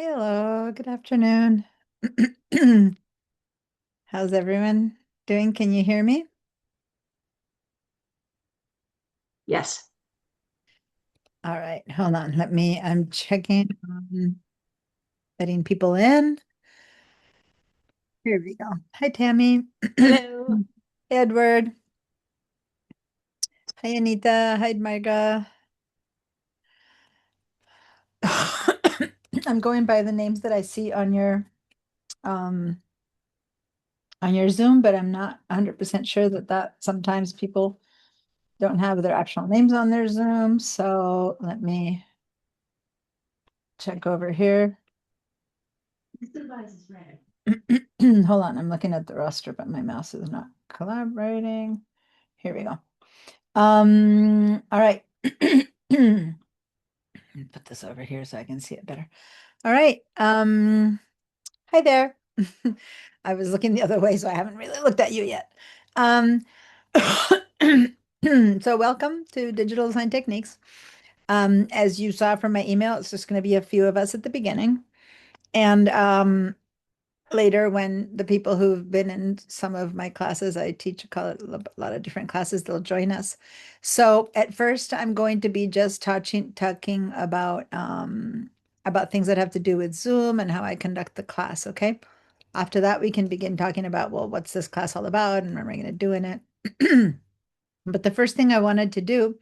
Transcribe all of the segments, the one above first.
Hello, good afternoon. How's everyone doing? Can you hear me? Yes. All right, hold on. I'm checking, letting people in. Here we go. Hi, Tammy. Hello. Edward. Hi, Anita. Hi, Marga. I'm going by the names that I see um on your Zoom, but I'm not 100% sure that sometimes people don't have their actual names on their Zoom. So let me check over here. Hold on, I'm looking at the roster, but my mouse is not collaborating. Here we go. All right. Put this over here so I can see it better. All right. Hi there. I was looking the other way, so I haven't really looked at you yet. Um, so welcome to Digital Design Techniques. As you saw from my email, it's just going to be a few of us at the beginning. And later when the people who've been in some of my classes, I teach a lot of different classes, they'll join us. So at first, I'm going to be just talking about things that have to do with Zoom and how I conduct the class. Okay. After that, we can begin talking about, well, what's this class all about and what am I going to do in it? But the first thing I wanted to do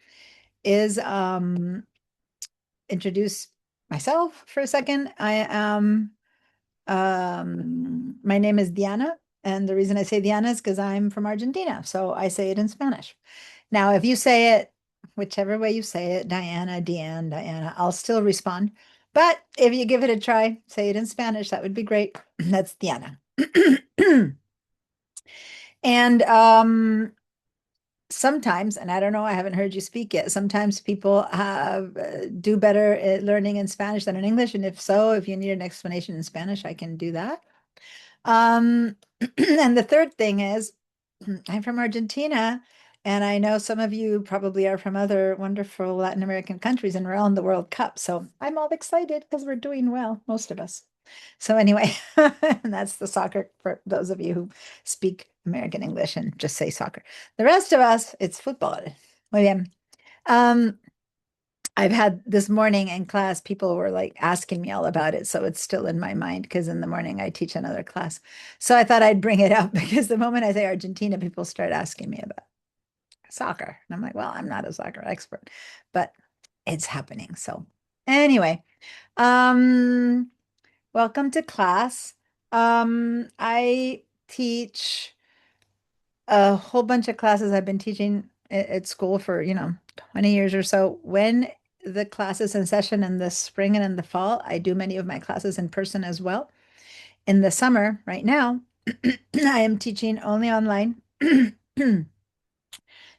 is introduce myself for a second. My name is Diana, and the reason I say Diana is because I'm from Argentina, so I say it in Spanish. Now, if you say it, whichever way you say it, Diana, Deanne, Diana, I'll still respond. But if you give it a try, say it in Spanish, that would be great. That's Diana. And sometimes, and I don't know, I haven't heard you speak yet. Sometimes people do better at learning in Spanish than in English, and if so, if you need an explanation in Spanish, I can do that. Um, and the third thing is, I'm from Argentina, and I know some of you probably are from other wonderful Latin American countries, and we're all in the World Cup. So I'm all excited because we're doing well, most of us. So anyway, and that's the soccer for those of you who speak American English and just say soccer. The rest of us, it's football. Muy bien. Um, I've had this morning in class, people were like asking me all about it. So it's still in my mind because in the morning I teach another class. So I thought I'd bring it up because the moment I say Argentina, people start asking me about soccer. And I'm like, well, I'm not a soccer expert, but it's happening. So anyway, um, welcome to class. I teach a whole bunch of classes. I've been teaching at school for, 20 years or so. When the class is in session in the spring and in the fall, I do many of my classes in person as well. In the summer, right now, I am teaching only online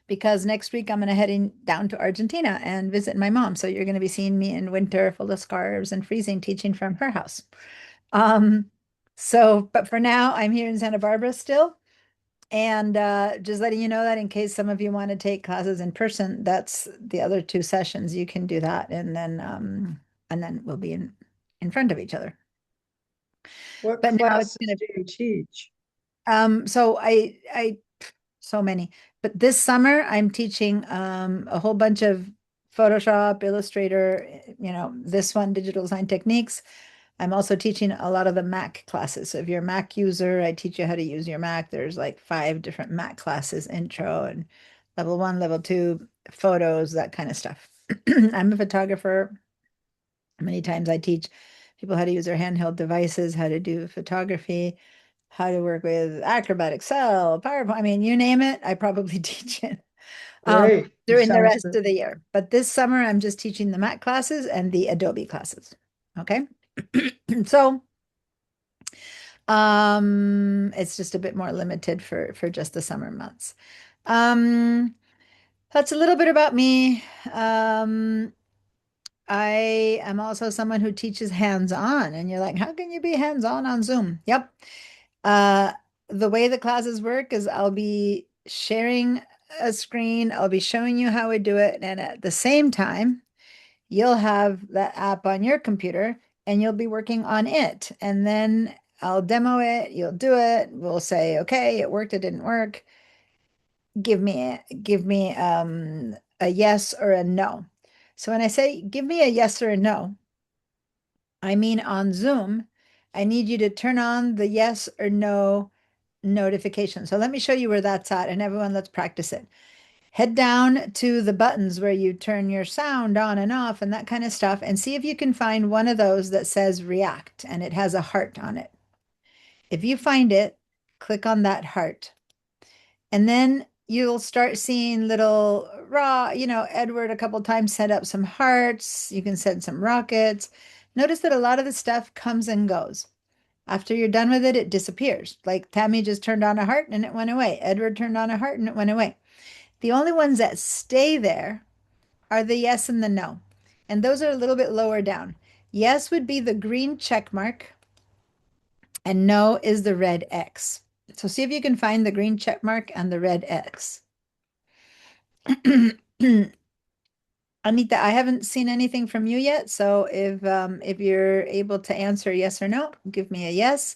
because next week I'm going to heading down to Argentina and visit my mom. So you're going to be seeing me in winter full of scarves and freezing teaching from her house. Um, but for now, I'm here in Santa Barbara still. And just letting you know that in case some of you want to take classes in person, that's the other two sessions. You can do that, and then we'll be in front of each other. What But now it's classes gonna do you teach? so I so many. But this summer I'm teaching a whole bunch of Photoshop, Illustrator, this one, Digital Design Techniques. I'm also teaching a lot of the Mac classes. So if you're a Mac user, I teach you how to use your Mac. There's like 5 different Mac classes, intro and level 1, level 2, photos, that kind of stuff. I'm a photographer. Many times I teach people how to use their handheld devices, how to do photography, how to work with Acrobat, Excel, PowerPoint. I mean, you name it, I probably teach it Great. during the Sounds rest good. of the year. But this summer, I'm just teaching the Mac classes and the Adobe classes. Okay. So it's just a bit more limited for just the summer months. Um, that's a little bit about me. I am also someone who teaches hands-on, and you're like, how can you be hands-on on Zoom? Yep. Uh, the way the classes work is I'll be sharing a screen, I'll be showing you how we do it, and at the same time, you'll have that app on your computer and you'll be working on it. And then I'll demo it, you'll do it. We'll say, okay, it worked, it didn't work. Give me a yes or a no. So when I say give me a yes or a no, I mean on Zoom, I need you to turn on the yes or no notification. So let me show you where that's at, and everyone, let's practice it. Head down to the buttons where you turn your sound on and off and that kind of stuff, and see if you can find one of those that says react and it has a heart on it. If you find it, click on that heart. And then you'll start seeing little Edward a couple times set up some hearts. You can send some rockets. Notice that a lot of the stuff comes and goes. After you're done with it, it disappears. Like Tammy just turned on a heart and it went away. Edward turned on a heart and it went away. The only ones that stay there are the yes and the no. And those are a little bit lower down. Yes would be the green check mark, and no is the red X. So see if you can find the green check mark and the red X. Anita, I haven't seen anything from you yet. So if you're able to answer yes or no, give me a yes.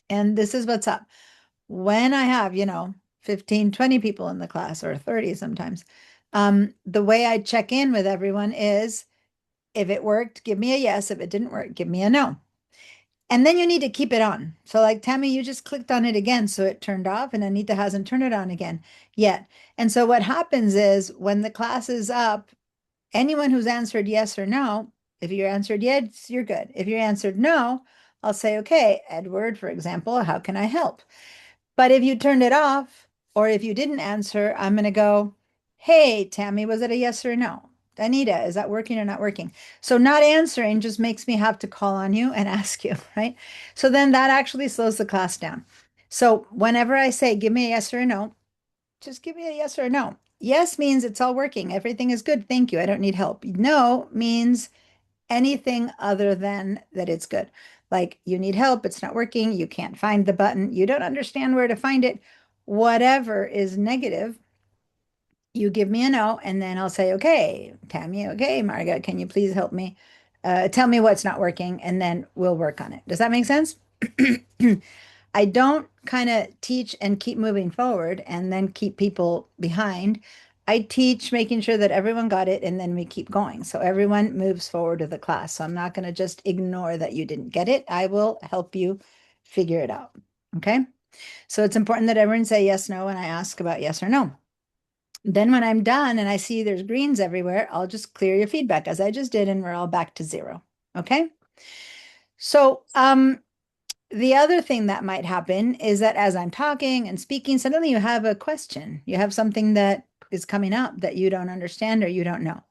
And this is what's up. When I have, 15, 20 people in the class, or 30 sometimes, the way I check in with everyone is, if it worked, give me a yes. If it didn't work, give me a no. And then you need to keep it on. So like Tammy, you just clicked on it again, so it turned off, and Anita hasn't turned it on again yet. And so what happens is when the class is up, anyone who's answered yes or no, if you answered yes, you're good. If you answered no, I'll say, okay, Edward, for example, how can I help? But if you turned it off, or if you didn't answer, I'm going to go, hey, Tammy, was it a yes or a no? Anita, is that working or not working? So not answering just makes me have to call on you and ask you, right? So then that actually slows the class down. So whenever I say, give me a yes or a no, just give me a yes or a no. Yes means it's all working. Everything is good. Thank you. I don't need help. No means anything other than that it's good. Like you need help, it's not working, you can't find the button, you don't understand where to find it. Whatever is negative, you give me a no, and then I'll say, okay, Tammy, okay, Marga, can you please help me? Tell me what's not working, and then we'll work on it. Does that make sense? I don't kind of teach and keep moving forward and then keep people behind. I teach making sure that everyone got it and then we keep going. So everyone moves forward with the class. So I'm not going to just ignore that you didn't get it. I will help you figure it out. Okay. So it's important that everyone say yes, no, when I ask about yes or no. Then when I'm done and I see there's greens everywhere, I'll just clear your feedback as I just did, and we're all back to zero. Okay. So, the other thing that might happen is that as I'm talking and speaking, suddenly you have a question. You have something that is coming up that you don't understand or you don't know.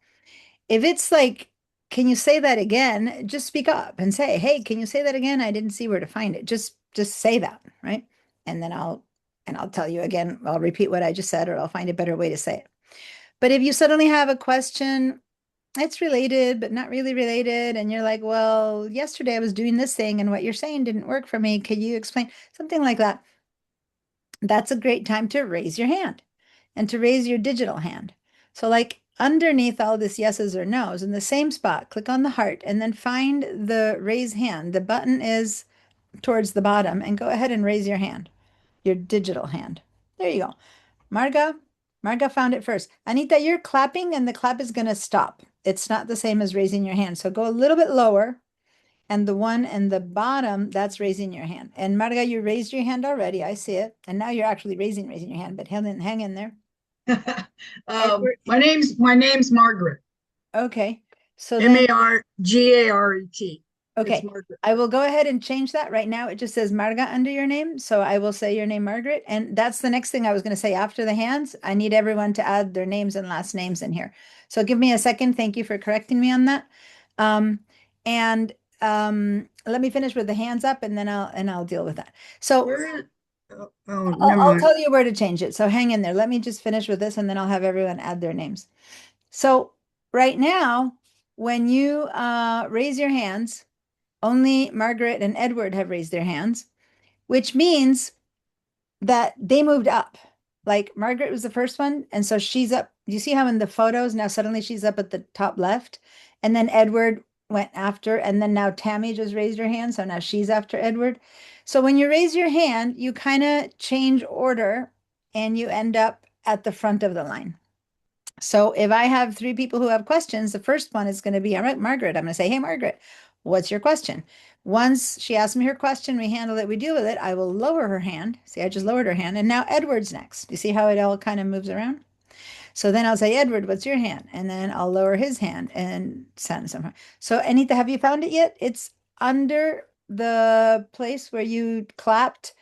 If it's like, can you say that again? Just speak up and say, hey, can you say that again? I didn't see where to find it. Just say that, right? And then I'll tell you again, I'll repeat what I just said, or I'll find a better way to say it. But if you suddenly have a question, it's related, but not really related. And you're like, well, yesterday I was doing this thing and what you're saying didn't work for me. Can you explain something like that? That's a great time to raise your hand and to raise your digital hand. So like underneath all this yeses or nos in the same spot, click on the heart and then find the raise hand. The button is towards the bottom, and go ahead and raise your hand, your digital hand. There you go. Marga found it first. Anita, you're clapping and the clap is going to stop. It's not the same as raising your hand. So go a little bit lower, and the one in the bottom, that's raising your hand. And Marga, you raised your hand already. I see it. And now you're actually raising your hand, but hang in there. My name's Margaret. Okay. So then, Margaret. okay, Margaret. I will go ahead and change that right now. It just says Marga under your name. So I will say your name, Margaret. And that's the next thing I was going to say after the hands. I need everyone to add their names and last names in here. So give me a second. Thank you for correcting me on that. And let me finish with the hands up, and then I'll deal with that. So Never I'll mind. tell you where to change it. So hang in there. Let me just finish with this, and then I'll have everyone add their names. So right now, when you raise your hands, only Margaret and Edward have raised their hands, which means that they moved up. Like Margaret was the first one, and so she's up. You see how in the photos now suddenly she's up at the top left, and then Edward went after, and then now Tammy just raised her hand, so now she's after Edward. So when you raise your hand, you kind of change order and you end up at the front of the line. So if I have three people who have questions, the first one is going to be, all right, Margaret. I'm going to say, hey, Margaret, what's your question? Once she asks me her question, we handle it, we deal with it. I will lower her hand. See, I just lowered her hand. And now Edward's next. You see how it all kind of moves around? So then I'll say, Edward, what's your hand? And then I'll lower his hand and send somehow. So Anita, have you found it yet? It's under the place where you clapped.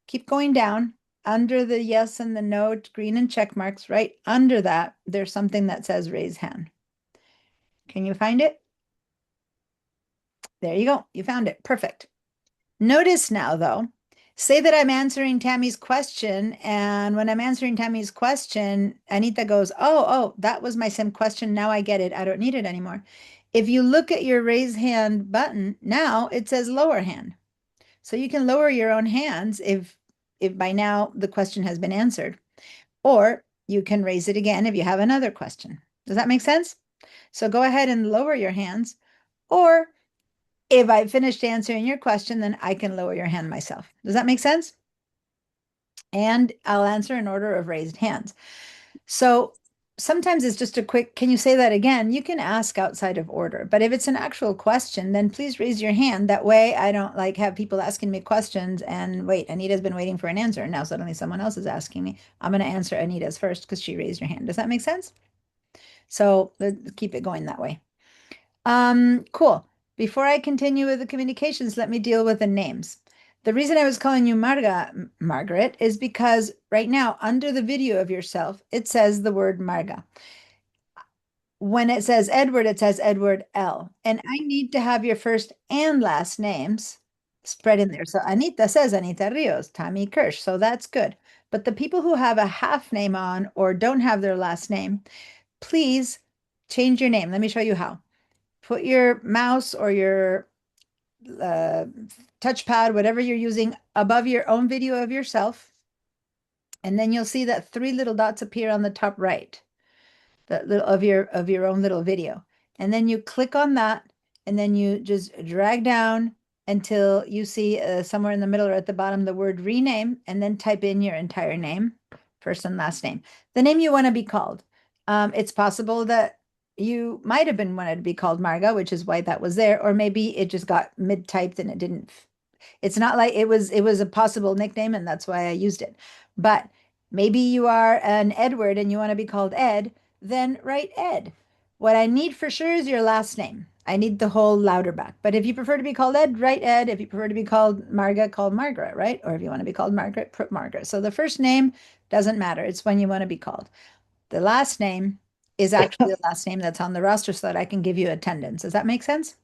Keep going down under the yes and the no, green and check marks, right under that, there's something that says raise hand. Can you find it? There you go. You found it. Perfect. Notice now, though, say that I'm answering Tammy's question, and when I'm answering Tammy's question, Anita goes, oh, that was my same question. Now I get it. I don't need it anymore. If you look at your raise hand button, now it says lower hand. So you can lower your own hands if by now the question has been answered, or you can raise it again if you have another question. Does that make sense? So go ahead and lower your hands, or if I finished answering your question, then I can lower your hand myself. Does that make sense? And I'll answer in order of raised hands. So sometimes it's just a quick, can you say that again? You can ask outside of order, but if it's an actual question, then please raise your hand. That way I don't like have people asking me questions and wait, Anita's been waiting for an answer. And now suddenly someone else is asking me. I'm going to answer Anita's first because she raised her hand. Does that make sense? So let's keep it going that way. Cool. Before I continue with the communications, let me deal with the names. The reason I was calling you Margaret is because right now under the video of yourself, it says the word Marga. When it says Edward, it says Edward L. And I need to have your first and last names spread in there. So Anita says Anita Rios, Tammy Kirsch. So that's good. But the people who have a half name on or don't have their last name, please change your name. Let me show you how. Put your mouse or your touchpad, whatever you're using, above your own video of yourself. And then you'll see that three little dots appear on the top right of your own little video. And then you click on that, and then you just drag down until you see somewhere in the middle or at the bottom the word rename, and then type in your entire name, first and last name, the name you want to be called. It's possible that you might have been wanted to be called Marga, which is why that was there, or maybe it just got mid-typed and it didn't. It's not like it was a possible nickname, and that's why I used it. But maybe you are an Edward and you want to be called Ed, then write Ed. What I need for sure is your last name. I need the whole Louderback. But if you prefer to be called Ed, write Ed. If you prefer to be called Marga, call Margaret, right? Or if you want to be called Margaret, put Margaret. So the first name doesn't matter. It's when you want to be called. The last name is actually the last name that's on the roster so that I can give you attendance. Does that make sense?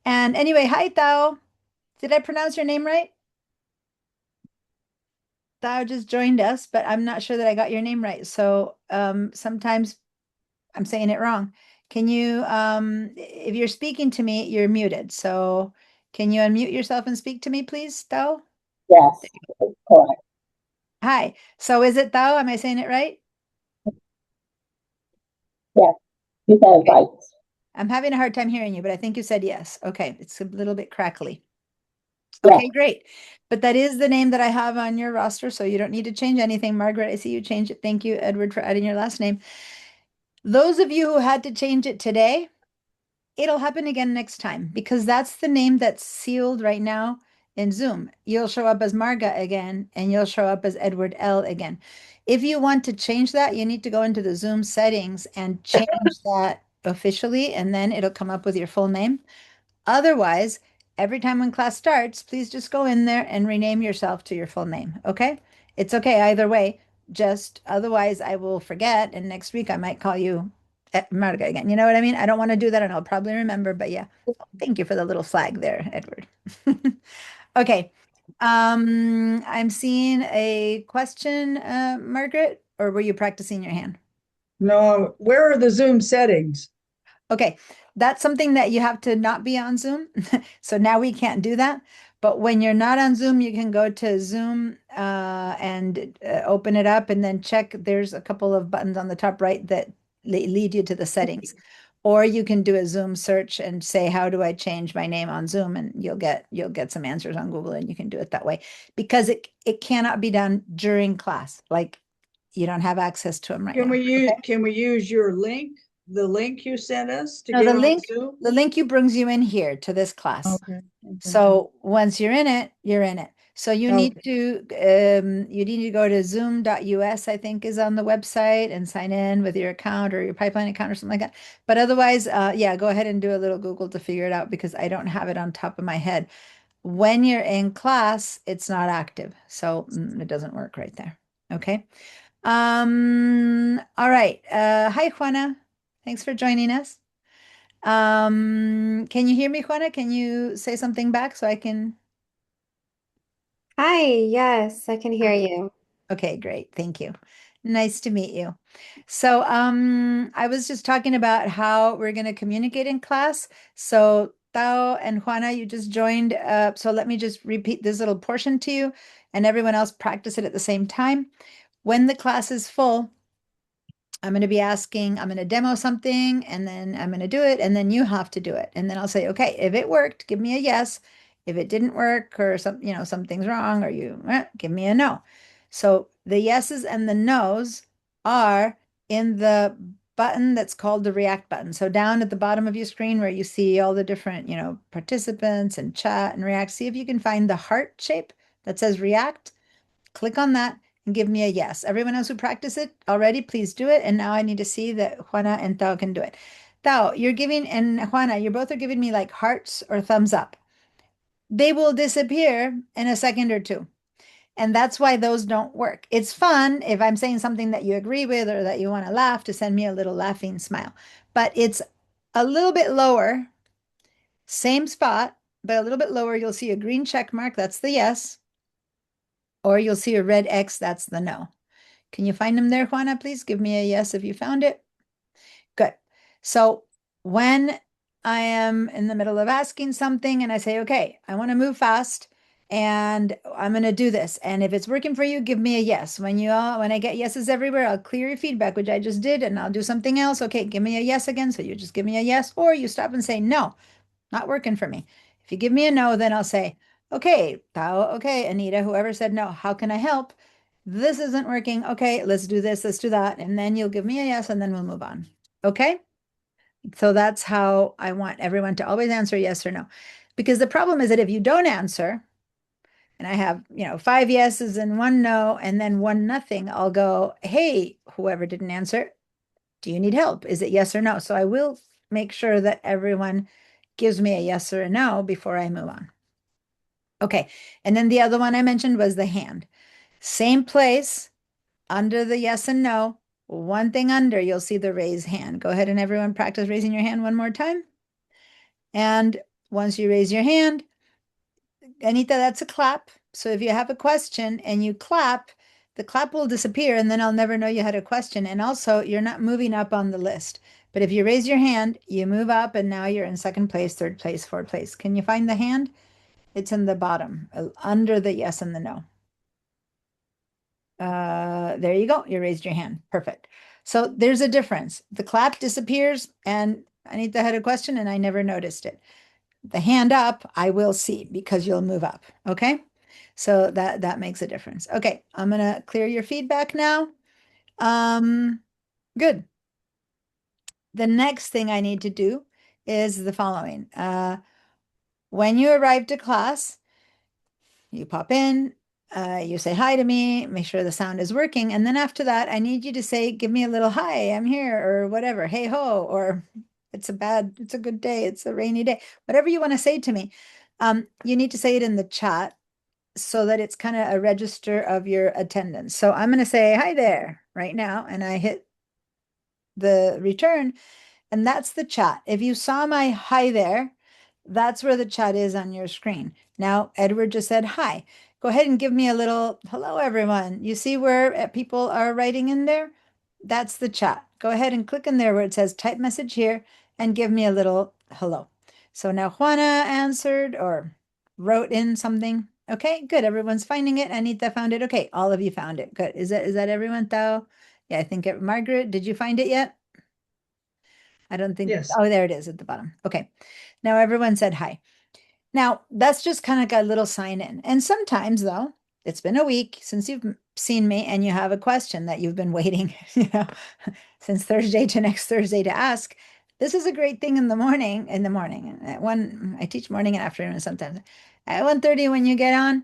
And anyway, hi, Tao. Did I pronounce your name right? Tao just joined us, but I'm not sure that I got your name right. So sometimes I'm saying it wrong. Can you, if you're speaking to me, you're muted. So can you unmute yourself and speak to me, please, Tao? Yes, correct. Hi. So is it Tao? Am I saying it right? Yes, you said it right. I'm having a hard time hearing you, but I think you said yes. Okay, it's a little bit crackly. Yeah. Okay, great. But that is the name that I have on your roster, so you don't need to change anything. Margaret, I see you changed it. Thank you, Edward, for adding your last name. Those of you who had to change it today, it'll happen again next time because that's the name that's sealed right now in Zoom. You'll show up as Marga again, and you'll show up as Edward L again. If you want to change that, you need to go into the Zoom settings and change that officially, and then it'll come up with your full name. Otherwise, every time when class starts, please just go in there and rename yourself to your full name. Okay? It's okay either way. Just otherwise, I will forget, and next week I might call you Marga again. You know what I mean? I don't want to do that, and I'll probably remember, but yeah. Thank you for the little flag there, Edward. Okay. I'm seeing a question, Margaret, or were you practicing your hand? No, where are the Zoom settings? Okay, that's something that you have to not be on Zoom. So now we can't do that. But when you're not on Zoom, you can go to Zoom and open it up and then check. There's a couple of buttons on the top right that lead you to the settings. Or you can do a Zoom search and say, how do I change my name on Zoom? And you'll get some answers on Google, and you can do it that way, because it cannot be done during class. Like, you don't have access to them right now. Can we use your link, the link you sent us to No, get the on link, Zoom? the link you brings you in here to this class. Okay. So once you're in it, you're in it. So you need Okay. to go to zoom.us, I think is on the website, and sign in with your account or your pipeline account or something like that. But otherwise, yeah, go ahead and do a little Google to figure it out, because I don't have it on top of my head. When you're in class, it's not active. So it doesn't work right there. Okay. All right. Hi, Juana. Thanks for joining us. Can you hear me, Juana? Can you say something back so I can? Hi, yes, I can hear you. Okay, great. Thank you. Nice to meet you. So, I was just talking about how we're going to communicate in class. So, Tao and Juana, you just joined. So let me just repeat this little portion to you, and everyone else practice it at the same time. When the class is full, I'm going to demo something, and then I'm going to do it, and then you have to do it. And then I'll say, okay, if it worked, give me a yes. If it didn't work, or something's wrong, or give me a no. So the yeses and the nos are in the button that's called the react button. So down at the bottom of your screen, where you see all the different, participants and chat and react, see if you can find the heart shape that says react. Click on that and give me a yes. Everyone else who practiced it already, please do it. And now I need to see that Juana and Tao can do it. Tao, and Juana, you both are giving me like hearts or thumbs up. They will disappear in a second or two. And that's why those don't work. It's fun if I'm saying something that you agree with or that you want to laugh, to send me a little laughing smile. But it's a little bit lower, same spot, but a little bit lower. You'll see a green check mark. That's the yes. Or you'll see a red X. That's the no. Can you find them there, Juana? Please give me a yes if you found it. Good. So when I am in the middle of asking something and I say, okay, I want to move fast and I'm going to do this. And if it's working for you, give me a yes. When I get yeses everywhere, I'll clear your feedback, which I just did, and I'll do something else. Okay, give me a yes again. So you just give me a yes, or you stop and say, no, not working for me. If you give me a no, then I'll say, okay, Tao, okay, Anita, whoever said no, how can I help? This isn't working. Okay, let's do this, let's do that. And then you'll give me a yes, and then we'll move on. Okay? So that's how I want everyone to always answer yes or no. Because the problem is that if you don't answer, and I have, 5 yeses and 1 no, and then 1 nothing, I'll go, hey, whoever didn't answer, do you need help? Is it yes or no? So I will make sure that everyone gives me a yes or a no before I move on. Okay, and then the other one I mentioned was the hand. Same place, under the yes and no, one thing under, you'll see the raise hand. Go ahead and everyone practice raising your hand one more time. And once you raise your hand, Anita, that's a clap. So if you have a question and you clap, the clap will disappear, and then I'll never know you had a question. And also, you're not moving up on the list. But if you raise your hand, you move up, and now you're in second place, third place, fourth place. Can you find the hand? It's in the bottom, under the yes and the no. There you go. You raised your hand. Perfect. So there's a difference. The clap disappears, and Anita had a question, and I never noticed it. The hand up, I will see, because you'll move up. Okay. So that makes a difference. Okay. I'm going to clear your feedback now. Good. The next thing I need to do is the following. When you arrive to class, you pop in, you say hi to me, make sure the sound is working. And then after that, I need you to say, give me a little hi, I'm here, or whatever. Hey ho, or it's a good day, it's a rainy day. Whatever you want to say to me. You need to say it in the chat so that it's kind of a register of your attendance. So I'm going to say hi there right now, and I hit the return, and that's the chat. If you saw my hi there, that's where the chat is on your screen. Now, Edward just said hi. Go ahead and give me a little hello, everyone. You see where people are writing in there? That's the chat. Go ahead and click in there where it says type message here and give me a little hello. So now Juana answered or wrote in something. Okay, good. Everyone's finding it. Anita found it. Okay, all of you found it. Good. Is that everyone, Tao? Yeah, I think Margaret, did you find it yet? I don't think, Yes. oh, there it is at the bottom. Okay. Now everyone said hi. Now that's just kind of got a little sign in. And sometimes though, it's been a week since you've seen me and you have a question that you've been waiting, since Thursday to next Thursday to ask. This is a great thing in the morning, at one, I teach morning and afternoon sometimes. At 1:30 when you get on,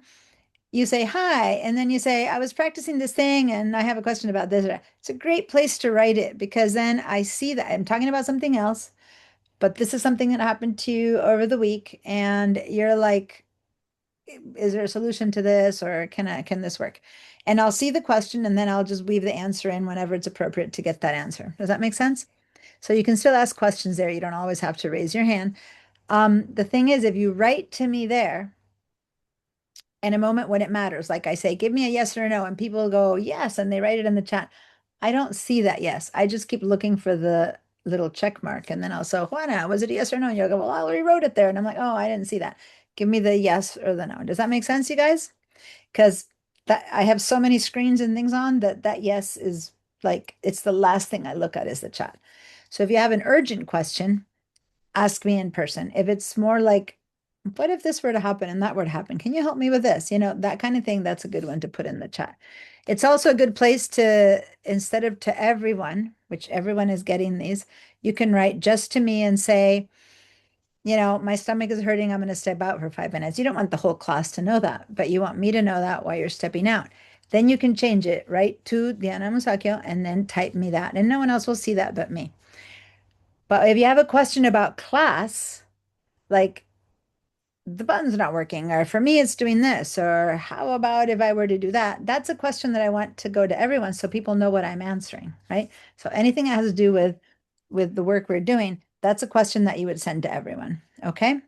you say hi, and then you say, I was practicing this thing and I have a question about this. It's a great place to write it because then I see that I'm talking about something else, but this is something that happened to you over the week, and you're like, is there a solution to this, or can this work? And I'll see the question and then I'll just weave the answer in whenever it's appropriate to get that answer. Does that make sense? So you can still ask questions there. You don't always have to raise your hand. The thing is, if you write to me there in a moment when it matters, like I say, give me a yes or a no, and people go, yes, and they write it in the chat. I don't see that yes. I just keep looking for the little check mark, and then I'll say, Juana, was it a yes or no? And you'll go, well, I already wrote it there. And I'm like, oh, I didn't see that. Give me the yes or the no. Does that make sense, you guys? Because that I have so many screens and things on that yes is like, it's the last thing I look at is the chat. So if you have an urgent question, ask me in person. If it's more like, what if this were to happen and that were to happen? Can you help me with this? That kind of thing, that's a good one to put in the chat. It's also a good place to, instead of to everyone, which everyone is getting these, you can write just to me and say, my stomach is hurting. I'm going to step out for 5 minutes. You don't want the whole class to know that, but you want me to know that while you're stepping out. Then you can change it right to Diana Musacchio and then type me that. And no one else will see that but me. But if you have a question about class, like the button's not working, or for me, it's doing this, or how about if I were to do that? That's a question that I want to go to everyone so people know what I'm answering, right? So anything that has to do with the work we're doing, that's a question that you would send to everyone. Okay.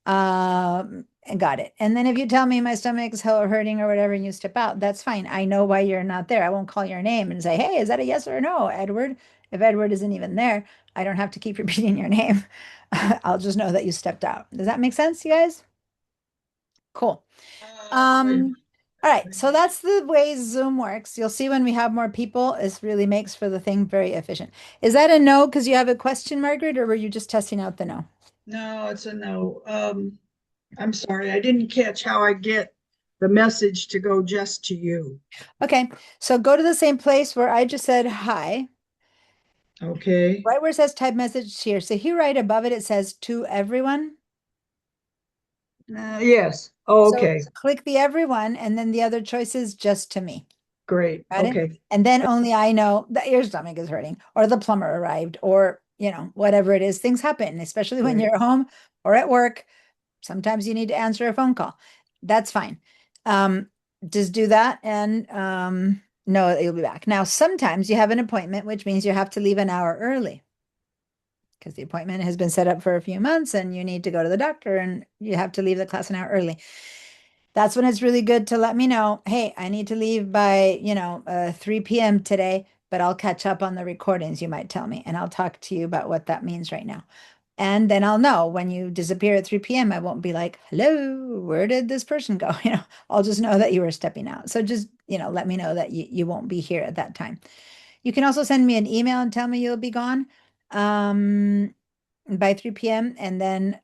And got it. And then if you tell me my stomach's hurting or whatever, and you step out, that's fine. I know why you're not there. I won't call your name and say, hey, is that a yes or a no, Edward? If Edward isn't even there, I don't have to keep repeating your name. I'll just know that you stepped out. Does that make sense, you guys? Cool. All right, so that's the way Zoom works. You'll see when we have more people, it really makes for the thing very efficient. Is that a no because you have a question, Margaret, or were you just testing out the no? No, it's a no. I'm sorry, I didn't catch how I get the message to go just to you. Okay, so go to the same place where I just said hi, Okay, right where it says type message here. So here right above it, it says to everyone. yes. Oh, okay, So click the everyone, and then the other choice is just to me. great. Got it? Okay, And then only I know that your stomach is hurting, or the plumber arrived, or whatever it is. Things happen, especially when Right. you're home or at work. Sometimes you need to answer a phone call. That's fine. Just do that and know that you'll be back. Now, sometimes you have an appointment, which means you have to leave an hour early because the appointment has been set up for a few months and you need to go to the doctor and you have to leave the class an hour early. That's when it's really good to let me know, hey, I need to leave by, 3 p.m. today, but I'll catch up on the recordings, you might tell me, and I'll talk to you about what that means right now. And then I'll know when you disappear at 3 p.m. I won't be like, hello, where did this person go? I'll just know that you were stepping out. So just, let me know that you won't be here at that time. You can also send me an email and tell me you'll be gone by 3 p.m. And then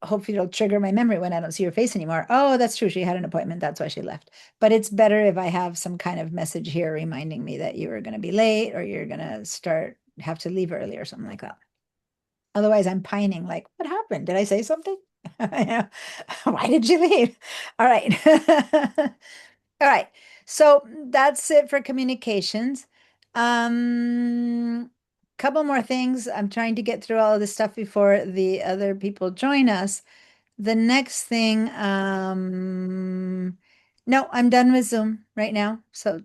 hopefully it'll trigger my memory when I don't see your face anymore. Oh, that's true. She had an appointment. That's why she left. But it's better if I have some kind of message here reminding me that you are going to be late or you're going to have to leave early or something like that. Otherwise, I'm pining like, what happened? Did I say something? Why did you leave? All right. All right. So that's it for communications. Couple more things. I'm trying to get through all of this stuff before the other people join us. The next thing, no, I'm done with Zoom right now. So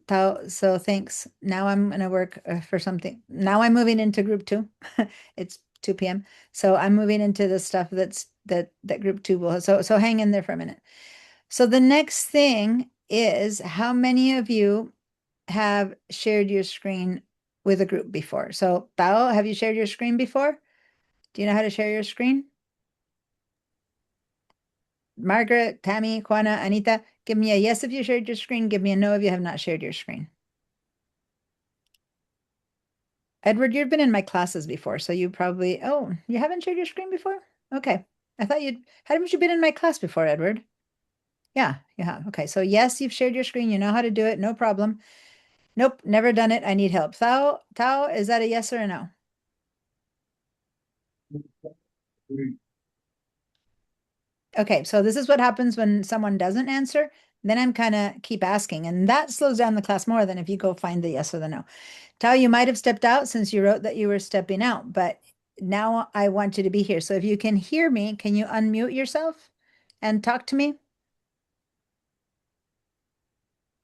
thanks. Now I'm gonna work for something. Now I'm moving into group 2. It's 2 p.m. So I'm moving into the stuff that group 2 will. So hang in there for a minute. So the next thing is, how many of you have shared your screen with a group before? So Tao, have you shared your screen before? Do you know how to share your screen? Margaret, Tammy, Juana, Anita, give me a yes if you shared your screen. Give me a no if you have not shared your screen. Edward, you've been in my classes before, so you probably, oh, you haven't shared your screen before? Okay. I thought haven't you been in my class before, Edward? Yeah, you have. Okay. So yes, you've shared your screen. You know how to do it. No problem. Nope, never done it. I need help. Tao, is that a yes or a no? Okay, so this is what happens when someone doesn't answer. Then I'm kind of keep asking, and that slows down the class more than if you go find the yes or the no. Tao, you might have stepped out since you wrote that you were stepping out, but now I want you to be here. So if you can hear me, can you unmute yourself and talk to me?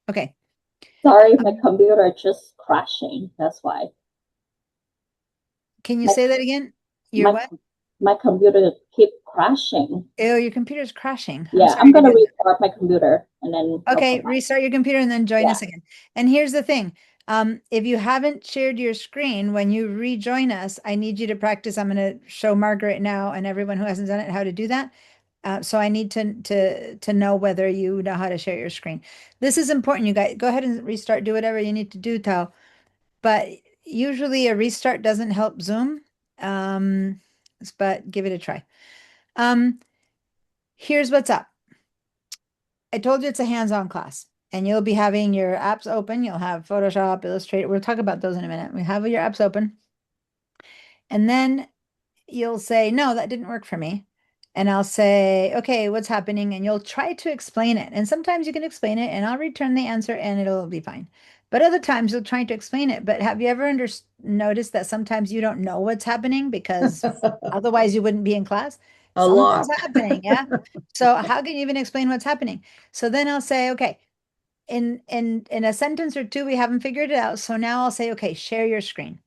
Okay. Sorry, my computer just crashing. That's why. Can you My- say that again? Your My, what? my computer keep crashing. Oh, your computer's crashing. Yeah, sorry I'm to gonna hear that. restart my computer and then I'll Okay, come back. restart your computer and then join Yeah. us again. And here's the thing. If you haven't shared your screen, when you rejoin us, I need you to practice. I'm going to show Margaret now and everyone who hasn't done it how to do that. So I need to know whether you know how to share your screen. This is important, you guys. Go ahead and restart. Do whatever you need to do, Tao. But usually a restart doesn't help Zoom. But give it a try. Here's what's up. I told you it's a hands-on class and you'll be having your apps open. You'll have Photoshop, Illustrator. We'll talk about those in a minute. We have your apps open. And then you'll say, no, that didn't work for me. And I'll say, okay, what's happening? And you'll try to explain it. And sometimes you can explain it and I'll return the answer and it'll be fine. But other times you'll try to explain it. But have you ever noticed that sometimes you don't know what's happening because otherwise you wouldn't be in class? A Something's lot. happening, yeah? So how can you even explain what's happening? So then I'll say, okay, in a sentence or two, we haven't figured it out. So now I'll say, okay, share your screen.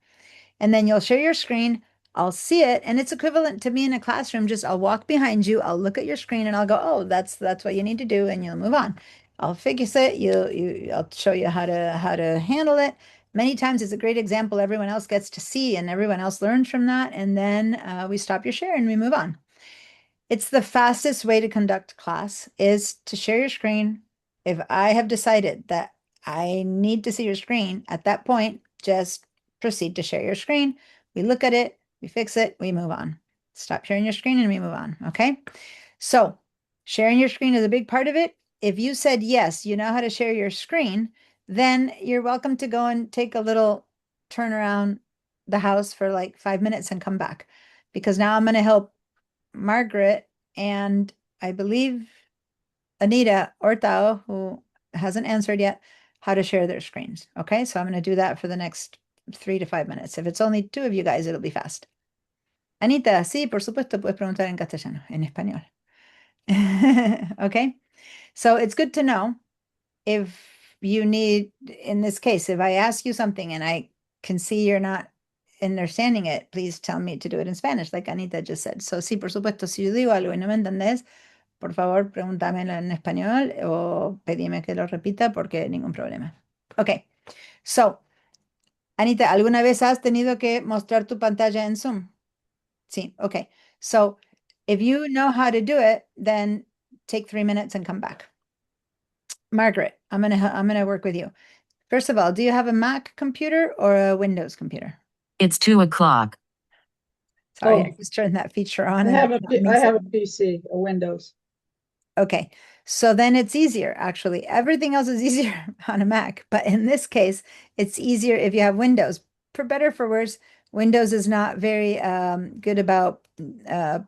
And then you'll share your screen. I'll see it. And it's equivalent to me in a classroom. Just I'll walk behind you, I'll look at your screen and I'll go, oh, that's what you need to do, and you'll move on. I'll fix it. I'll show you how to handle it. Many times it's a great example everyone else gets to see and everyone else learns from that. And then we stop your share and we move on. It's the fastest way to conduct class is to share your screen. If I have decided that I need to see your screen, at that point, just proceed to share your screen. We look at it, we fix it, we move on. Stop sharing your screen and we move on, okay? So sharing your screen is a big part of it. If you said yes, you know how to share your screen, then you're welcome to go and take a little turn around the house for like 5 minutes and come back. Because now I'm going to help Margaret and I believe Anita or Tao, who hasn't answered yet, how to share their screens. Okay, so I'm going to do that for the next 3 to 5 minutes. If it's only 2 of you guys, it'll be fast. Anita, sí, por supuesto, puedes preguntar en castellano, en español. Okay, so it's good to know if you need, in this case, if I ask you something and I can see you're not understanding it, please tell me to do it in Spanish, like Anita just said. So sí, por supuesto, si yo digo algo y no me entendés, por favor, pregúntamelo en español o pedime que lo repita porque ningún problema. Okay, so, Anita, ¿alguna vez has tenido que mostrar tu pantalla en Zoom? Sí, okay. So, if you know how to do it, then take 3 minutes and come back. Margaret, I'm gonna work with you. First of all, do you have a Mac computer or a Windows computer? It's 2 o'clock. Sorry, I Oh. just turned that feature on. I and have it a, did not P- mean I have a something. PC, a Windows. Okay, so then it's easier, actually. Everything else is easier on a Mac, but in this case, it's easier if you have Windows. For better, for worse, Windows is not very good about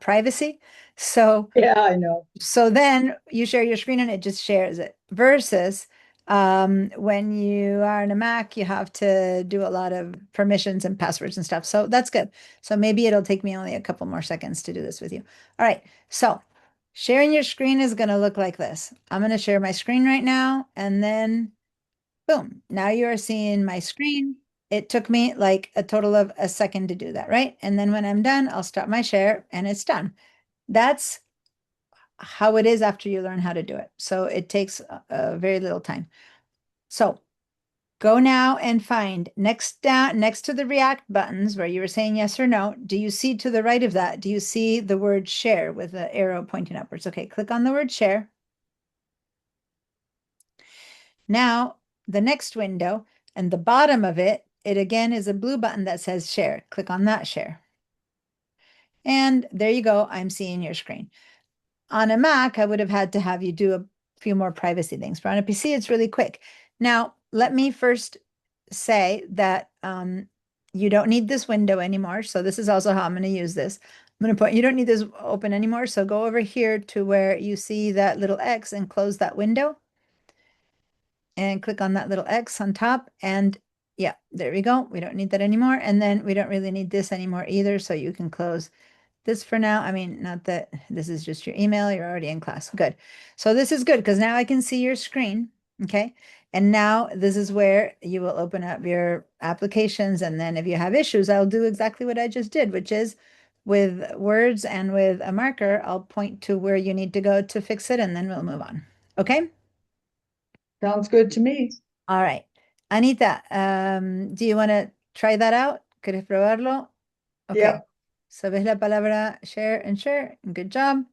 privacy. So Yeah, I know. then you share your screen and it just shares it. Versus when you are in a Mac, you have to do a lot of permissions and passwords and stuff. So that's good. So maybe it'll take me only a couple more seconds to do this with you. All right. So sharing your screen is going to look like this. I'm going to share my screen right now and then boom. Now you are seeing my screen. It took me like a total of a second to do that, right? And then when I'm done, I'll stop my share and it's done. That's how it is after you learn how to do it. So it takes very little time. So go now and find next to the react buttons where you were saying yes or no. Do you see to the right of that? Do you see the word share with the arrow pointing upwards? Okay, click on the word share. Now the next window and the bottom of it it again is a blue button that says share. Click on that share. And there you go. I'm seeing your screen. On a Mac, I would have had to have you do a few more privacy things, but on a PC, it's really quick. Now, let me first say that you don't need this window anymore. So this is also how I'm going to use this. I'm going to put, you don't need this open anymore. So go over here to where you see that little X and close that window. And click on that little X on top. And yeah, there we go. We don't need that anymore. And then we don't really need this anymore either. So you can close this for now. I mean, not that this is just your email. You're already in class. Good. So this is good because now I can see your screen. Okay. And now this is where you will open up your applications. And then if you have issues, I'll do exactly what I just did, which is with words and with a marker, I'll point to where you need to go to fix it. And then we'll move on. Okay. Sounds good to me. All right. Anita, do you want to try that out? ¿Quieres probarlo? Okay. Yep. So ves la palabra share and share. Good job.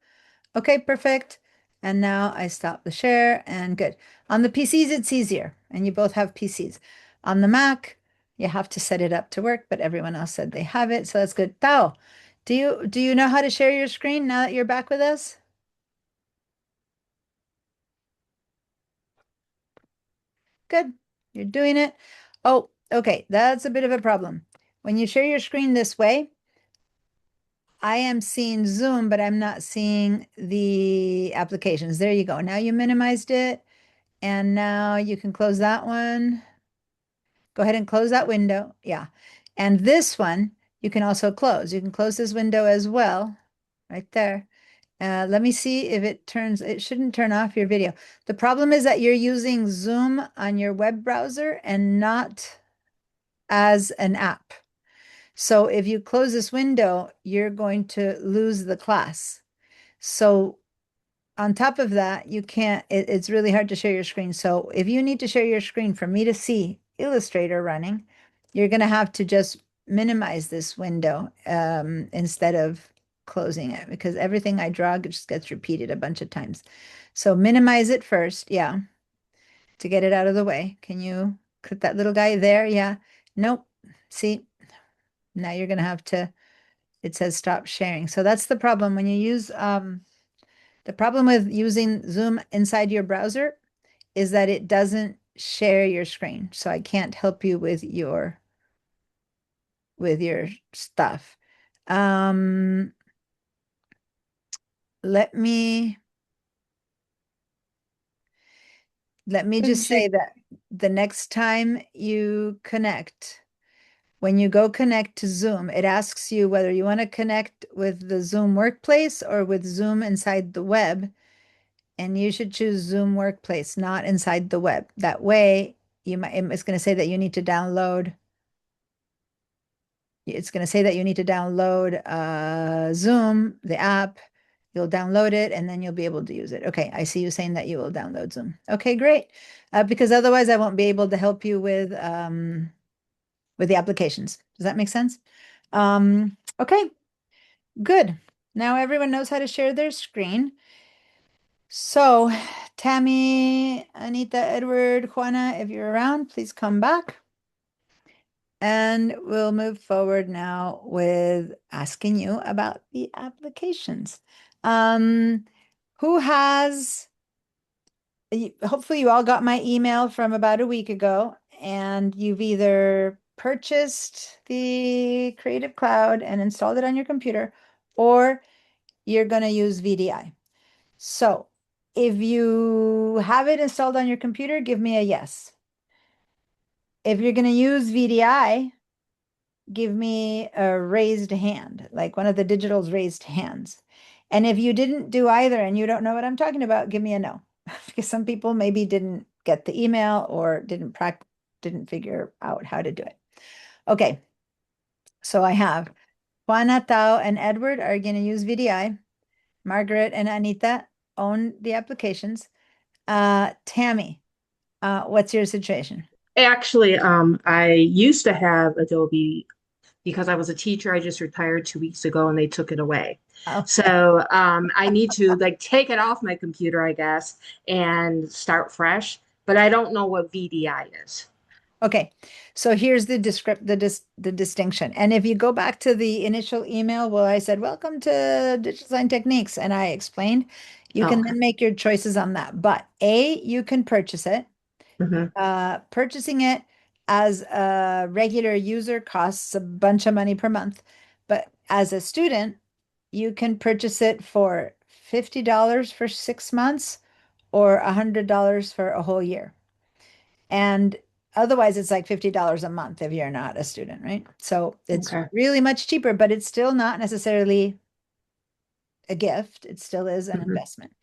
Okay, perfect. And now I stop the share and good. On the PCs, it's easier. And you both have PCs. On the Mac, you have to set it up to work, but everyone else said they have it. So that's good. Tao, do you know how to share your screen now that you're back with us? Good. You're doing it. Oh, okay. That's a bit of a problem. When you share your screen this way, I am seeing Zoom, but I'm not seeing the applications. There you go. Now you minimized it. And now you can close that one. Go ahead and close that window. Yeah. And this one, you can also close. You can close this window as well, right there. Let me see if it turns, it shouldn't turn off your video. The problem is that you're using Zoom on your web browser and not as an app. So if you close this window, you're going to lose the class. So on top of that, you can't, it's really hard to share your screen. So if you need to share your screen for me to see Illustrator running, you're going to have to just minimize this window instead of closing it because everything I draw just gets repeated a bunch of times. So minimize it first. Yeah. To get it out of the way. Can you click that little guy there? Yeah. Nope. See, now you're going to have to, it says stop sharing. So that's the problem when you use, the problem with using Zoom inside your browser is that it doesn't share your screen. So I can't help you with your stuff. Let me just say that the next time you connect, when you go connect to Zoom, it asks you whether you want to connect with the Zoom Workplace or with Zoom inside the web. And you should choose Zoom Workplace, not inside the web. That way, it's going to say that you need to download. It's going to say that you need to download Zoom, the app. You'll download it and then you'll be able to use it. Okay, I see you saying that you will download Zoom. Okay, great. Because otherwise I won't be able to help you with the applications. Does that make sense? Okay, good. Now everyone knows how to share their screen. So Tammy, Anita, Edward, Juana, if you're around, please come back. And we'll move forward now with asking you about the applications. Who has, hopefully you all got my email from about a week ago and you've either purchased the Creative Cloud and installed it on your computer or you're going to use VDI. So if you have it installed on your computer, give me a yes. If you're going to use VDI, give me a raised hand, like one of the digital's raised hands. And if you didn't do either and you don't know what I'm talking about, give me a no. Because some people maybe didn't get the email or didn't figure out how to do it. Okay. So I have Juana, Tao, and Edward are going to use VDI. Margaret and Anita own the applications. Tammy, what's your situation? Actually, I used to have Adobe because I was a teacher. I just retired 2 weeks ago and they took it away. Oh. So I need to like take it off my computer, I guess, and start fresh. But I don't know what VDI is. Okay, so here's the distinction. And if you go back to the initial email where I said, "Welcome to Digital Design Techniques," and I explained, you Oh, can okay. then make your choices on that. But you can purchase it. Mhm. Purchasing it as a regular user costs a bunch of money per month, but as a student, you can purchase it for $50 for 6 months or $100 for a whole year. And otherwise, it's like $50 a month if you're not a student, right? So it's Okay. really much cheaper, but it's still not necessarily a gift. It still is an Mhm. investment.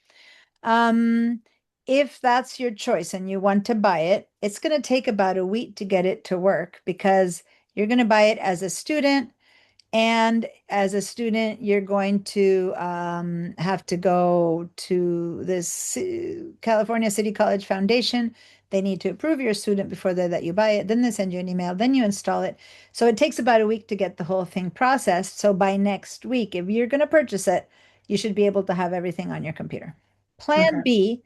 Um, if that's your choice and you want to buy it, it's going to take about a week to get it to work because you're going to buy it as a student. And as a student, you're going to have to go to this California City College Foundation. They need to approve your student before they let you buy it. Then they send you an email. Then you install it. So it takes about a week to get the whole thing processed. So by next week, if you're going to purchase it, you should be able to have everything on your computer. Plan Okay. B,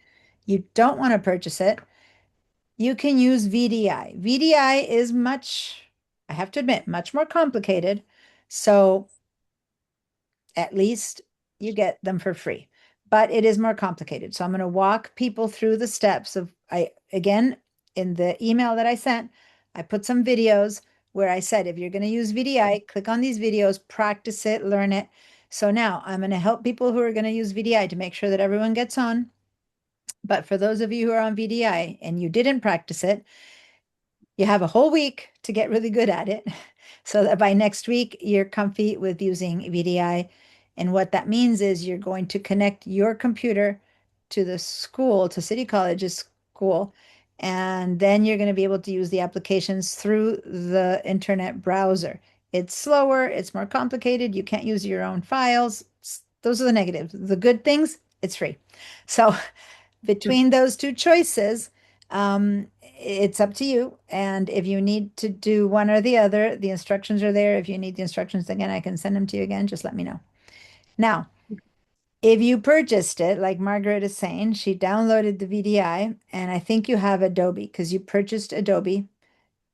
you don't want to purchase it. You can use VDI. VDI is much, I have to admit, much more complicated. So at least you get them for free, but it is more complicated. So I'm going to walk people through the steps of, again, in the email that I sent, I put some videos where I said, if you're going to use VDI, click on these videos, practice it, learn it. So now I'm going to help people who are going to use VDI to make sure that everyone gets on. But for those of you who are on VDI and you didn't practice it, you have a whole week to get really good at it so that by next week you're comfy with using VDI. And what that means is you're going to connect your computer to the school, to City College's school, and then you're going to be able to use the applications through the internet browser. It's slower, it's more complicated, you can't use your own files. Those are the negatives. The good things, it's free. So between those two choices, it's up to you. And if you need to do one or the other, the instructions are there. If you need the instructions again, I can send them to you again. Just let me know. Now, if you purchased it, like Margaret is saying, she downloaded the VDI, and I think you have Adobe because you purchased Adobe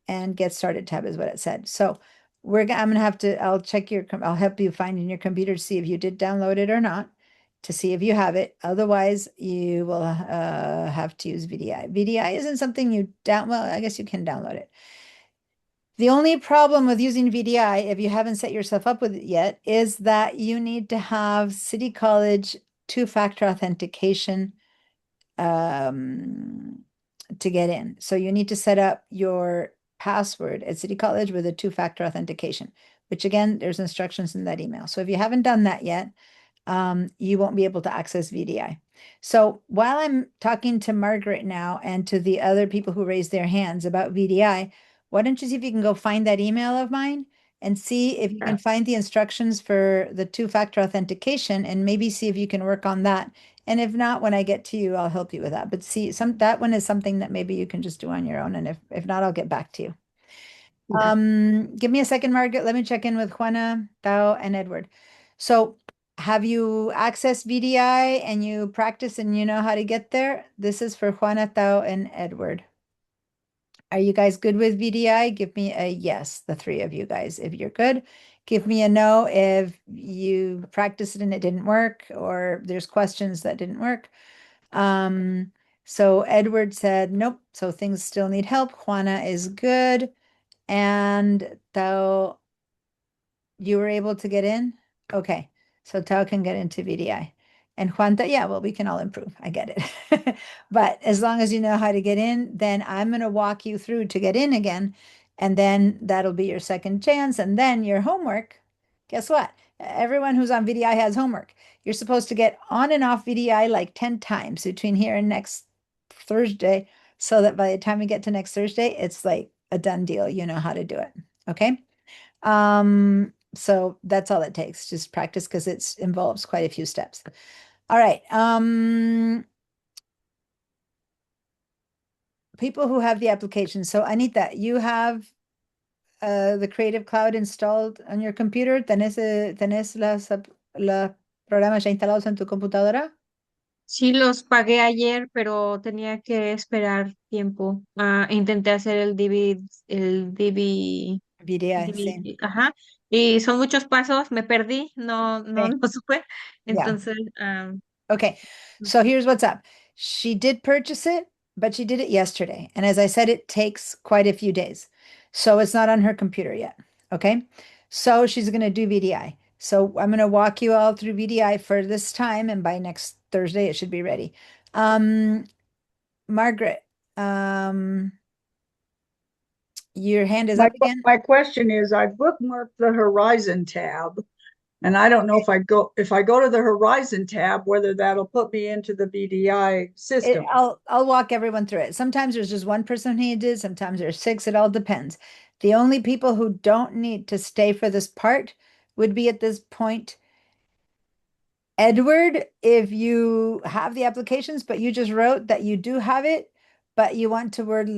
and Get Started tab is what it said. So I'm gonna have to, I'll check I'll help you find in your computer to see if you did download it or not, to see if you have it. Otherwise, you will have to use VDI. VDI isn't something well, I guess you can download it. The only problem with using VDI, if you haven't set yourself up with it yet, is that you need to have City College two-factor authentication to get in. So you need to set up your password at City College with a two-factor authentication, which again, there's instructions in that email. So if you haven't done that yet, you won't be able to access VDI. So while I'm talking to Margaret now and to the other people who raised their hands about VDI, why don't you see if you can go find that email of mine and see if you can find the instructions for the two-factor authentication and maybe see if you can work on that. And if not, when I get to you, I'll help you with that. But see, that one is something that maybe you can just do on your own. And if not, I'll get back to you. Okay. Give me a second, Margaret. Let me check in with Juana, Tao, and Edward. So have you accessed VDI and you practice and you know how to get there? This is for Juana, Tao, and Edward. Are you guys good with VDI? Give me a yes, the three of you guys. If you're good, give me a no if you practiced it and it didn't work or there's questions that didn't work. So Edward said, nope, so things still need help. Juana is good. And Tao, you were able to get in? Okay, so Tao can get into VDI. And Juanta, yeah, well, we can all improve. I get it. But as long as you know how to get in, then I'm going to walk you through to get in again. And then that'll be your second chance. And then your homework, guess what? Everyone who's on VDI has homework. You're supposed to get on and off VDI like 10 times between here and next Thursday, so that by the time we get to next Thursday, it's like a done deal. You know how to do it. Okay. So that's all it takes. Just practice because it involves quite a few steps. All right. People who have the application. So Anita, you have the Creative Cloud installed on your computer. ¿Tenés los programas ya instalados en tu computadora? Sí, los pagué ayer, pero tenía que esperar tiempo. Intenté hacer VDI, sí. ajá, y son muchos pasos, me perdí, no, no, Okay. no supe. Yeah. Entonces, Okay. So here's what's up. She did purchase it, but she did it yesterday. And as I said, it takes quite a few days. So it's not on her computer yet. Okay. So she's going to do VDI. So I'm going to walk you all through VDI for this time, and by next Thursday, it should be ready. Margaret, your hand is My, up again. my question is, I bookmarked the Horizon tab, and I don't know if I go to the Horizon tab, whether that'll put me into the VDI system. I'll walk everyone through it. Sometimes there's just one person who needs it, sometimes there's six, it all depends. The only people who don't need to stay for this part would be at this point Edward, if you have the applications, but you just wrote that you do have it, but you want to word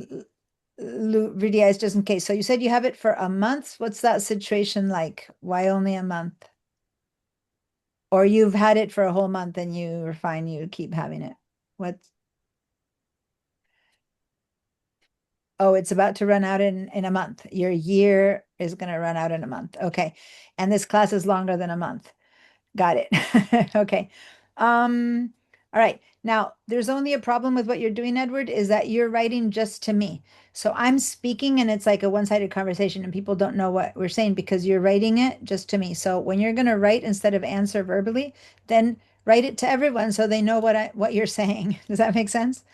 VDIs just in case. So you said you have it for a month. What's that situation like? Why only a month? Or you've had it for a whole month and you're fine, you keep having it. What's Oh, it's about to run out in a month. Your year is going to run out in a month. Okay. And this class is longer than a month. Got it. Okay. All right. Now, there's only a problem with what you're doing, Edward, is that you're writing just to me. So I'm speaking and it's like a one-sided conversation and people don't know what we're saying because you're writing it just to me. So when you're going to write instead of answer verbally, then write it to everyone so they know what you're saying. Does that make sense?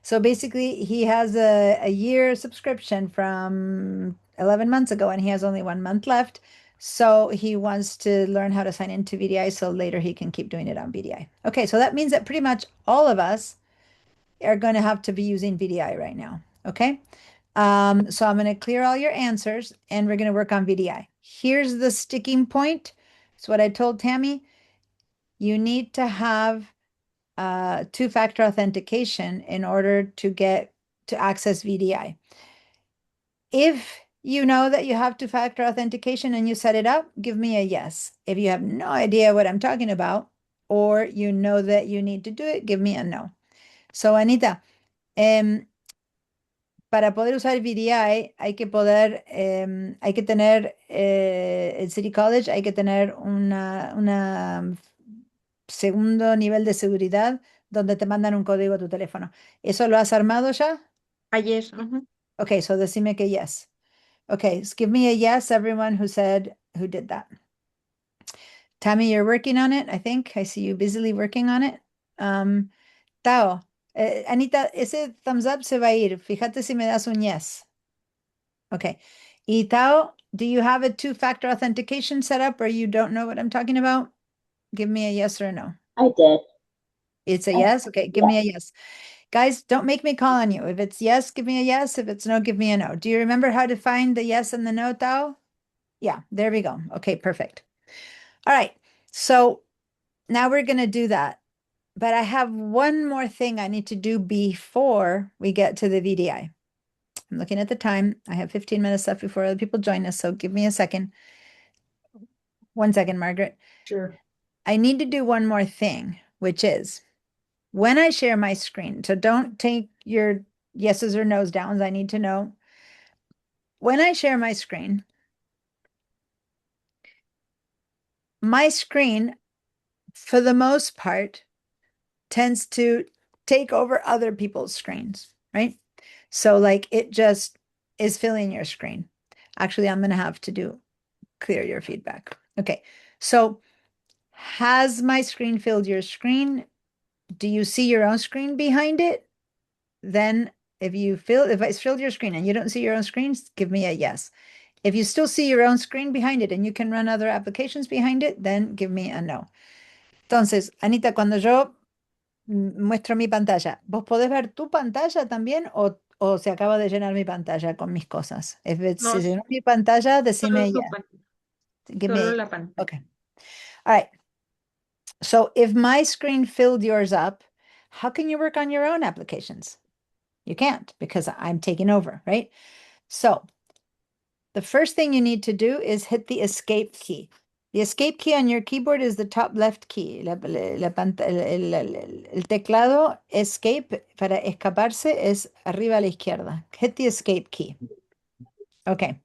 So basically, he has a year subscription from 11 months ago and he has only 1 month left. So he wants to learn how to sign into VDI so later he can keep doing it on VDI. Okay, so that means that pretty much all of us are going to have to be using VDI right now. Okay, so I'm going to clear all your answers and we're going to work on VDI. Here's the sticking point. It's what I told Tammy. You need to have two-factor authentication in order to get to access VDI. If you know that you have two-factor authentication and you set it up, give me a yes. If you have no idea what I'm talking about, or you know that you need to do it, give me a no. So, Anita, para poder usar VDI hay que hay que tener el City College, hay que tener una segundo nivel de seguridad donde te mandan un código a tu teléfono. ¿Eso lo has armado ya? ayer, ujú. Okay, so decime que yes. Okay, so give me a yes, everyone who did that. Tammy, you're working on it, I think. I see you busily working on it. Tao, Anita, ese thumbs up se va a ir. Fíjate si me das un yes. Okay. Y Tao, do you have a two-factor authentication set up or you don't know what I'm talking about? Give me a yes or a no. I did. It's a I- yes? Okay, give me a yes. Guys, don't make me call on you. If it's yes, give me a yes. If it's no, give me a no. Do you remember how to find the yes and the no, Tao? Yeah, there we go. Okay, perfect. All right. So now we're going to do that. But I have one more thing I need to do before we get to the VDI. I'm looking at the time. I have 15 minutes left before other people join us. So give me a second. 1 second, Margaret. Sure. I need to do one more thing, which is when I share my screen. So don't take your yeses or nos downs. I need to know when I share my screen, for the most part, tends to take over other people's screens, right? So like it just is filling your screen. Actually, I'm going to have to clear your feedback. Okay. So has my screen filled your screen? Do you see your own screen behind it? Then if it's filled your screen and you don't see your own screens, give me a yes. If you still see your own screen behind it and you can run other applications behind it, then give me a no. Entonces, Anita, cuando yo muestro mi pantalla, ¿vos podés ver tu pantalla también o se acaba de llenar mi pantalla con mis cosas? No, Si se llenó mi pantalla, solo decime su yeah. pantalla, Give me solo a la pantalla. Okay. All right. So if my screen filled yours up, how can you work on your own applications? You can't because I'm taking over, right? So the first thing you need to do is hit the escape key. The escape key on your keyboard is the top left key. El teclado escape para escaparse es arriba a la izquierda. Hit the escape key. Okay.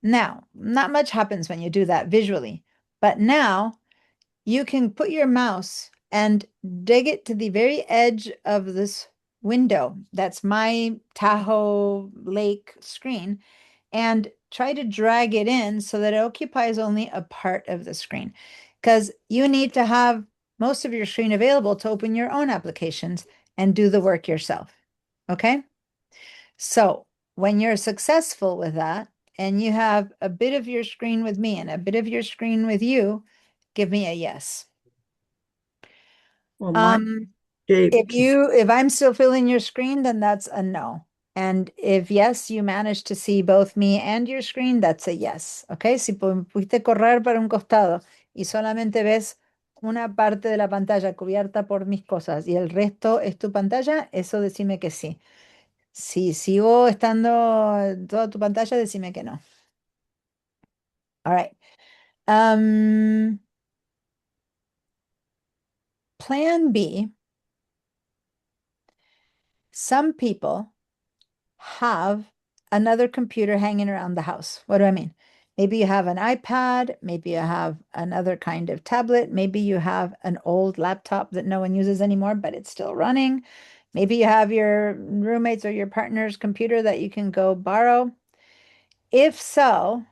Now, not much happens when you do that visually, but now you can put your mouse and dig it to the very edge of this window. That's my Tahoe Lake screen, and try to drag it in so that it occupies only a part of the screen, because you need to have most of your screen available to open your own applications and do the work yourself. Okay? So when you're successful with that and you have a bit of your screen with me and a bit of your screen with you, give me a yes. Well, my If I'm still filling your screen, then that's a no. And if yes, you managed to see both me and your screen, that's a yes. Okay, si pudiste correr para un costado y solamente ves una parte de la pantalla cubierta por mis cosas y el resto es tu pantalla, eso decime que sí. Si sigo estando toda tu pantalla, decime que no. All right. Plan B. Some people have another computer hanging around the house. What do I mean? Maybe you have an iPad, maybe you have another kind of tablet, maybe you have an old laptop that no one uses anymore, but it's still running. Maybe you have your roommate's or your partner's computer that you can go borrow. If so,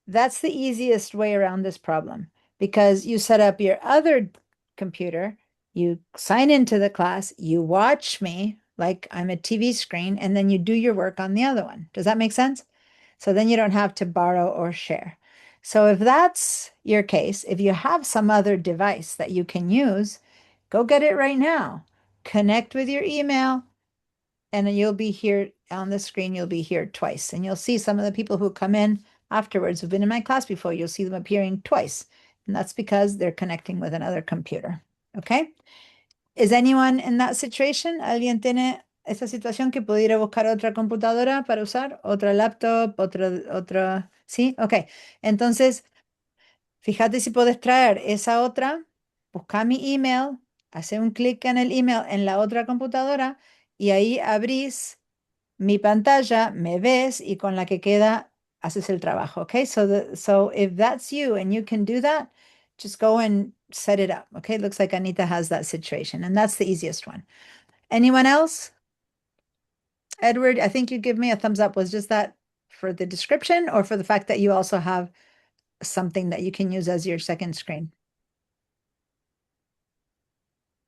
that's the easiest way around this problem, because you set up your other computer, you sign into the class, you watch me like I'm a TV screen, and then you do your work on the other one. Does that make sense? So then you don't have to borrow or share. So if that's your case, if you have some other device that you can use, go get it right now. Connect with your email, and you'll be here on the screen. You'll be here twice, and you'll see some of the people who come in afterwards who've been in my class before. You'll see them appearing twice, and that's because they're connecting with another computer. Okay? Is anyone in that situation? ¿Alguien tiene esa situación que pudiera buscar otra computadora para usar? ¿Otra laptop? ¿Otra? ¿Sí? Ok. Entonces, fíjate si puedes traer esa otra, busca mi email, hace un clic en el email en la otra computadora y ahí abrís mi pantalla, me ves y con la que queda haces el trabajo. Okay, so if that's you and you can do that, just go and set it up. Okay, it looks like Anita has that situation, and that's the easiest one. Anyone else? Edward, I think you give me a thumbs up. Was just that for the description or for the fact that you also have something that you can use as your second screen?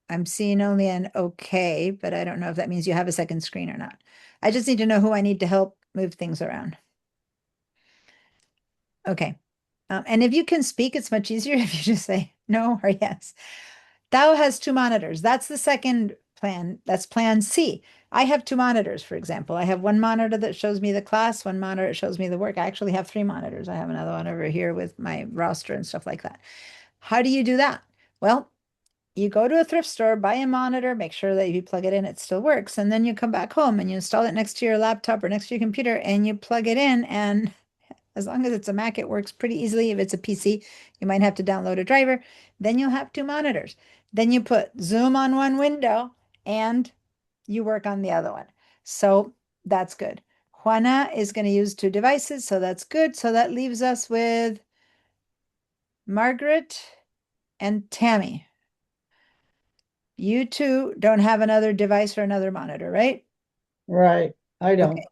I'm seeing only an okay, but I don't know if that means you have a second screen or not. I just need to know who I need to help move things around. Okay. And if you can speak, it's much easier if you just say no or yes. Tao has two monitors. That's the second plan. That's plan C. I have two monitors, for example. I have one monitor that shows me the class, one monitor that shows me the work. I actually have three monitors. I have another one over here with my roster and stuff like that. How do you do that? Well, you go to a thrift store, buy a monitor, make sure that if you plug it in, it still works. And then you come back home and you install it next to your laptop or next to your computer and you plug it in. And as long as it's a Mac, it works pretty easily. If it's a PC, you might have to download a driver. Then you'll have two monitors. Then you put Zoom on one window and you work on the other one. So that's good. Juana is going to use two devices, so that's good. So that leaves us with Margaret and Tammy. You two don't have another device or another monitor, right? right, I don't. Okay.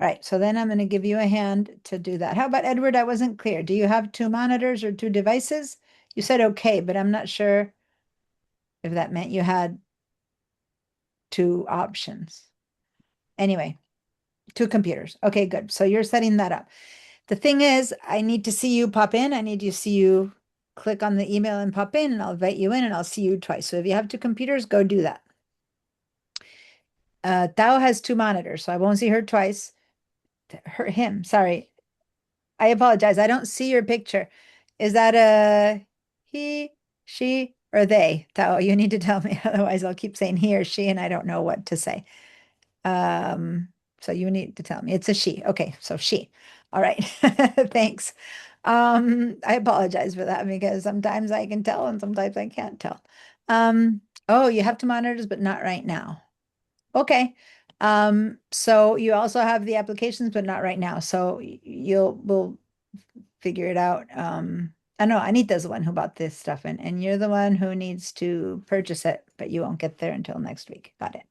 All right, so then I'm going to give you a hand to do that. How about Edward? I wasn't clear. Do you have two monitors or two devices? You said okay, but I'm not sure if that meant you had two options. Anyway, two computers. Okay, good. So you're setting that up. The thing is, I need to see you pop in. I need to see you click on the email and pop in, and I'll invite you in and I'll see you twice. So if you have two computers, go do that. Tao has two monitors, so I won't see her twice. Him, sorry. I apologize. I don't see your picture. Is that a he, she, or they? Tao, you need to tell me. Otherwise, I'll keep saying he or she, and I don't know what to say. So you need to tell me. It's a she. Okay, so she. All right. Thanks. I apologize for that because sometimes I can tell and sometimes I can't tell. Oh, you have two monitors, but not right now. Okay. So you also have the applications, but not right now. So we'll figure it out. I know Anita's the one who bought this stuff and you're the one who needs to purchase it, but you won't get there until next week. Got it.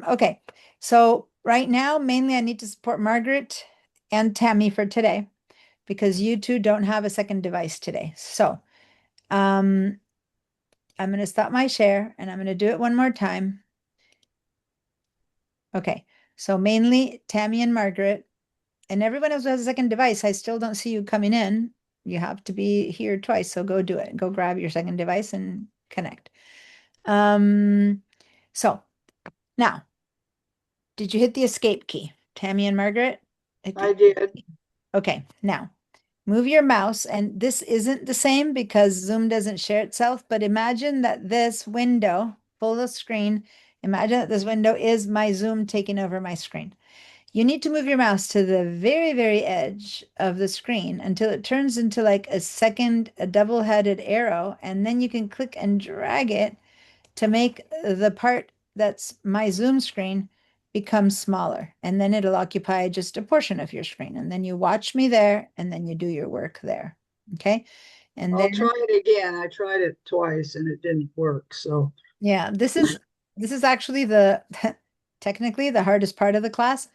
Okay. So right now, mainly I need to support Margaret and Tammy for today because you two don't have a second device today. So, I'm going to stop my share and I'm going to do it one more time. Okay. So mainly Tammy and Margaret and everyone else who has a second device. I still don't see you coming in. You have to be here twice. So go do it. Go grab your second device and connect. So now, did you hit the escape key? Tammy and Margaret? Hit the I did. escape key. Okay, now move your mouse, and this isn't the same because Zoom doesn't share itself, but imagine that this window, full screen, imagine that this window is my Zoom taking over my screen. You need to move your mouse to the very, very edge of the screen until it turns into like a double-headed arrow, and then you can click and drag it to make the part that's my Zoom screen become smaller. And then it'll occupy just a portion of your screen. And then you watch me there, and then you do your work there. Okay. And I'll then, try it again. I tried it twice and it didn't work. So yeah, this is actually the technically the hardest part of the class.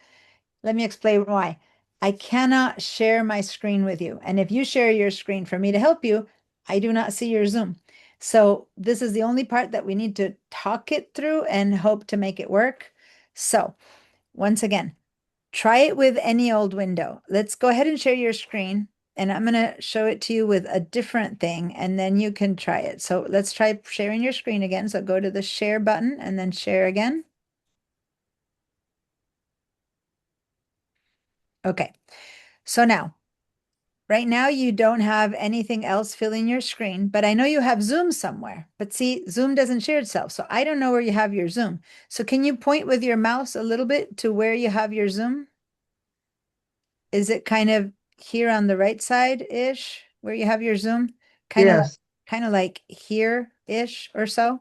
Let me explain why. I cannot share my screen with you. And if you share your screen for me to help you, I do not see your Zoom. So this is the only part that we need to talk it through and hope to make it work. So once again, try it with any old window. Let's go ahead and share your screen. And I'm going to show it to you with a different thing, and then you can try it. So let's try sharing your screen again. So go to the share button and then share again. Okay. So now, right now, you don't have anything else filling your screen, but I know you have Zoom somewhere. But see, Zoom doesn't share itself, so I don't know where you have your Zoom. So can you point with your mouse a little bit to where you have your Zoom? Is it kind of here on the right side-ish where you have your Zoom? yes, Kind of like here-ish or so?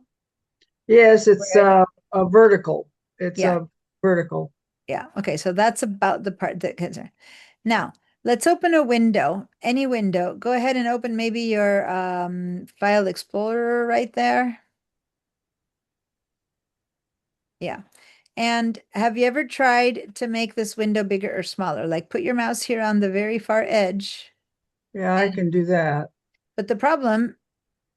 yes, it's Where- a vertical. It's Yeah. a vertical. Yeah. Okay. So that's about the part that concern. Now, let's open a window, any window. Go ahead and open maybe your File Explorer right there. Yeah. And have you ever tried to make this window bigger or smaller? Like put your mouse here on the very far edge. Yeah, I can do that. But the problem,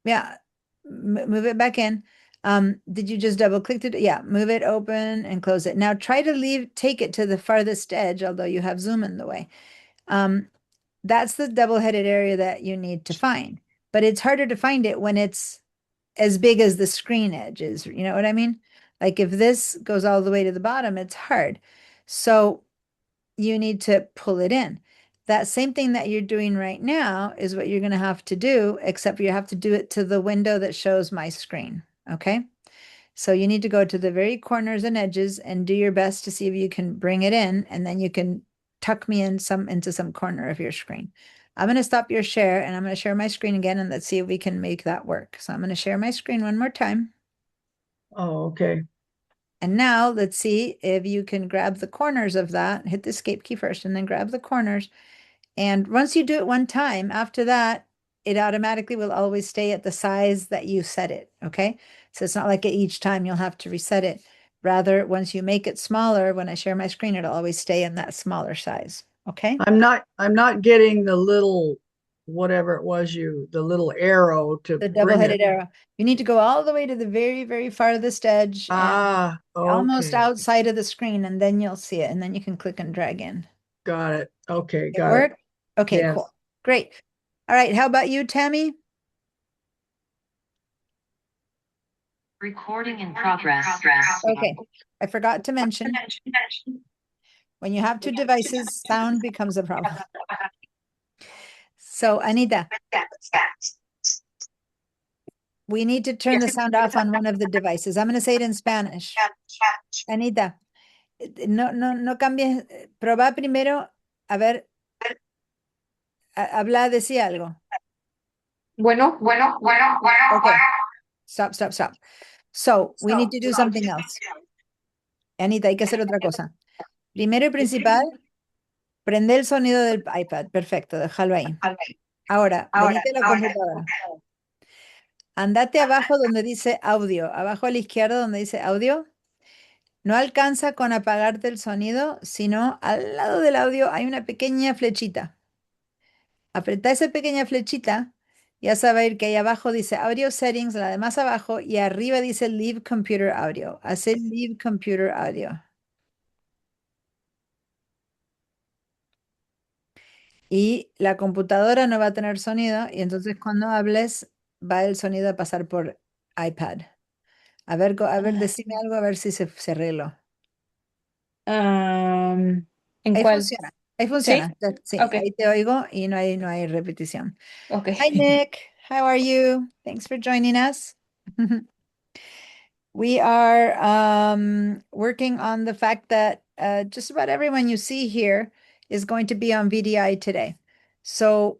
yeah, move it back in. Did you just double click it? Yeah, move it open and close it. Now try to take it to the farthest edge, although you have Zoom in the way. That's the double-headed area that you need to find. But it's harder to find it when it's as big as the screen edge is. You know what I mean? Like if this goes all the way to the bottom, it's hard. So you need to pull it in. That same thing that you're doing right now is what you're going to have to do, except you have to do it to the window that shows my screen. Okay. So you need to go to the very corners and edges and do your best to see if you can bring it in, and then you can tuck me into some corner of your screen. I'm going to stop your share and I'm going to share my screen again, and let's see if we can make that work. So I'm going to share my screen one more time. Oh, okay. And now let's see if you can grab the corners of that, hit the escape key first and then grab the corners. And once you do it one time, after that, it automatically will always stay at the size that you set it. Okay. So it's not like each time you'll have to reset it. Rather, once you make it smaller, when I share my screen, it'll always stay in that smaller size. Okay. I'm not getting the little, whatever it was the little arrow to The bring double-headed it. arrow. You need to go all the way to the very, very farthest edge and Ah, almost okay. outside of the screen, and then you'll see it. And then you can click and drag in. Got it. Okay, It got it. work? Okay, Yes. cool. Great. All right. How about you, Tammy? Recording in progress. Okay. I forgot to mention, when you have two devices, sound becomes a problem. So Anita, we need to turn the sound off on one of the devices. I'm going to say it in Spanish. Anita, no cambies. Proba primero, a ver Habla, decía algo. Bueno, Okay. Stop. So, we need to do something else. Anita, hay que hacer otra cosa. Primero y principal, prende el sonido del iPad. Perfecto, déjalo ahí. Ahora, venite a la computadora. Andate abajo donde dice audio, abajo a la izquierda donde dice audio. No alcanza con apagarte el sonido, sino al lado del audio hay una pequeña flechita. Apretá esa pequeña flechita, ya saber que ahí abajo dice Audio Settings, la de más abajo, y arriba dice Leave Computer Audio. Hace Leave Computer Audio. Y la computadora no va a tener sonido, y entonces cuando hables, va el sonido a pasar por iPad. A ver, decime algo, a ver si se arregló. ¿en Ahí cuál? funciona, ahí ¿Sí? funciona. Sí, Ok, ahí te oigo y no hay repetición. ok. Hi, Nick. How are you? Thanks for joining us. We are working on the fact that just about everyone you see here is going to be on VDI today. So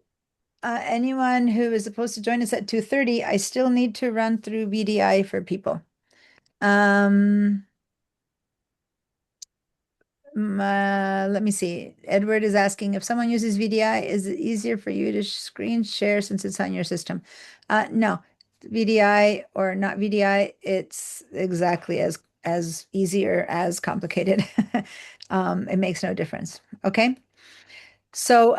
anyone who is supposed to join us at 2:30, I still need to run through VDI for people. Let me see. Edward is asking if someone uses VDI, is it easier for you to screen share since it's on your system? No, VDI or not VDI, it's exactly as easy or as complicated. It makes no difference. Okay. So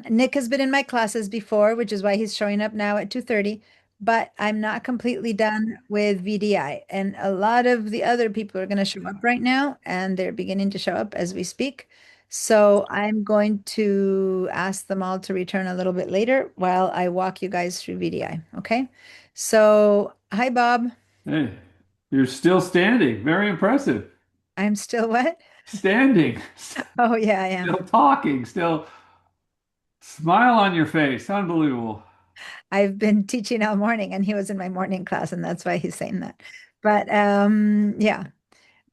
Nick has been in my classes before, which is why he's showing up now at 2:30, but I'm not completely done with VDI. And a lot of the other people are going to show up right now, and they're beginning to show up as we speak. So I'm going to ask them all to return a little bit later while I walk you guys through VDI. Okay. So, hi, Bob. Hey, you're still standing. Very impressive. I'm still what? Standing, Oh, yeah, I am. still talking, still smile on your face. Unbelievable. I've been teaching all morning and he was in my morning class and that's why he's saying that. But yeah.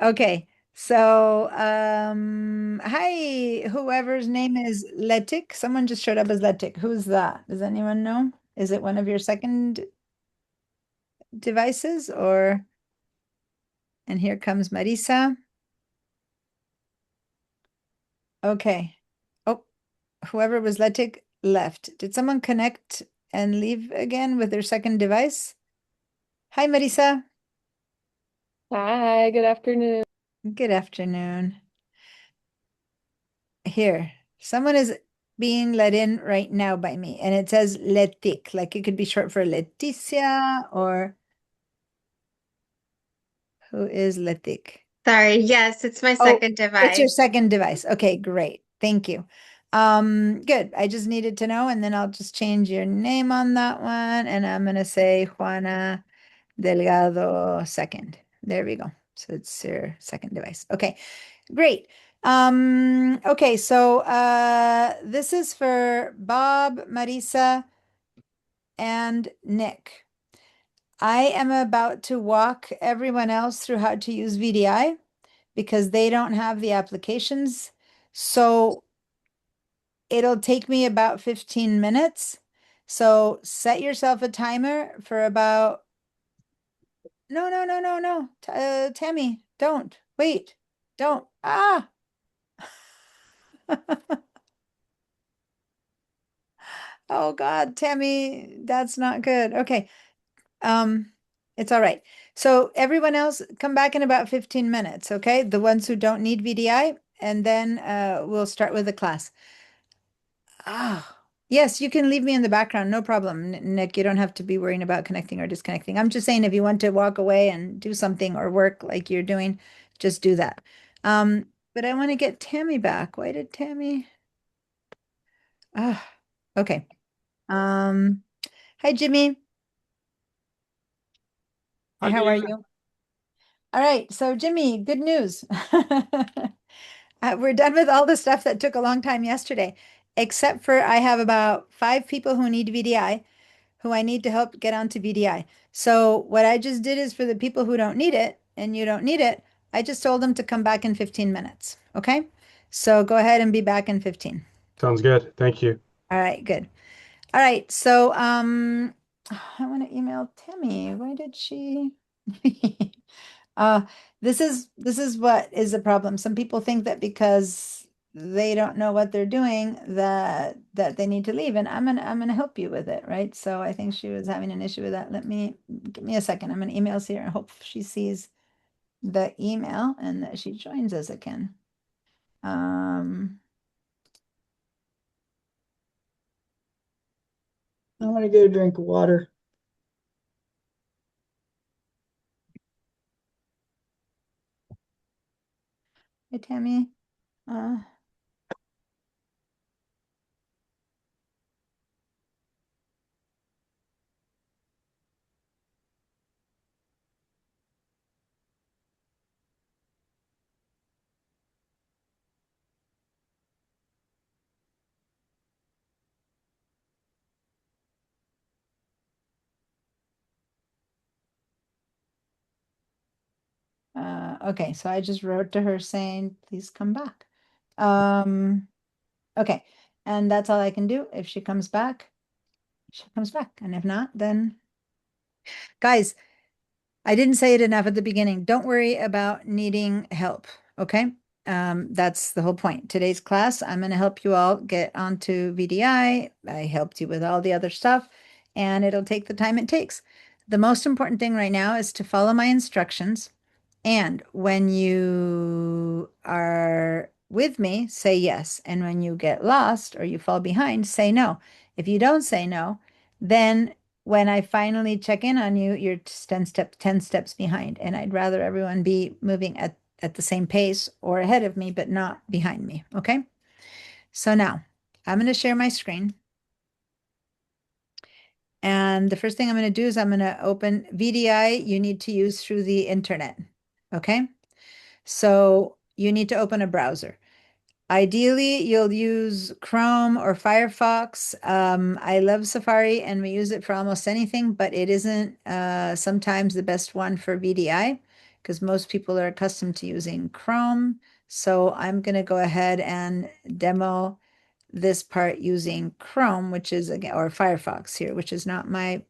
Okay. So hi, whoever's name is Letik. Someone just showed up as Letik. Who's that? Does anyone know? Is it one of your second devices or and here comes Marisa. Okay. Oh, whoever was Letik left. Did someone connect and leave again with their second device? Hi, Marisa. Hi, good afternoon. Good afternoon. Here, someone is being let in right now by me, and it says Letik, like it could be short for Leticia or who is Letik? Sorry, yes, it's my Oh, second it's your device. second device. Okay, great. Thank you. Good. I just needed to know, and then I'll just change your name on that one, and I'm gonna say Juana Delgado second. There we go. So it's your second device. Okay, great. Okay, so this is for Bob, Marisa, and Nick. I am about to walk everyone else through how to use VDI because they don't have the applications. So it'll take me about 15 minutes. So set yourself a timer for about no. Tammy, don't. Wait. Don't. Ah. Oh God, Tammy, that's not good. Okay. It's all right. So everyone else come back in about 15 minutes, okay? The ones who don't need VDI, and then we'll start with the class. Ah, yes, you can leave me in the background, no problem. Nick, you don't have to be worrying about connecting or disconnecting. I'm just saying if you want to walk away and do something or work like you're doing, just do that. But I want to get Tammy back. Why did Tammy? Ah, okay. Hi, Jimmy. Hi, How are Dana. you? All right, so Jimmy, good news. We're done with all the stuff that took a long time yesterday, except for I have about 5 people who need VDI, who I need to help get onto VDI. So what I just did is for the people who don't need it, and you don't need it, I just told them to come back in 15 minutes. Okay? So go ahead and be back in 15. Sounds good. Thank you. All right, good. All right, so I want to email Tammy. Why did she? Uh, this is what is the problem. Some people think that because they don't know what they're doing that they need to leave, and I'm gonna help you with it, right? So I think she was having an issue with that. Give me a second. I'm gonna email her and hope she sees the email and that she joins us again. I'm gonna get a drink of water. Hey Tammy. Okay, so I just wrote to her saying, please come back. Okay, and that's all I can do. If she comes back, she comes back. And if not, then guys, I didn't say it enough at the beginning. Don't worry about needing help. Okay. That's the whole point. Today's class, I'm going to help you all get onto VDI. I helped you with all the other stuff, and it'll take the time it takes. The most important thing right now is to follow my instructions. And when you are with me, say yes. And when you get lost or you fall behind, say no. If you don't say no, then when I finally check in on you, you're 10 steps behind. And I'd rather everyone be moving at the same pace or ahead of me, but not behind me. Okay. So now I'm going to share my screen. And the first thing I'm going to do is I'm going to open VDI. You need to use through the internet. Okay. So you need to open a browser. Ideally, you'll use Chrome or Firefox. I love Safari and we use it for almost anything, but it isn't sometimes the best one for VDI because most people are accustomed to using Chrome. So I'm going to go ahead and demo this part using Chrome, which is again, or Firefox here, which is not my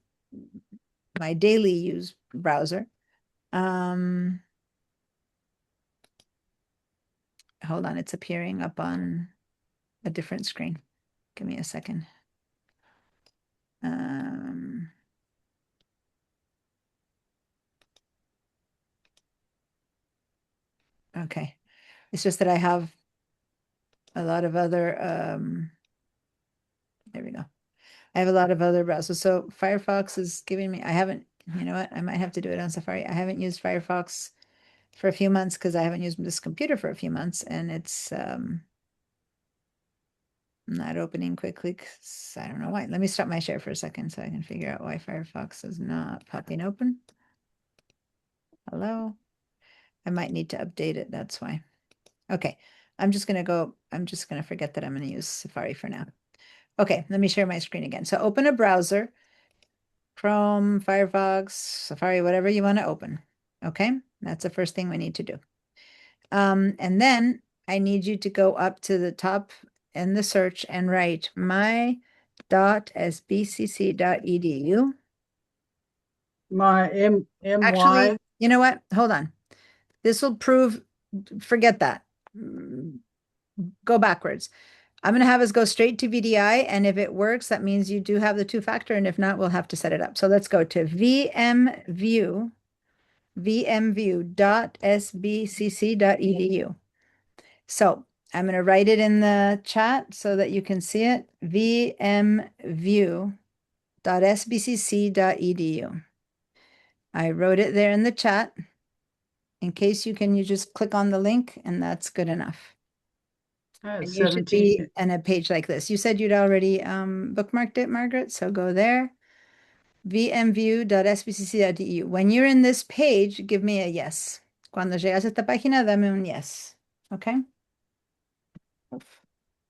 daily use browser. Hold on, it's appearing up on a different screen. Give me a second. Okay. It's just that I have a lot of other, there we go. I have a lot of other browsers. So Firefox is giving me, I haven't, you know what? I might have to do it on Safari. I haven't used Firefox for a few months because I haven't used this computer for a few months and it's not opening quickly 'cause I don't know why. Let me stop my share for a second so I can figure out why Firefox is not popping open. Hello? I might need to update it. That's why. Okay. I'm just going to forget that I'm going to use Safari for now. Okay. Let me share my screen again. So open a browser, Chrome, Firefox, Safari, whatever you want to open. Okay. That's the first thing we need to do. And then I need you to go up to the top in the search and write my.sbcc.edu. My MY. Actually, you know what? Hold on. This will prove, forget that. Go backwards. I'm going to have us go straight to VDI. And if it works, that means you do have the two-factor. And if not, we'll have to set it up. So let's go to vmview.sbcc.edu. So I'm going to write it in the chat so that you can see it. vmview.sbcc.edu. I wrote it there in the chat. In case you just click on the link and that's good enough. And you should be in a page like this. You said you'd already bookmarked it, Margaret, so go there. vmview.sbcc.edu. When you're in this page, give me a yes. Cuando llegas a esta página, dame un yes. Okay?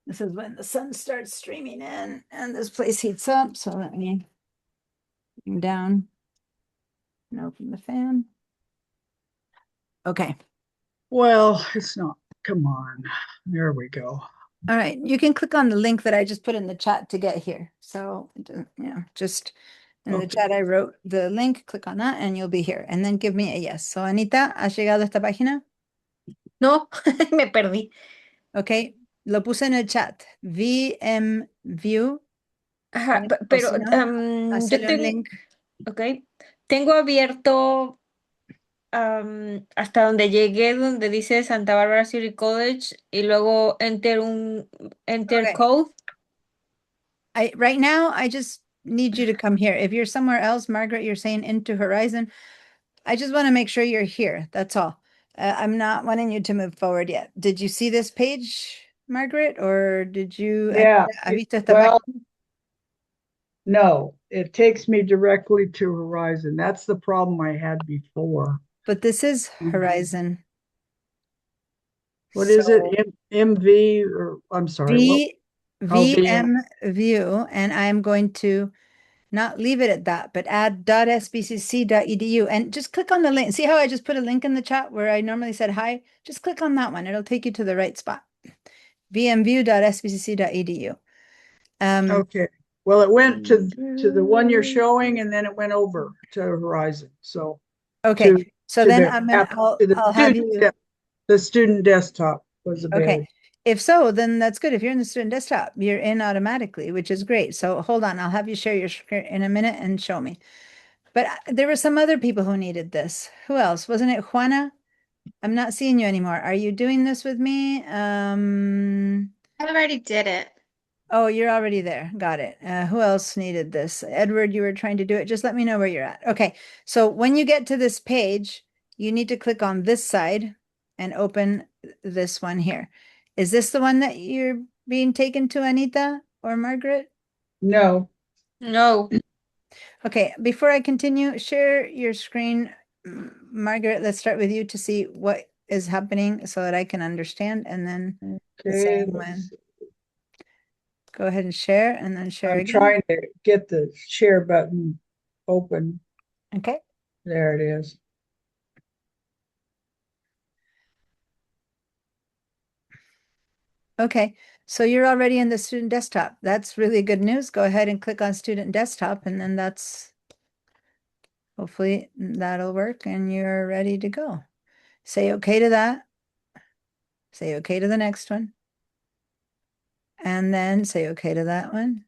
This is when the sun starts streaming in and this place heats up. So let me bring down and open the fan. Okay. Well, it's not. Come on. There we go. All right, you can click on the link that I just put in the chat to get here. So, just in the Okay. chat I wrote the link, click on that and you'll be here. And then give me a yes. So, Anita, ¿has llegado a esta página? No, me perdí. Ok, lo puse en el chat. VM View. Ajá, Tienes la pero opción, yo hacerle un tengo, link. ok, tengo abierto hasta donde llegué, donde dice Santa Barbara City College y luego enter Okay. code. Right now, I just need you to come here. If you're somewhere else, Margaret, you're saying into Horizon. I just want to make sure you're here. That's all. I'm not wanting you to move forward yet. Did you see this page, Margaret, or did you? Yeah, ¿Has visto esta well, página? no, it takes me directly to Horizon. That's the problem I had before. But this is Horizon. What is it? So MV or I'm sorry, what? VM View, and I'm going to not leave it at that, but add .sbcc.edu and just click on the link. See how I just put a link in the chat where I normally said hi? Just click on that one. It'll take you to the right spot. vmview.sbcc.edu. Okay. Well, it went to the one you're showing and then it went over to Horizon. So Okay, to so to then the I'm gonna, to the I'll have student you, the student desktop was okay. available. If so, then that's good. If you're in the student desktop, you're in automatically, which is great. So hold on, I'll have you share your screen in a minute and show me. But there were some other people who needed this. Who else? Wasn't it Juana? I'm not seeing you anymore. Are you doing this with me? I already did it. Oh, you're already there. Got it. Who else needed this? Edward, you were trying to do it. Just let me know where you're at. Okay. So when you get to this page, you need to click on this side and open this one here. Is this the one that you're being taken to, Anita or Margaret? No, No. Okay. Before I continue, share your screen. Margaret, let's start with you to see what is happening so that I can understand. And then the okay. same when. Go ahead and share and then share I'm again. trying to get the share button open. Okay. There it is. Okay, so you're already in the student desktop. That's really good news. Go ahead and click on student desktop and then hopefully that'll work and you're ready to go. Say okay to that. Say okay to the next one. And then say okay to that one.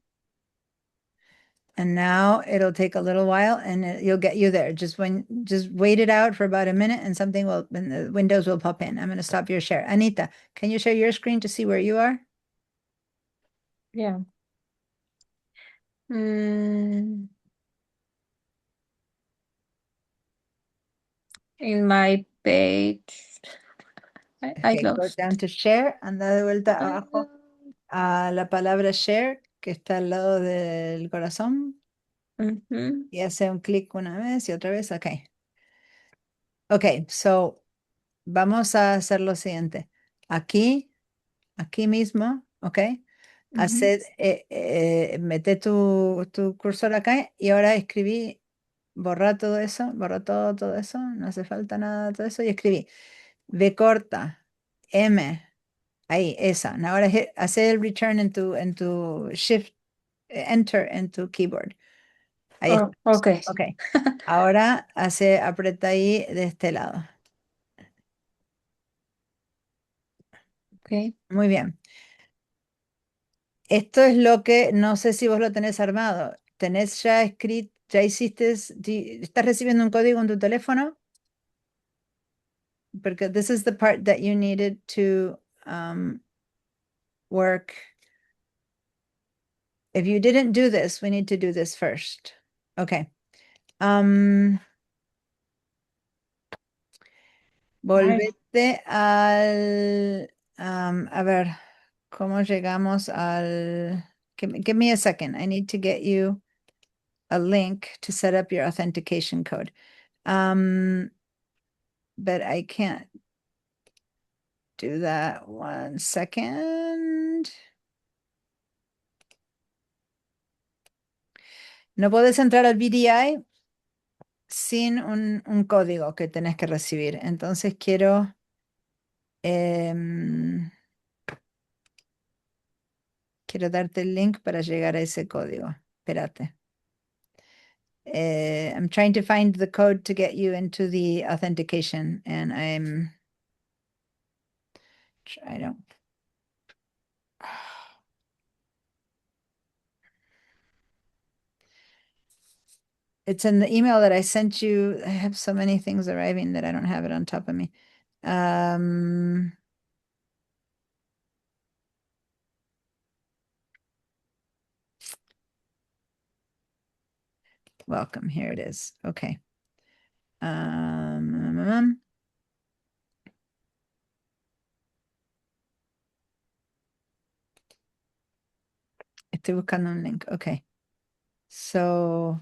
And now it'll take a little while and you'll get you there. Just wait it out for about a minute and and the windows will pop in. I'm going to stop your share. Anita, can you share your screen to see where you are? Yeah. In my page. I Okay, go lost. down to share, anda de vuelta abajo a la palabra share, que está al lado del corazón, Ujú. y hace un clic una vez y otra vez, ok. Ok, so vamos a hacer lo siguiente. Aquí mismo, ok, mete tu cursor acá y ahora escribí, borra todo eso, borra todo eso, no hace falta nada de todo eso, y escribí V corta, M. Ahí, esa. Ahora hace el return en tu shift, enter en tu keyboard. Ahí está. Ok. Ok. Ahora aprieta ahí de este lado. Ok. Muy bien. Esto es lo que, no sé si vos lo tenés armado. ¿Tenés ya escrito, ya hiciste, estás recibiendo un código en tu teléfono? Porque this is the part that you needed to work. If you didn't do this, we need to do this first. Okay. Volvete al, a ver, ¿cómo llegamos al, give me a second. I need to get you a link to set up your authentication code. But I can't do that. 1 second. No puedes entrar al VDI sin un código que tenés que recibir. Entonces quiero, quiero darte el link para llegar a ese código. Espérate. I'm trying to find the code to get you into the authentication, and I don't. It's in the email that I sent you. I have so many things arriving that I don't have it on top of me. Welcome. Here it is. Okay. Estoy buscando un link. Okay. So.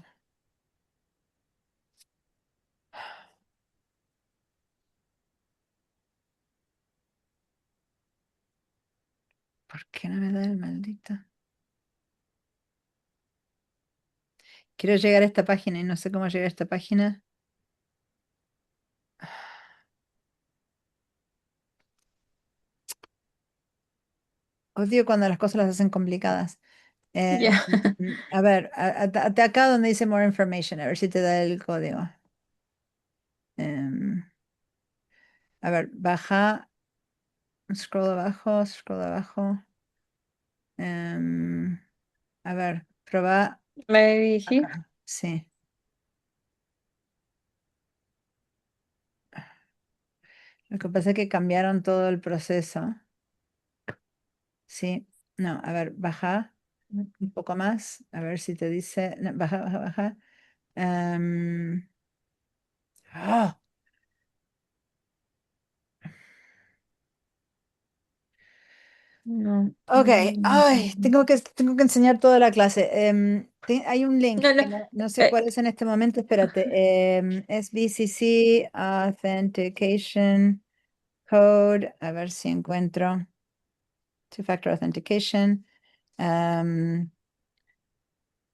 ¿Por qué no me da el maldito? Quiero llegar a esta página y no sé cómo llegar a esta página. Odio cuando las cosas las hacen complicadas. Ya. A ver, de acá donde dice more information, a ver si te da el código. A ver, baja, scroll abajo. A ver, proba ¿Me dirigí? acá. Sí. Lo que pasa es que cambiaron todo el proceso. Sí. No, a ver, baja un poco más. A ver si te dice. No, baja. ¡Ah! No. Ok, ay, tengo que enseñar toda la clase. Hay un link No, no. que no sé cuál es en este momento, espérate. SBCC Authentication Code, a ver si encuentro. Two-factor authentication.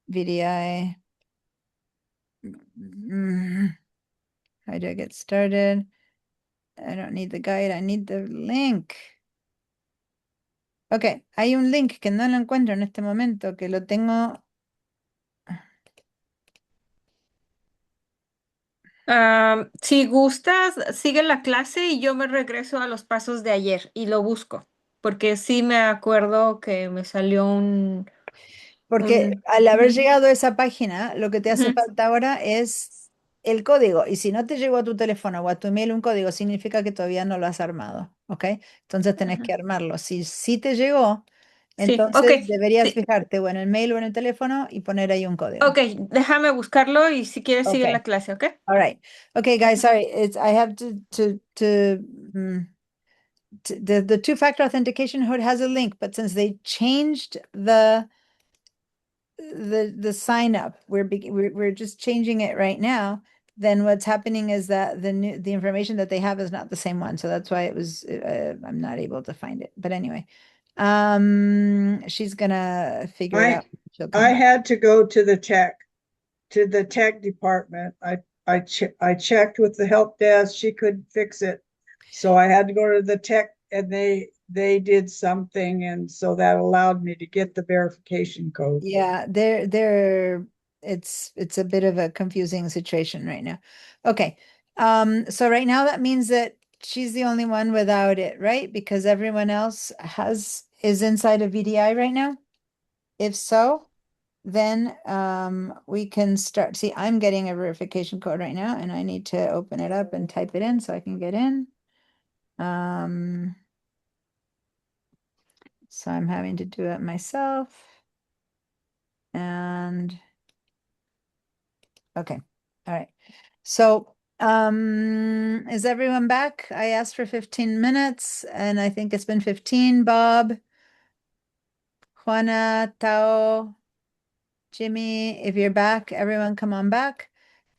VDI. How do I get started? I don't need the guide, I need the link. Ok, hay un link que no lo encuentro en este momento, que lo tengo. Si gustas, sigue la clase y yo me regreso a los pasos de ayer y lo busco, porque sí me acuerdo que me salió Porque al haber Ujú, llegado a esa página, lo que te hace ujú, falta ahora es el código. Y si no te llegó a tu teléfono o a tu email un código, significa que todavía no lo has armado, ¿ok? Entonces tenés ajá. que armarlo. Si sí te llegó, Sí, ok, entonces deberías sí, fijarte o en el mail o en el teléfono y poner ahí un código. ok, déjame buscarlo y si quieres sigue Okay. la clase, ¿ok? All right. Okay, guys, Ajá. sorry. I have mm, the two-factor authentication code has a link, but since they changed the sign up, we're just changing it right now. Then what's happening is that the information that they have is not the same one, so that's why it was I'm not able to find it. But anyway, she's gonna figure it out. She'll come I back. had to go to the tech department. I checked with the help desk. She couldn't fix it. So I had to go to the tech and they did something. And so that allowed me to get the verification code. Yeah, it's a bit of a confusing situation right now. Okay. So right now that means that she's the only one without it, right? Because everyone else is inside of VDI right now. If so, then we can start. See, I'm getting a verification code right now, and I need to open it up and type it in so I can get in. So I'm having to do it myself. And okay, all right. So is everyone back? I asked for 15 minutes, and I think it's been 15. Bob, Juana, Tao, Jimmy, if you're back, everyone come on back.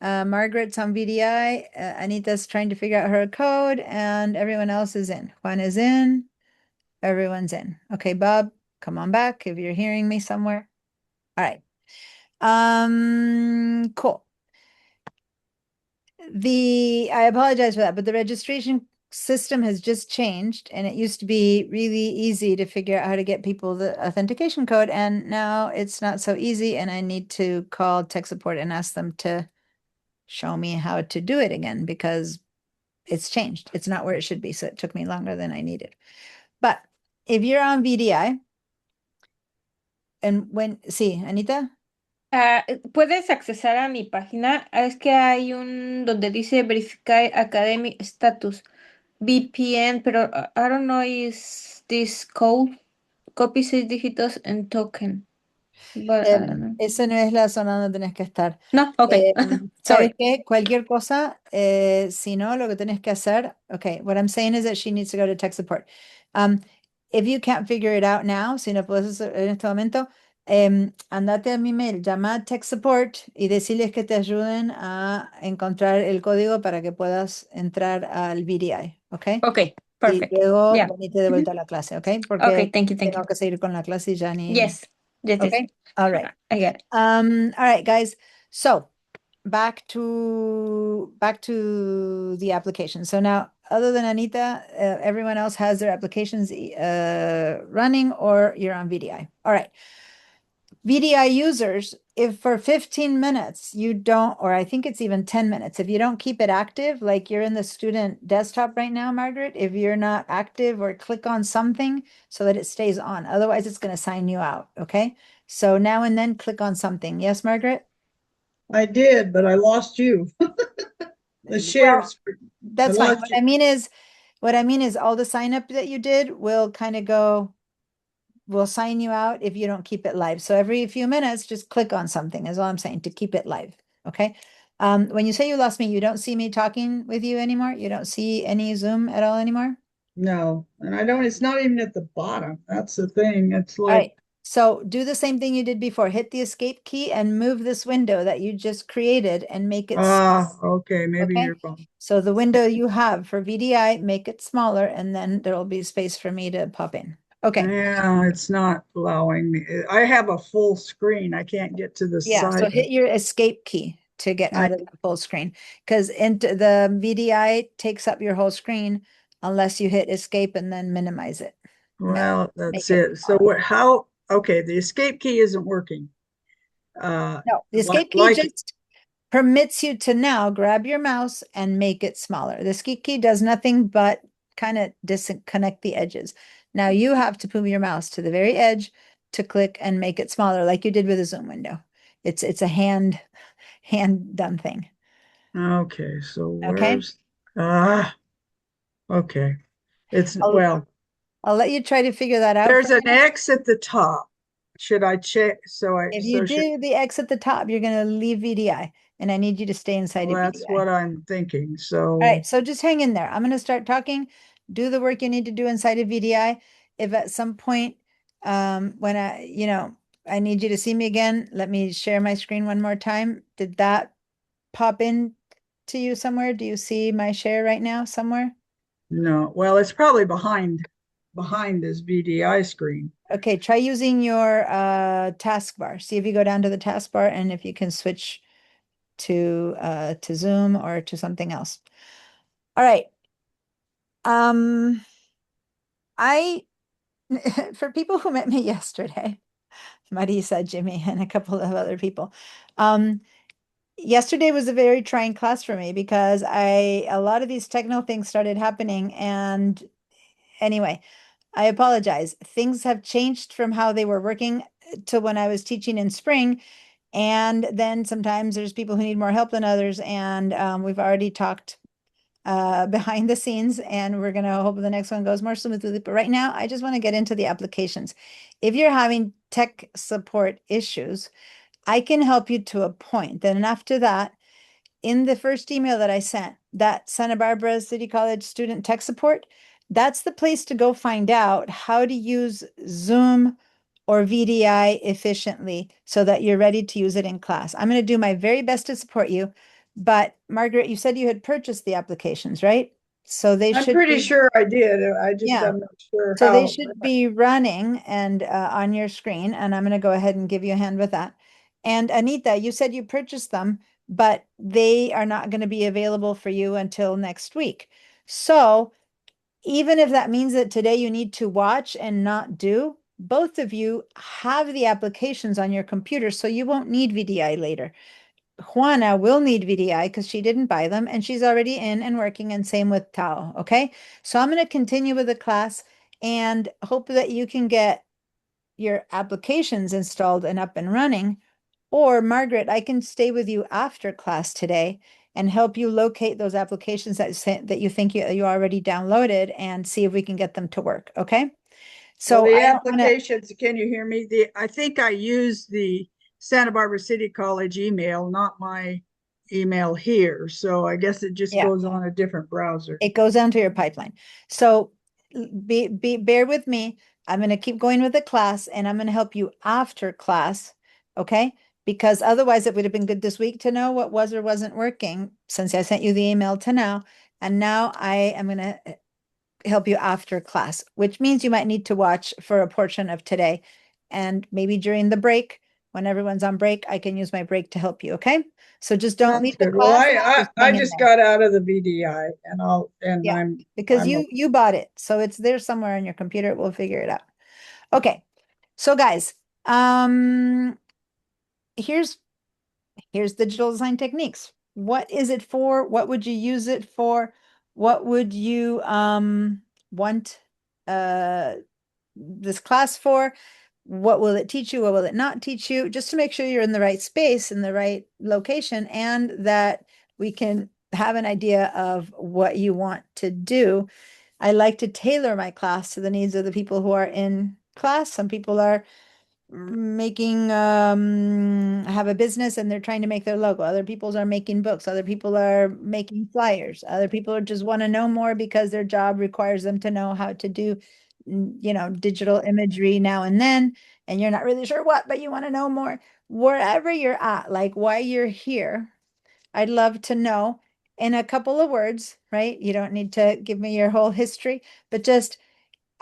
Margaret's on VDI. Anita's trying to figure out her code, and everyone else is in. Juan is in. Everyone's in. Okay, Bob, come on back if you're hearing me somewhere. All right. Cool. I apologize for that, but the registration system has just changed, and it used to be really easy to figure out how to get people the authentication code, and now it's not so easy, and I need to call tech support and ask them to show me how to do it again because it's changed. It's not where it should be, so it took me longer than I needed. But if you're on VDI, and sí, Anita? Puedes accesar a mi página. Es que hay un donde dice Verify Academic Status VPN, pero I don't know is this code. Copy 6 dígitos en token. But I don't know. Esa no es la zona donde tenés que estar. No, okay. ¿Sabes Sorry. qué? Cualquier cosa, si no, lo que tenés que hacer, okay, what I'm saying is that she needs to go to tech support. If you can't figure it out now, si no puedes hacer en este momento, andate a mi mail, llama a tech support y decirles que te ayuden a encontrar el código para que puedas entrar al VDI, ¿ok? Okay, Y perfect. luego Yeah. venite de vuelta a la clase, ¿ok? Porque Okay, thank you. tengo que seguir con la clase y ya ni... Yes. Yes, yes. Okay, all right. I get it. All right, guys. So back to the application. So now, other than Anita, everyone else has their applications running, or you're on VDI. All right. VDI users, if for 15 minutes you don't, or I think it's even 10 minutes, if you don't keep it active, like you're in the student desktop right now, Margaret, if you're not active, or click on something so that it stays on, otherwise it's going to sign you out. Okay. So now and then click on something. Yes, Margaret? I did, but I lost you. The shares. That's I fine. lost What I mean is all the sign up that you did will kind of will sign you out if you don't keep it live. So every few minutes, just click on something is all I'm saying to keep it live. Okay. When you say you lost me, you don't see me talking with you anymore. You don't see any Zoom at all anymore. No, and I don't, it's not even at the bottom. That's the thing. It's All like, right. So do the same thing you did before. Hit the escape key and move this window that you just created and make it okay, maybe Okay. you're wrong. So the window you have for VDI, make it smaller, and then there will be space for me to pop in. Okay. Yeah, it's not allowing me. I have a full screen. I can't get to the Yeah. So side. hit your escape key to get I- out of the full screen, because into the VDI takes up your whole screen unless you hit escape and then minimize it. Well, that's make it it. So what, how, okay, the escape key isn't working. No, the Li- escape key like- just permits you to now grab your mouse and make it smaller. The escape key does nothing but kind of disconnect the edges. Now you have to move your mouse to the very edge to click and make it smaller, like you did with a Zoom window. It's a hand done thing. Okay, so Okay. where's, okay. It's, I'll- well, I'll let you try to figure that out. there's for an now. X at the top. Should I check? If you do the X at the top, you're going to leave VDI, and I need you to stay inside well, of that's VDI. what I'm thinking. So, All right, so just hang in there. I'm going to start talking. Do the work you need to do inside of VDI. If at some point, when I need you to see me again, let me share my screen one more time. Did that pop in to you somewhere? Do you see my share right now somewhere? no, well, it's probably behind this VDI screen. Okay, try using your taskbar. See if you go down to the taskbar and if you can switch to Zoom or to something else. All right. For people who met me yesterday, Marisa, Jimmy, and a couple of other people, yesterday was a very trying class for me because a lot of these technical things started happening, and anyway, I apologize. Things have changed from how they were working to when I was teaching in spring. And then sometimes there's people who need more help than others. And we've already talked behind the scenes, and we're going to hope the next one goes more smoothly. But right now, I just want to get into the applications. If you're having tech support issues, I can help you to a point. Then after that, in the first email that I sent, that Santa Barbara City College student tech support, that's the place to go find out how to use Zoom or VDI efficiently so that you're ready to use it in class. I'm going to do my very best to support you. But Margaret, you said you had purchased the applications, right? So they I'm should pretty be, sure I did. Yeah. I'm not sure so they how. should be running and on your screen, and I'm going to go ahead and give you a hand with that. And Anita, you said you purchased them, but they are not going to be available for you until next week. So even if that means that today you need to watch and not do, both of you have the applications on your computer, so you won't need VDI later. Juana will need VDI because she didn't buy them and she's already in and working, and same with Tao. Okay. So I'm going to continue with the class and hope that you can get your applications installed and up and running. Or Margaret, I can stay with you after class today and help you locate those applications that you think you already downloaded and see if we can get them to work. Okay. So Well, the I don't wanna- applications, can you hear me? I think I used the Santa Barbara City College email, not my email here. So I guess it just Yeah. goes on a different browser. it goes down to your pipeline. So bear with me. I'm going to keep going with the class and I'm going to help you after class. Okay. Because otherwise it would have been good this week to know what was or wasn't working since I sent you the email to now. And now I am going to help you after class, which means you might need to watch for a portion of today. And maybe during the break, when everyone's on break, I can use my break to help you. Okay. So just don't Sounds leave the good. Well, class. I hang in just there. got out of the VDI and Yeah, I'm because I'm you bought it. So it's there somewhere on your computer. We'll figure it out. Okay. So guys, here's digital design techniques. What is it for? What would you use it for? What would you want this class for? What will it teach you? What will it not teach you? Just to make sure you're in the right space, in the right location, and that we can have an idea of what you want to do. I like to tailor my class to the needs of the people who are in class. Some people are making have a business and they're trying to make their logo. Other people are making books. Other people are making flyers. Other people just want to know more because their job requires them to know how to do digital imagery now and then, and you're not really sure what, but you want to know more. Wherever you're at, like why you're here, I'd love to know in a couple of words, right? You don't need to give me your whole history, but just,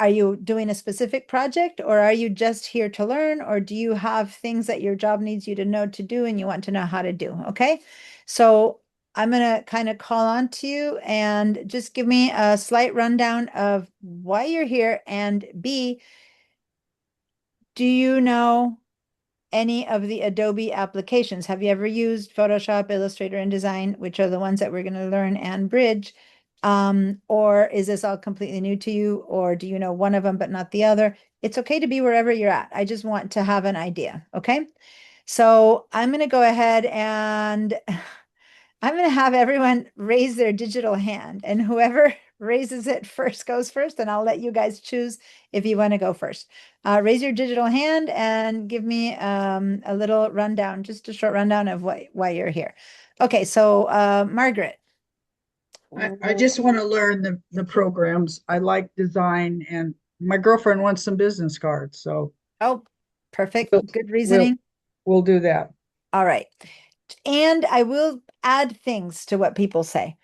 are you doing a specific project, or are you just here to learn, or do you have things that your job needs you to know to do and you want to know how to do? Okay. So I'm going to kind of call on to you and just give me a slight rundown of why you're here, and B, do you know any of the Adobe applications? Have you ever used Photoshop, Illustrator, InDesign, which are the ones that we're going to learn, and Bridge? Or is this all completely new to you? Or do you know one of them but not the other? It's okay to be wherever you're at. I just want to have an idea. Okay. So I'm going to go ahead and I'm going to have everyone raise their digital hand, and whoever raises it first goes first, and I'll let you guys choose if you want to go first. Raise your digital hand and give me a little rundown, just a short rundown of why you're here. Okay, so Margaret. I just want to learn the programs. I like design, and my girlfriend wants some business cards, so Oh, perfect. We'll- Good reasoning. we'll do that. All right. And I will add things to what people say.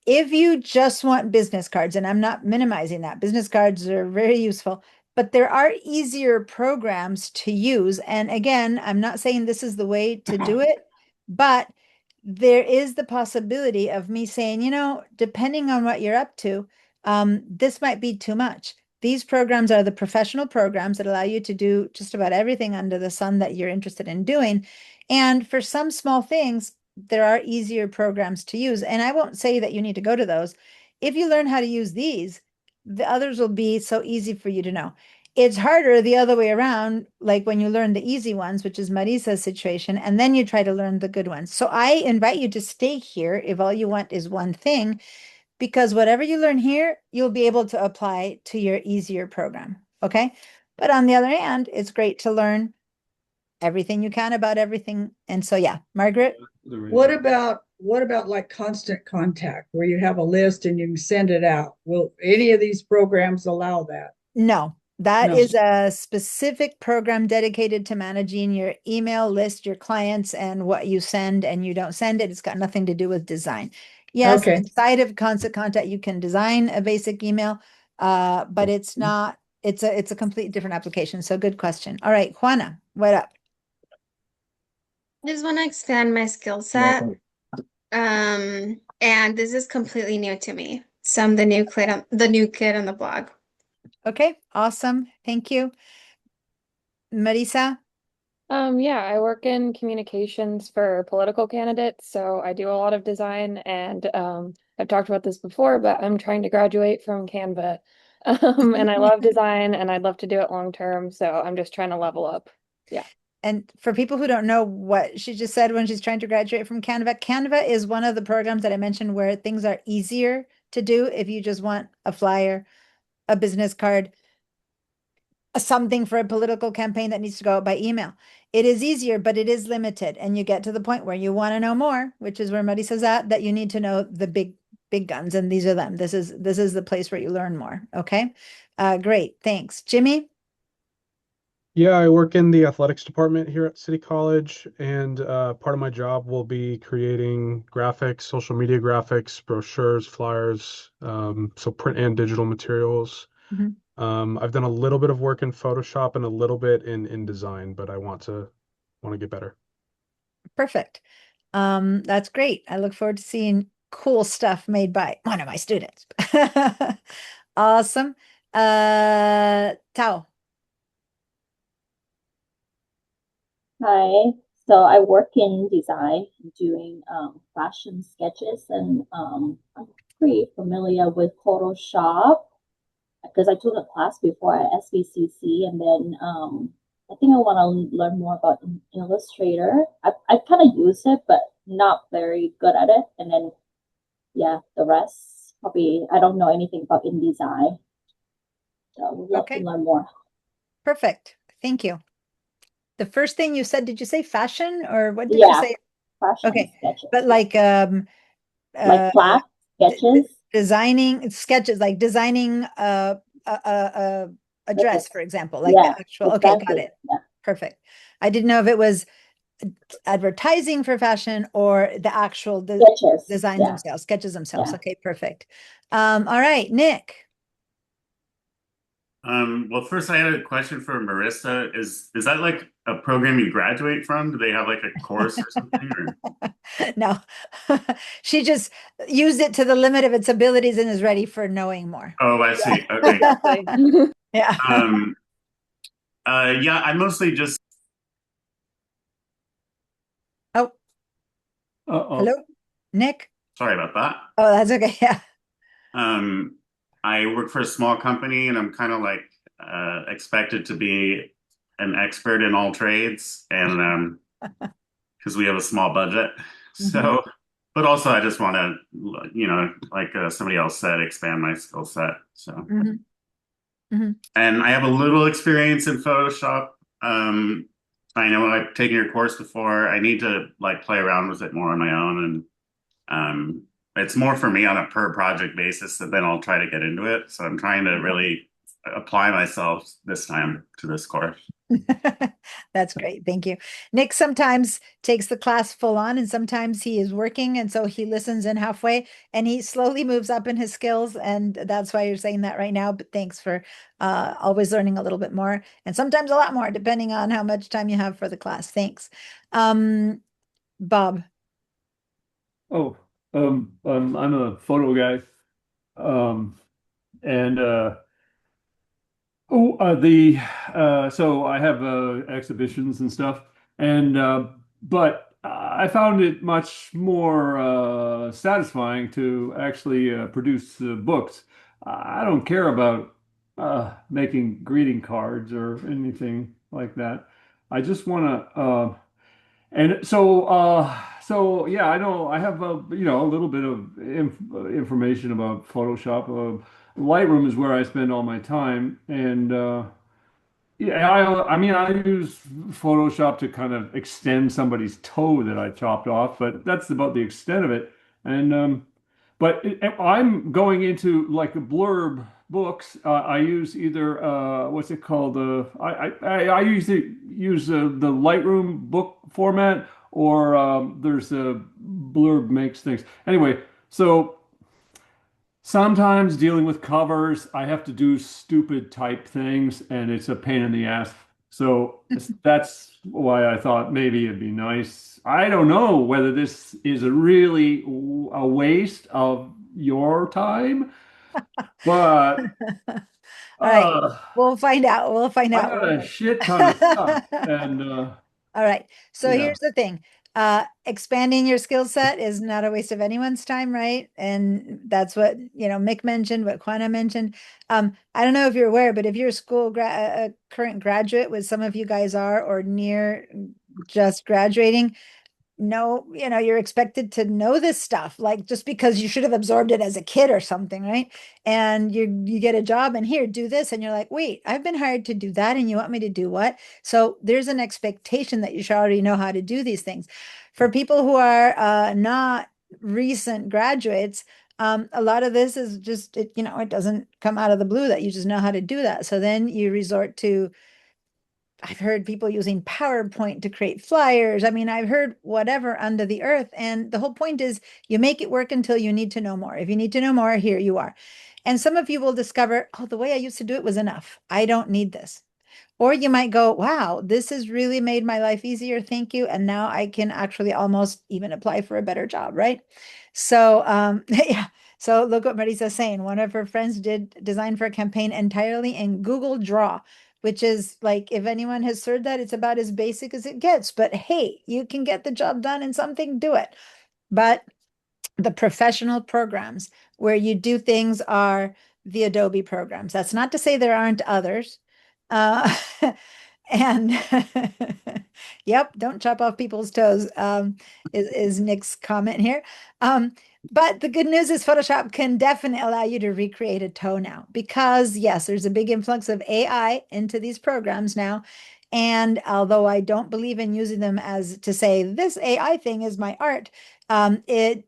If you just want business cards, and I'm not minimizing that, business cards are very useful, but there are easier programs to use. And again, I'm not saying this is the way to do it, but there is the possibility of me saying, depending on what you're up to, this might be too much. These programs are the professional programs that allow you to do just about everything under the sun that you're interested in doing. And for some small things, there are easier programs to use. And I won't say that you need to go to those. If you learn how to use these, the others will be so easy for you to know. It's harder the other way around, like when you learn the easy ones, which is Marisa's situation, and then you try to learn the good ones. So I invite you to stay here if all you want is one thing, because whatever you learn here, you'll be able to apply to your easier program. Okay. But on the other hand, it's great to learn everything you can about everything. And so, yeah, Margaret. What about like Constant Contact, where you have a list and you can send it out? Will any of these programs allow that? No, that No. is a specific program dedicated to managing your email list, your clients, and what you send and you don't send it. It's got nothing to do with design. Yes, Okay. inside of Constant Contact, you can design a basic email, but it's not, it's a complete different application. So good question. All right, Juana, what up? I just want to expand my skill set. And this is completely new to me. So I'm the new kid on the blog. Okay, awesome. Thank you. Marisa? Yeah, I work in communications for political candidates, so I do a lot of design and I've talked about this before, but I'm trying to graduate from Canva. And I love design and I'd love to do it long term, so I'm just trying to level up. Yeah. And for people who don't know what she just said when she's trying to graduate from Canva, Canva is one of the programs that I mentioned where things are easier to do if you just want a flyer, a business card, something for a political campaign that needs to go out by email. It is easier, but it is limited. And you get to the point where you want to know more, which is where Marisa's at, that you need to know the big guns. And these are them. This is the place where you learn more. Okay. Great. Thanks. Jimmy? Yeah, I work in the athletics department here at City College, and part of my job will be creating graphics, social media graphics, brochures, flyers, so print and digital materials. Mhm. I've done a little bit of work in Photoshop and a little bit in InDesign, but I want to get better. Perfect. That's great. I look forward to seeing cool stuff made by one of my students. Awesome. Tao. Hi. So I work in design, doing fashion sketches, and I'm pretty familiar with Photoshop because I took a class before at SVCC, and then I think I want to learn more about Illustrator. I kind of use it, but not very good at it. And then, yeah, the rest probably I don't know anything about InDesign. So I would love to Okay. learn more. Perfect. Thank you. The first thing you said, did you say fashion or what did you Yeah, say? fashion Okay. sketches, But like like class sketches. designing sketches, like designing a dress, for example, like the Yeah, actual. Okay, got exactly. it. Yeah. Perfect. I didn't know if it was advertising for fashion or the actual Sketches. designs Yeah. themselves, sketches themselves. Yeah. Okay, perfect. All right, Nick. Well, first I had a question for Marissa. Is that like a program you graduate from? Do they have like a course or something? Or? No, she just used it to the limit of its abilities and is ready for knowing more. Oh, I see. Okay. Exactly. Yeah. Yeah, I mostly just Oh, Uh-oh. hello, Nick. sorry about that. Oh, that's okay. Yeah. I work for a small company and I'm kind of like expected to be an expert in all trades and because we have a small budget. So, but also I just want to, like somebody else said, expand my skill set. So, and I have a little experience in Photoshop. I know I've taken your course before. I need to like play around with it more on my own and it's more for me on a per project basis, and then I'll try to get into it. So I'm trying to really apply myself this time to this course. That's great. Thank you. Nick sometimes takes the class full on and sometimes he is working. And so he listens in halfway and he slowly moves up in his skills. And that's why you're saying that right now. But thanks for always learning a little bit more and sometimes a lot more, depending on how much time you have for the class. Thanks. Bob. Oh, I'm a photo guy. And so I have exhibitions and stuff, and but I found it much more satisfying to actually produce books. I don't care about making greeting cards or anything like that. I just want to and so yeah, I know I have a little bit of information about Photoshop. Lightroom is where I spend all my time, and yeah, I mean I use Photoshop to kind of extend somebody's toe that I chopped off, but that's about the extent of it. And but I'm going into like a blurb books. I use either what's it called? I usually use the Lightroom book format, or there's a blurb makes things. Anyway, so sometimes dealing with covers, I have to do stupid type things, and it's a pain in the ass. So that's why I thought maybe it'd be nice. I don't know whether this is a really a waste of your time. But All right, uh, we'll find out. We'll find I out. got a shit ton of stuff, and All right. So yeah. here's the thing. Expanding your skill set is not a waste of anyone's time, right? And that's what, Mick mentioned, what Juana mentioned. I don't know if you're aware, but if you're a current graduate, which some of you guys are, or near just graduating, no, you're expected to know this stuff, like just because you should have absorbed it as a kid or something, right? And you get a job and here, do this, and you're like, wait, I've been hired to do that, and you want me to do what? So there's an expectation that you should already know how to do these things. For people who are not recent graduates, a lot of this is just it doesn't come out of the blue that you just know how to do that. So then you resort to I've heard people using PowerPoint to create flyers. I mean, I've heard whatever under the earth. And the whole point is you make it work until you need to know more. If you need to know more, here you are. And some of you will discover, oh, the way I used to do it was enough. I don't need this. Or you might go, wow, this has really made my life easier. Thank you. And now I can actually almost even apply for a better job, right? So, yeah. So look what Marisa's saying. One of her friends did design for a campaign entirely in Google Draw, which is like, if anyone has heard that, it's about as basic as it gets. But hey, you can get the job done in something, do it. But the professional programs where you do things are the Adobe programs. That's not to say there aren't others. And yep, don't chop off people's toes, is Nick's comment here. But the good news is Photoshop can definitely allow you to recreate a toe now, because yes, there's a big influx of AI into these programs now. And although I don't believe in using them as to say this AI thing is my art, is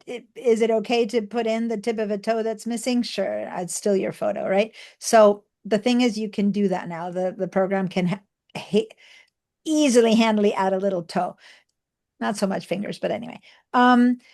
it okay to put in the tip of a toe that's missing? Sure, it's still your photo, right? So the thing is, you can do that now. The program can easily, handily add a little toe. Not so much fingers, but anyway.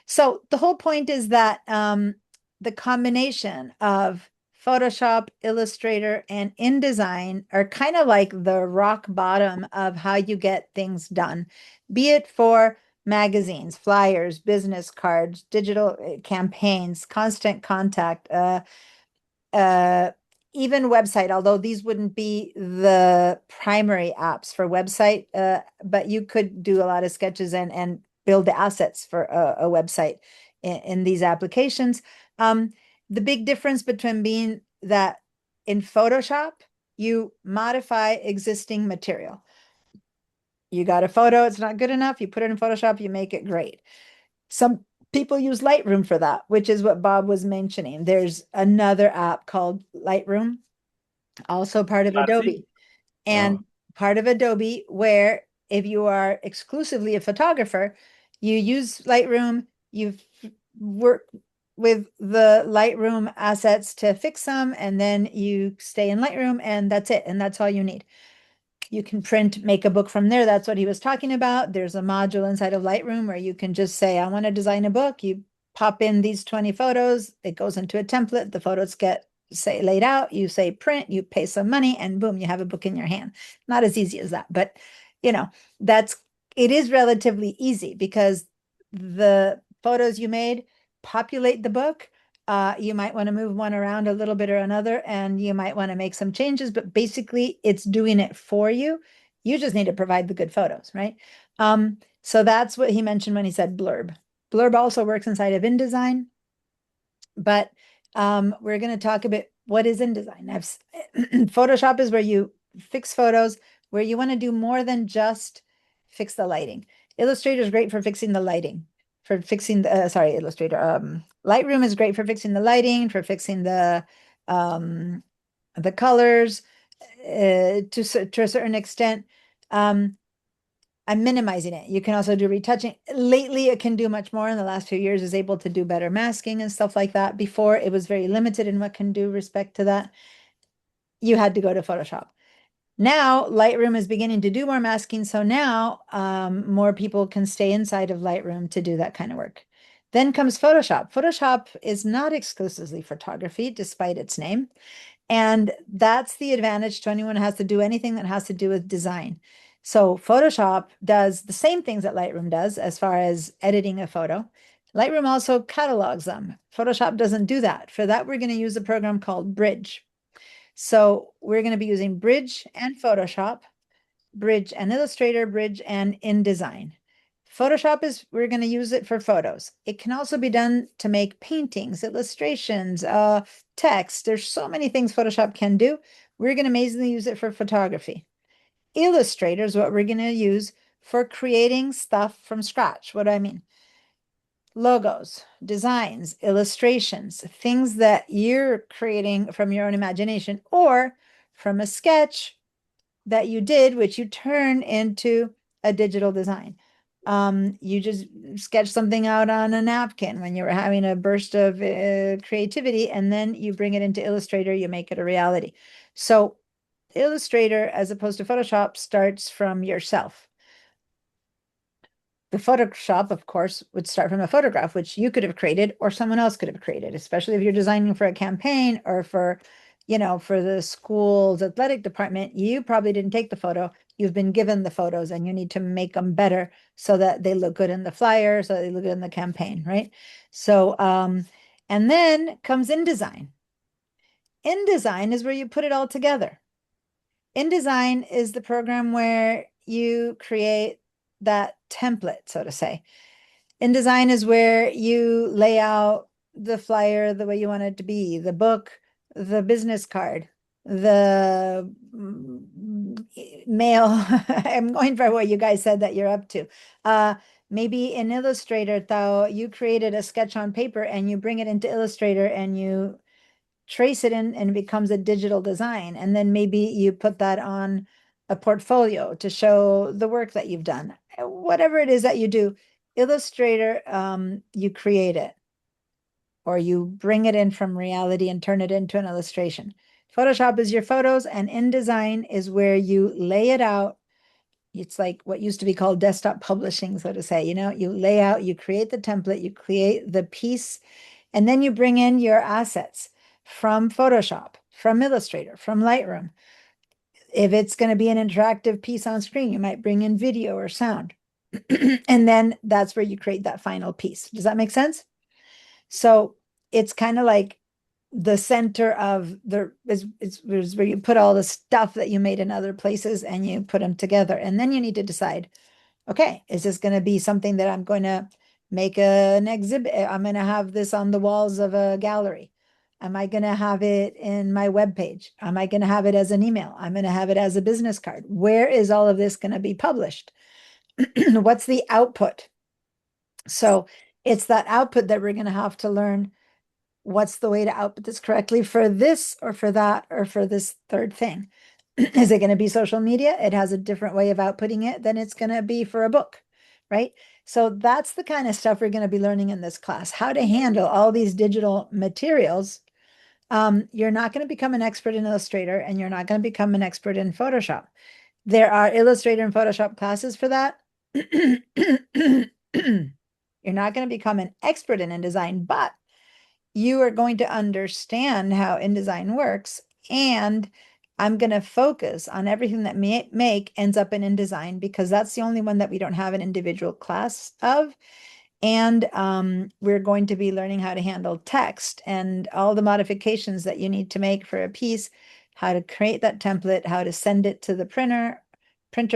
So the whole point is that the combination of Photoshop, Illustrator, and InDesign are kind of like the rock bottom of how you get things done, be it for magazines, flyers, business cards, digital campaigns, constant contact, even website, although these wouldn't be the primary apps for website, but you could do a lot of sketches and build the assets for a website in these applications. The big difference between being that in Photoshop, you modify existing material. You got a photo, it's not good enough, you put it in Photoshop, you make it great. Some people use Lightroom for that, which is what Bob was mentioning. There's another app called Lightroom, also part of Adobe. And part of Adobe, where if you are exclusively a photographer, you use Lightroom, you work with the Lightroom assets to fix them, and then you stay in Lightroom, and that's it. And that's all you need. You can print, make a book from there. That's what he was talking about. There's a module inside of Lightroom where you can just say, I want to design a book. You pop in these 20 photos. It goes into a template. The photos get laid out. You say print, you pay some money, and boom, you have a book in your hand. Not as easy as that, but it is relatively easy because the photos you made populate the book. You might want to move one around a little bit or another, and you might want to make some changes, but basically it's doing it for you. You just need to provide the good photos, right? So that's what he mentioned when he said Blurb. Blurb also works inside of InDesign, but we're going to talk a bit what is InDesign. Photoshop is where you fix photos, where you want to do more than just fix the lighting. Illustrator is great for fixing the lighting. Illustrator. Lightroom is great for fixing the lighting, for fixing the colors to a certain extent. I'm minimizing it. You can also do retouching. Lately, it can do much more. In the last few years, is able to do better masking and stuff like that. Before, it was very limited in what can do respect to that. You had to go to Photoshop. Now, Lightroom is beginning to do more masking, so now more people can stay inside of Lightroom to do that kind of work. Then comes Photoshop. Photoshop is not exclusively photography, despite its name. And that's the advantage to anyone who has to do anything that has to do with design. So Photoshop does the same things that Lightroom does as far as editing a photo. Lightroom also catalogs them. Photoshop doesn't do that. For that, we're going to use a program called Bridge. So we're going to be using Bridge and Photoshop, Bridge and Illustrator, Bridge and InDesign. Photoshop is, we're going to use it for photos. It can also be done to make paintings, illustrations, text. There's so many things Photoshop can do. We're going to amazingly use it for photography. Illustrator is what we're going to use for creating stuff from scratch. What do I mean? Logos, designs, illustrations, things that you're creating from your own imagination or from a sketch that you did, which you turn into a digital design. You just sketch something out on a napkin when you were having a burst of creativity, and then you bring it into Illustrator, you make it a reality. So Illustrator, as opposed to Photoshop, starts from yourself. The Photoshop, of course, would start from a photograph, which you could have created or someone else could have created, especially if you're designing for a campaign or for, you know, for the school's athletic department. You probably didn't take the photo. You've been given the photos and you need to make them better so that they look good in the flyer, so that they look good in the campaign, right? So, and then comes InDesign. InDesign is where you put it all together. InDesign is the program where you create that template, so to say. InDesign is where you lay out the flyer the way you want it to be, the book, the business card, the mail. I'm going for what you guys said that you're up to. Maybe in Illustrator, though, you created a sketch on paper and you bring it into Illustrator and you trace it in and it becomes a digital design. And then maybe you put that on a portfolio to show the work that you've done. Whatever it is that you do, Illustrator, you create it or you bring it in from reality and turn it into an illustration. Photoshop is your photos, and InDesign is where you lay it out. It's like what used to be called desktop publishing, so to say. You know, you lay out, you create the template, you create the piece, and then you bring in your assets from Photoshop, from Illustrator, from Lightroom. If it's going to be an interactive piece on screen, you might bring in video or sound. And then that's where you create that final piece. Does that make sense? So it's kind of like the center of the is where you put all the stuff that you made in other places and you put them together. And then you need to decide, okay, is this going to be something that I'm going to make an exhibit? I'm going to have this on the walls of a gallery. Am I going to have it in my webpage? Am I going to have it as an email? I'm going to have it as a business card. Where is all of this going to be published? What's the output? So it's that output that we're going to have to learn. What's the way to output this correctly for this or for that or for this third thing? Is it going to be social media? It has a different way of outputting it than it's going to be for a book, right? So that's the kind of stuff we're going to be learning in this class, how to handle all these digital materials. You're not going to become an expert in Illustrator and you're not going to become an expert in Photoshop. There are Illustrator and Photoshop classes for that. You're not going to become an expert in InDesign, but you are going to understand how InDesign works. And I'm going to focus on everything that make ends up in InDesign because that's the only one that we don't have an individual class of. And we're going to be learning how to handle text and all the modifications that you need to make for a piece, how to create that template, how to send it to the printer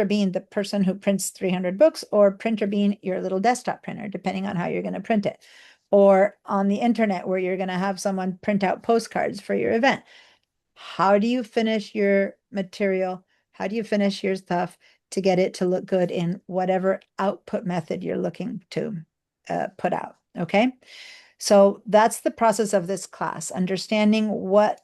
being the person who prints 300 books, or printer being your little desktop printer, depending on how you're going to print it, or on the internet where you're going to have someone print out postcards for your event. How do you finish your material? How do you finish your stuff to get it to look good in whatever output method you're looking to put out? Okay. So that's the process of this class, understanding what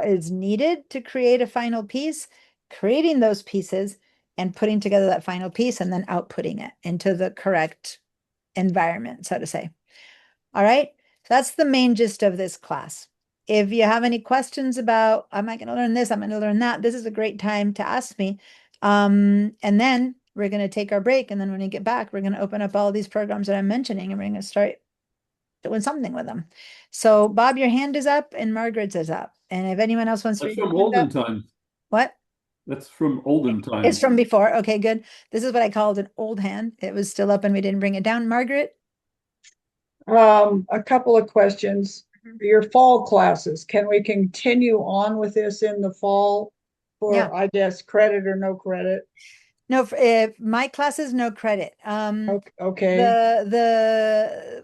is needed to create a final piece, creating those pieces and putting together that final piece and then outputting it into the correct environment, so to say. All right. So that's the main gist of this class. If you have any questions about, am I going to learn this? I'm going to learn that. This is a great time to ask me. And then we're going to take our break. And then when we get back, we're going to open up all these programs that I'm mentioning and we're going to start doing something with them. So Bob, your hand is up and Margaret's is up. And if anyone else wants to That's raise from their hand olden up- times. What? That's from olden It's times. from before. Okay, good. This is what I called an old hand. It was still up and we didn't bring it down. Margaret? A couple of questions. Your fall classes, can we continue on with this in the fall Yeah. for, I guess, credit or no credit? No, if my class is no credit. Okay,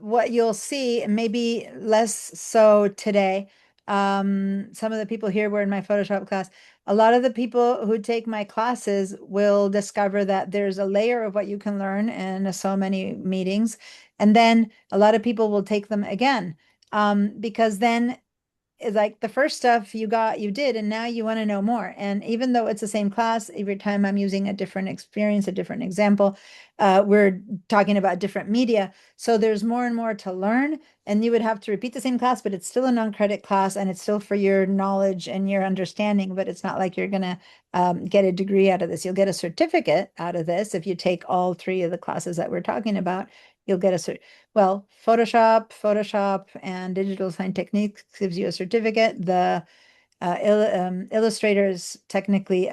What you'll see, maybe less so today. Some of the people here were in my Photoshop class. A lot of the people who take my classes will discover that there's a layer of what you can learn in so many meetings. And then a lot of people will take them again. Because then like the first stuff you did, and now you want to know more. And even though it's the same class, every time I'm using a different experience, a different example, we're talking about different media. So there's more and more to learn, and you would have to repeat the same class, but it's still a non-credit class, and it's still for your knowledge and your understanding, but it's not like you're going to get a degree out of this. You'll get a certificate out of this if you take all three of the classes that we're talking about. You'll get well, Photoshop and digital design techniques gives you a certificate. The Illustrator is technically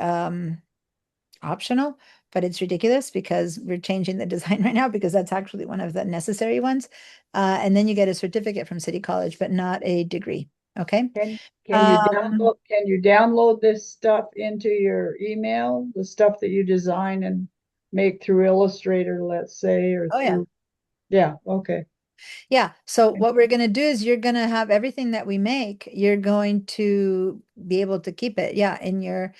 optional, but it's ridiculous because we're changing the design right now because that's actually one of the necessary ones. And then you get a certificate from City College, but not a degree. Okay. can you download this stuff into your email, the stuff that you design and make through Illustrator, let's say, or Oh, yeah. through, yeah, okay. Yeah. So what we're going to do is you're going to have everything that we make, you're going to be able to keep it, yeah, in your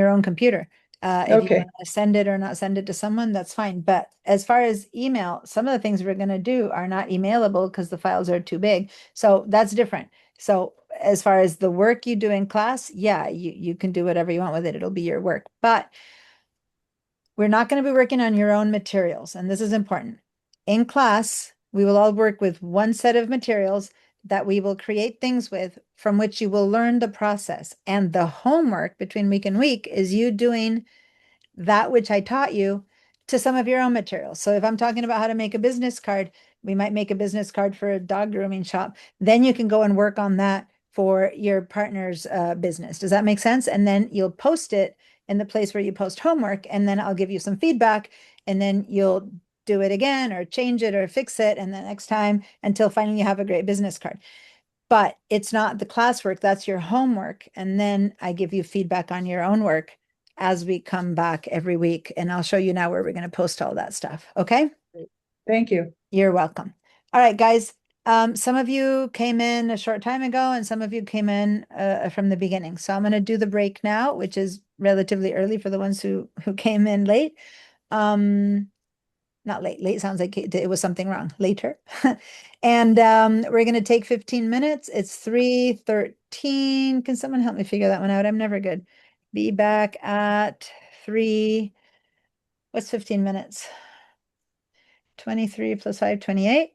own computer. If you Okay. want to send it or not send it to someone, that's fine. But as far as email, some of the things we're going to do are not emailable because the files are too big. So that's different. So as far as the work you do in class, yeah, you can do whatever you want with it. It'll be your work. But we're not going to be working on your own materials, and this is important. In class, we will all work with one set of materials that we will create things with, from which you will learn the process. And the homework between week and week is you doing that which I taught you to some of your own materials. So if I'm talking about how to make a business card, we might make a business card for a dog grooming shop. Then you can go and work on that for your partner's business. Does that make sense? And then you'll post it in the place where you post homework, and then I'll give you some feedback, and then you'll do it again or change it or fix it, and the next time until finally you have a great business card. But it's not the classwork, that's your homework. And then I give you feedback on your own work as we come back every week. And I'll show you now where we're going to post all that stuff. Okay. Thank you. You're welcome. All right, guys. Some of you came in a short time ago and some of you came in from the beginning. So I'm going to do the break now, which is relatively early for the ones who came in late. Not late. Late sounds like it was something wrong. Later. And we're going to take 15 minutes. It's 3:13. Can someone help me figure that one out? I'm never good. Be back at 3. What's 15 minutes? 23 plus 5, 28.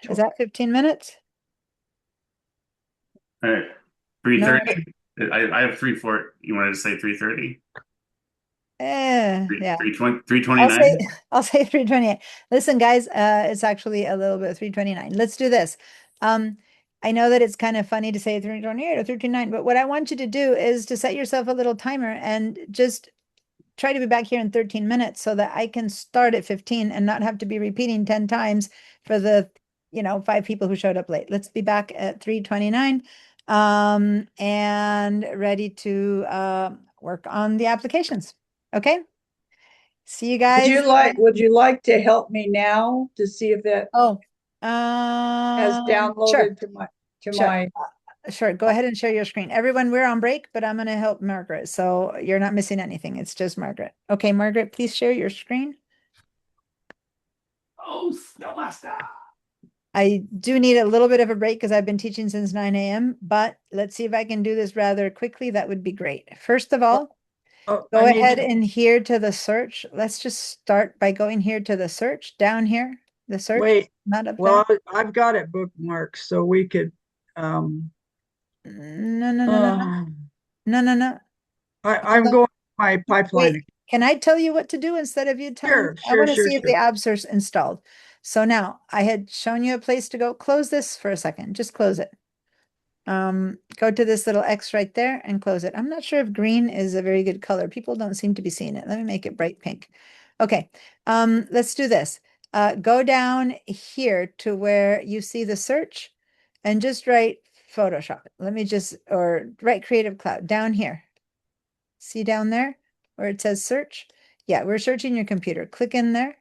Is that 15 minutes? All right, 3:30. I have 3:4. You wanted to say 3:30? Yeah. 3:29. I'll say 3:28. Listen, guys, it's actually a little bit 3:29. Let's do this. I know that it's kind of funny to say 3:28 or 3:29, but what I want you to do is to set yourself a little timer and just try to be back here in 13 minutes so that I can start at 15 and not have to be repeating 10 times for the 5 people who showed up late. Let's be back at 3:29 and ready to work on the applications. Okay. See you guys. Would you like to help me now to see if that has sure. downloaded to Sure. my Sure. Go ahead and share your screen. Everyone, we're on break, but I'm going to help Margaret. So you're not missing anything. It's just Margaret. Okay, Margaret, please share your screen. Oh, Snowmaster. I do need a little bit of a break because I've been teaching since 9 a.m., but let's see if I can do this rather quickly. That would be great. First of all, go ahead and here to the search. Let's just start by going here to the search, down here, the search. Wait, not up well, there. I've got it bookmarked, so we could, No. I'm going to my pipeline. Wait, can I tell you what to do instead of you telling me? I want to see if the apps are installed. So now I had shown you a place to go. Close this for a second. Just close it. Go to this little X right there and close it. I'm not sure if green is a very good color. People don't seem to be seeing it. Let me make it bright pink. Okay. Let's do this. Go down here to where you see the search and just write Photoshop. Let me just, or write Creative Cloud down here. See down there where it says search? Yeah, we're searching your computer. Click in there.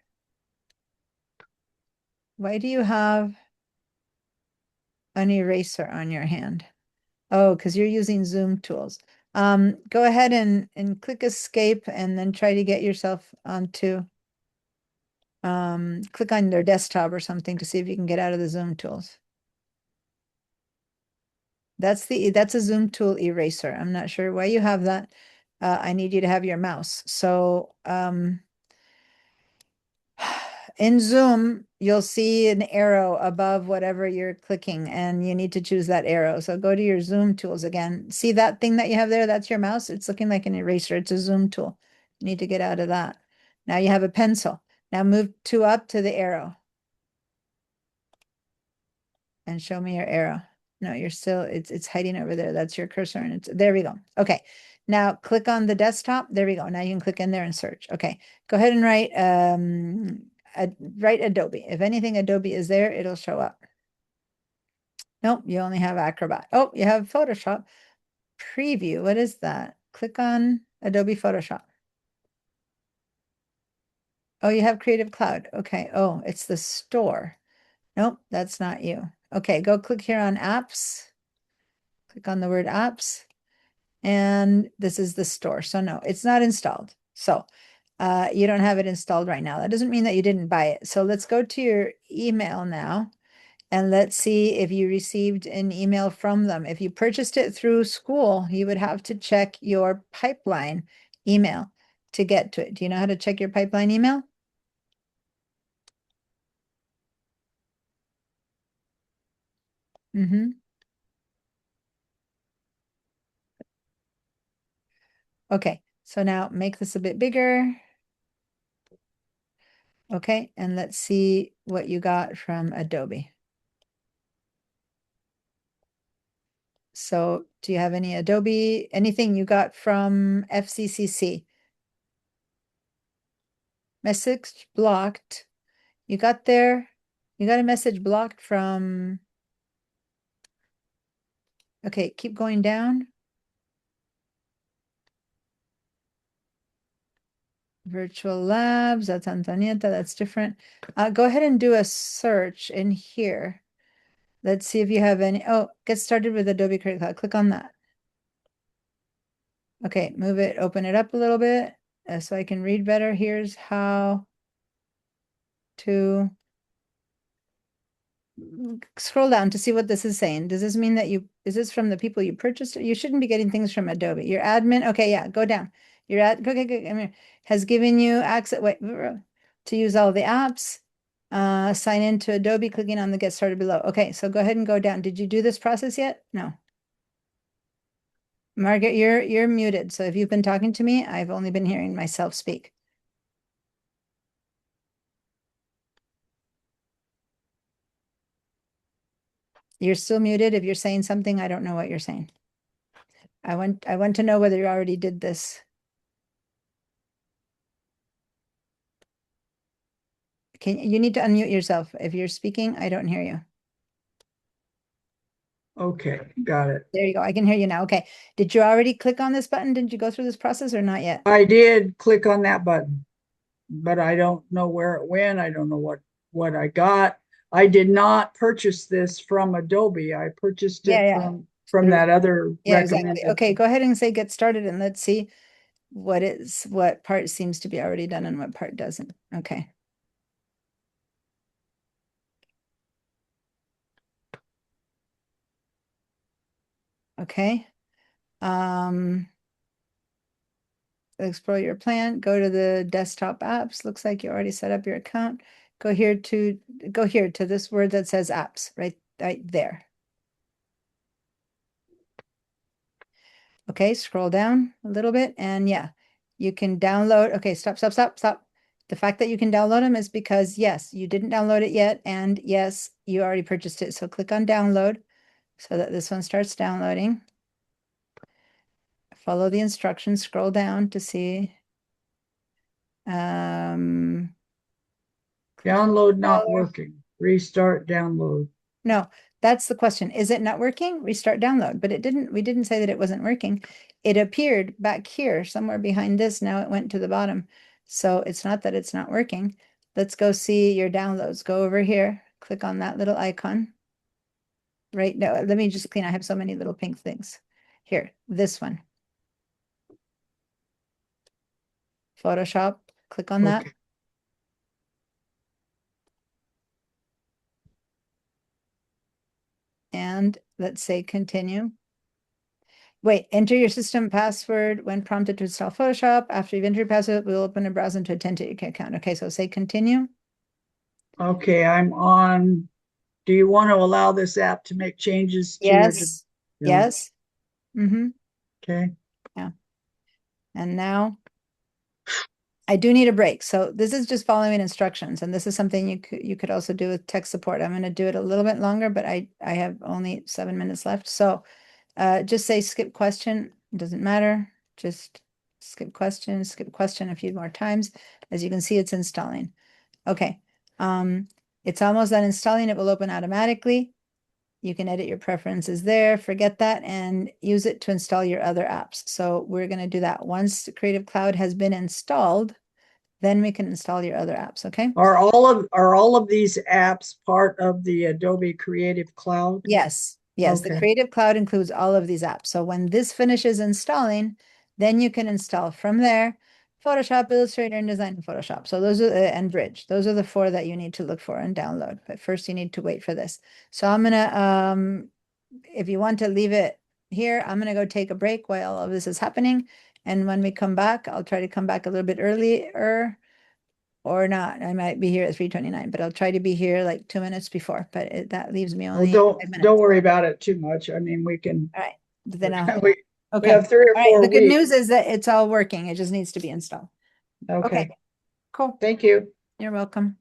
Why do you have an eraser on your hand? Oh, because you're using Zoom tools. Go ahead and click escape and then try to get yourself onto, click on their desktop or something to see if you can get out of the Zoom tools. That's a Zoom tool eraser. I'm not sure why you have that. I need you to have your mouse. So, in Zoom, you'll see an arrow above whatever you're clicking, and you need to choose that arrow. So go to your Zoom tools again. See that thing that you have there? That's your mouse. It's looking like an eraser. It's a Zoom tool. You need to get out of that. Now you have a pencil. Now move up to the arrow. And show me your arrow. No, you're still, it's hiding over there. That's your cursor, and it's, there we go. Okay. Now click on the desktop. There we go. Now you can click in there and search. Okay. Go ahead and write, write Adobe. If anything Adobe is there, it'll show up. Nope, you only have Acrobat. Oh, you have Photoshop. Preview, what is that? Click on Adobe Photoshop. Oh, you have Creative Cloud. Okay. Oh, it's the store. Nope, that's not you. Okay, go click here on apps. Click on the word apps. And this is the store. So no, it's not installed. So you don't have it installed right now. That doesn't mean that you didn't buy it. So let's go to your email now. And let's see if you received an email from them. If you purchased it through school, you would have to check your pipeline email to get to it. Do you know how to check your pipeline email? Okay, so now make this a bit bigger. Okay, and let's see what you got from Adobe. So do you have any Adobe, anything you got from FCCC? Message blocked. You got a message blocked from, okay, keep going down. Virtual Labs, that's Antonieta, that's different. Go ahead and do a search in here. Let's see if you have any, oh, get started with Adobe Creative Cloud. Click on that. Okay, move it, open it up a little bit so I can read better. Here's how to scroll down to see what this is saying. Does this mean that is this from the people you purchased? You shouldn't be getting things from Adobe. Your admin, okay, yeah, go down. Your okay, has given you access, wait, to use all the apps. Sign in to Adobe, clicking on the Get Started below. Okay, so go ahead and go down. Did you do this process yet? No. Margaret, you're muted. So if you've been talking to me, I've only been hearing myself speak. You're still muted. If you're saying something, I don't know what you're saying. I want to know whether you already did this. You need to unmute yourself. If you're speaking, I don't hear you. Okay, got it. There you go. I can hear you now. Okay. Did you already click on this button? Did you go through this process or not yet? I did click on that button, but I don't know where it went. I don't know what I got. I did not purchase this from Adobe. I purchased it from that other exactly. recommended. Okay, go ahead and say get started and let's see what part seems to be already done and what part doesn't. Okay. Okay. Explore your plan, go to the desktop apps. Looks like you already set up your account. Go here to this word that says apps, right there. Okay, scroll down a little bit and yeah, you can download. Okay, stop. The fact that you can download them is because yes, you didn't download it yet, and yes, you already purchased it. So click on download so that this one starts downloading. Follow the instructions, scroll down to see. Download not Dollar. working. Restart download. No, that's the question. Is it not working? Restart download. But we didn't say that it wasn't working. It appeared back here somewhere behind this. Now it went to the bottom. So it's not that it's not working. Let's go see your downloads. Go over here, click on that little icon. Right now, let me just clean. I have so many little pink things. Here, this one. Photoshop, click on that. Okay. And let's say continue. Wait, enter your system password when prompted to install Photoshop. After you've entered your password, we'll open a browser to attend to your account. Okay, so say continue. Okay, I'm on. Do you want to allow this app to make changes to your? Yes, yes. Mm-hmm. Okay. And now I do need a break. So this is just following instructions, and this is something you could also do with tech support. I'm going to do it a little bit longer, but I have only 7 minutes left. So just say skip question. It doesn't matter. Just skip question a few more times. As you can see, it's installing. Okay. It's almost done installing. It will open automatically. You can edit your preferences there, forget that, and use it to install your other apps. So we're going to do that. Once Creative Cloud has been installed, then we can install your other apps, okay? Are all of these apps part of the Adobe Creative Cloud? Yes, yes. The Okay. Creative Cloud includes all of these apps. So when this finishes installing, then you can install from there Photoshop, Illustrator, InDesign, and Photoshop. So those are and Bridge. Those are the 4 that you need to look for and download. But first you need to wait for this. So I'm gonna if you want to leave it here, I'm gonna go take a break while all of this is happening. And when we come back, I'll try to come back a little bit earlier or not. I might be here at 3:29, but I'll try to be here like 2 minutes before. But that leaves me Well, only 5 don't minutes. worry about it too much. I mean, we can. All right. Then I'll We okay. have 3 or All right. 4 The good weeks. news is that it's all working. It just needs to be installed. Okay. Cool. Thank you. You're welcome.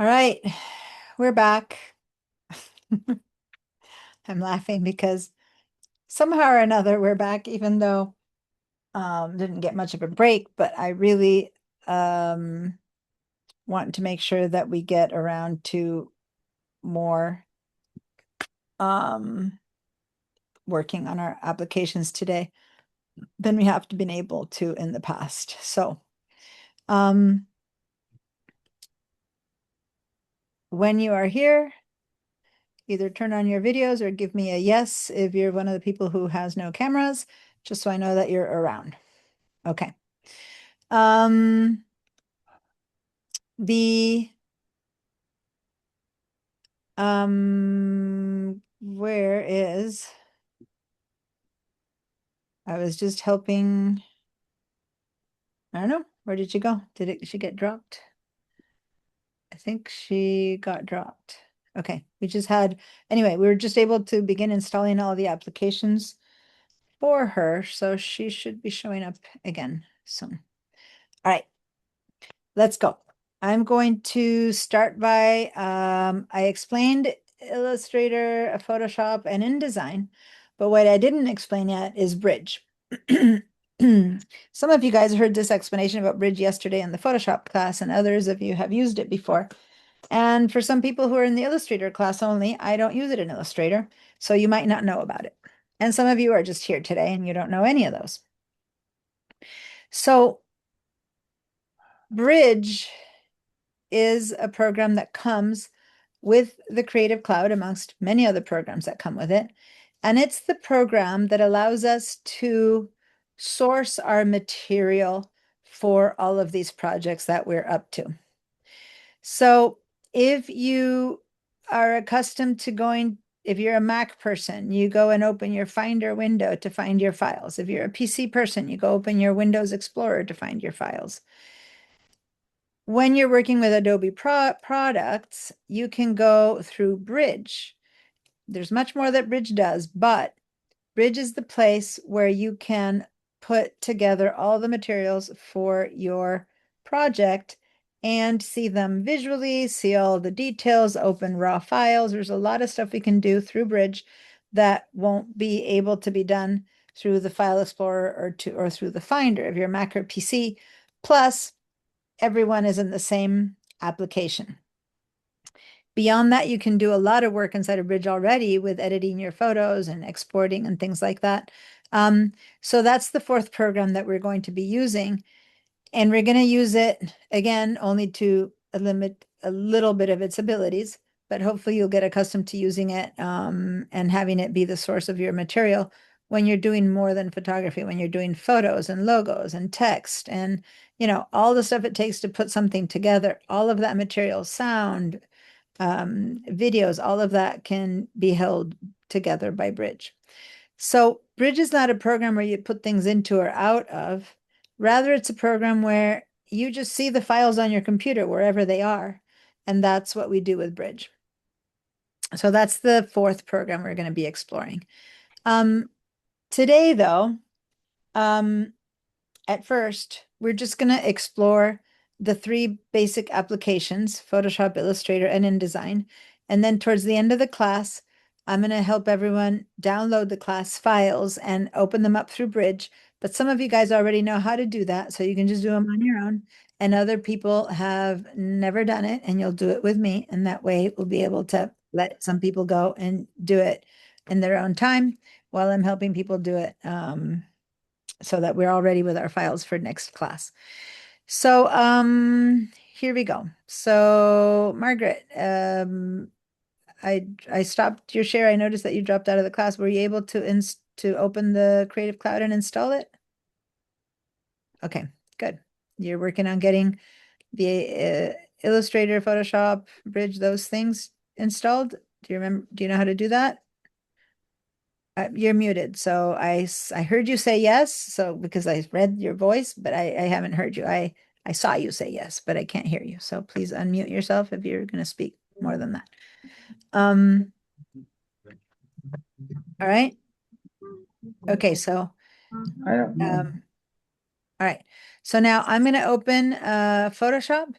All right, we're back. I'm laughing because somehow or another we're back, even though didn't get much of a break, but I really want to make sure that we get around to more working on our applications today than we have been able to in the past. So when you are here, either turn on your videos or give me a yes if you're one of the people who has no cameras, just so I know that you're around. Okay. Where is, I was just helping, I don't know, where did she go? She get dropped? I think she got dropped. Okay, we just had, anyway, we were just able to begin installing all the applications for her, so she should be showing up again soon. All right, let's go. I'm going to start by, I explained Illustrator, Photoshop, and InDesign, but what I didn't explain yet is Bridge. Some of you guys heard this explanation about Bridge yesterday in the Photoshop class, and others of you have used it before. And for some people who are in the Illustrator class only, I don't use it in Illustrator, so you might not know about it. And some of you are just here today and you don't know any of those. So Bridge is a program that comes with the Creative Cloud amongst many other programs that come with it. And it's the program that allows us to source our material for all of these projects that we're up to. So if you are accustomed to going, if you're a Mac person, you go and open your Finder window to find your files. If you're a PC person, you go open your Windows Explorer to find your files. When you're working with Adobe products, you can go through Bridge. There's much more that Bridge does, but Bridge is the place where you can put together all the materials for your project and see them visually, see all the details, open raw files. There's a lot of stuff we can do through Bridge that won't be able to be done through the File Explorer or through the Finder if you're a Mac or PC. Plus, everyone is in the same application. Beyond that, you can do a lot of work inside of Bridge already with editing your photos and exporting and things like that. So that's the fourth program that we're going to be using. And we're going to use it, again, only to limit a little bit of its abilities, but hopefully you'll get accustomed to using it and having it be the source of your material when you're doing more than photography, when you're doing photos and logos and text and, you know, all the stuff it takes to put something together, all of that material, sound, videos, all of that can be held together by Bridge. So Bridge is not a program where you put things into or out of. Rather, it's a program where you just see the files on your computer wherever they are. And that's what we do with Bridge. So that's the fourth program we're going to be exploring. Today, though, at first, we're just going to explore the three basic applications, Photoshop, Illustrator, and InDesign. And then towards the end of the class, I'm going to help everyone download the class files and open them up through Bridge. But some of you guys already know how to do that, so you can just do them on your own. And other people have never done it, and you'll do it with me. And that way we'll be able to let some people go and do it in their own time while I'm helping people do it so that we're all ready with our files for next class. So here we go. So Margaret, I stopped your share. I noticed that you dropped out of the class. Were you able to open the Creative Cloud and install it? Okay, good. You're working on getting the Illustrator, Photoshop, Bridge, those things installed. Do you remember? Do you know how to do that? You're muted. So I heard you say yes. So because I read your voice, but I haven't heard you. I saw you say yes, but I can't hear you. So please unmute yourself if you're going to speak more than that. All right. Okay, so I don't know. all right. So now I'm going to open Photoshop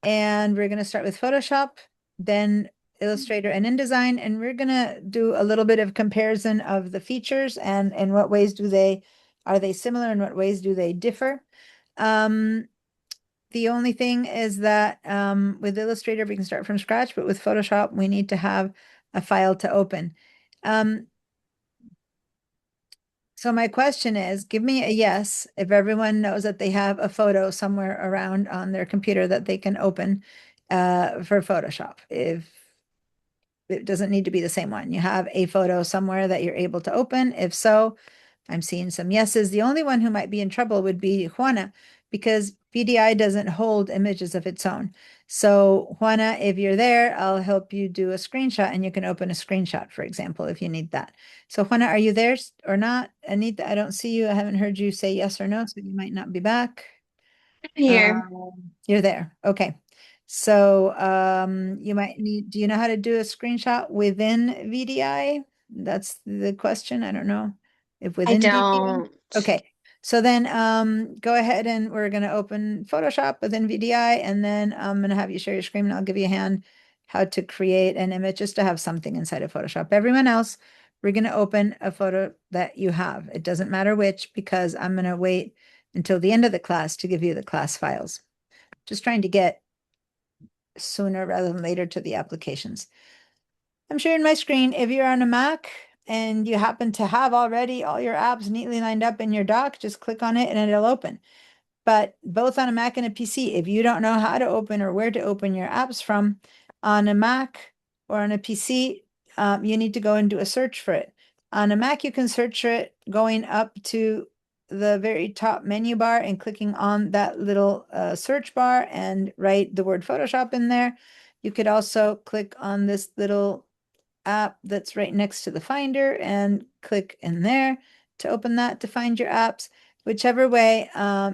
and we're going to start with Photoshop, then Illustrator and InDesign, and we're going to do a little bit of comparison of the features and in what ways are they similar, in what ways do they differ. The only thing is that with Illustrator, we can start from scratch, but with Photoshop, we need to have a file to open. So my question is, give me a yes if everyone knows that they have a photo somewhere around on their computer that they can open for Photoshop. If it doesn't need to be the same one. You have a photo somewhere that you're able to open. If so, I'm seeing some yeses. The only one who might be in trouble would be Juana, because VDI doesn't hold images of its own. So Juana, if you're there, I'll help you do a screenshot and you can open a screenshot, for example, if you need that. So Juana, are you there or not? Anita, I don't see you. I haven't heard you say yes or no, so you might not be back. Here. You're there. Okay. So you might need, do you know how to do a screenshot within VDI? That's the question. I don't know if I within VDI. don't. Okay. So then go ahead and we're going to open Photoshop within VDI, and then I'm going to have you share your screen and I'll give you a hand how to create an image just to have something inside of Photoshop. Everyone else, we're going to open a photo that you have. It doesn't matter which, because I'm going to wait until the end of the class to give you the class files. Just trying to get sooner rather than later to the applications. I'm sharing my screen. If you're on a Mac and you happen to have already all your apps neatly lined up in your dock, just click on it and it'll open. But both on a Mac and a PC, if you don't know how to open or where to open your apps from on a Mac or on a PC, you need to go and do a search for it. On a Mac, you can search for it going up to the very top menu bar and clicking on that little search bar and write the word Photoshop in there. You could also click on this little app that's right next to the Finder and click in there to open that to find your apps. Whichever way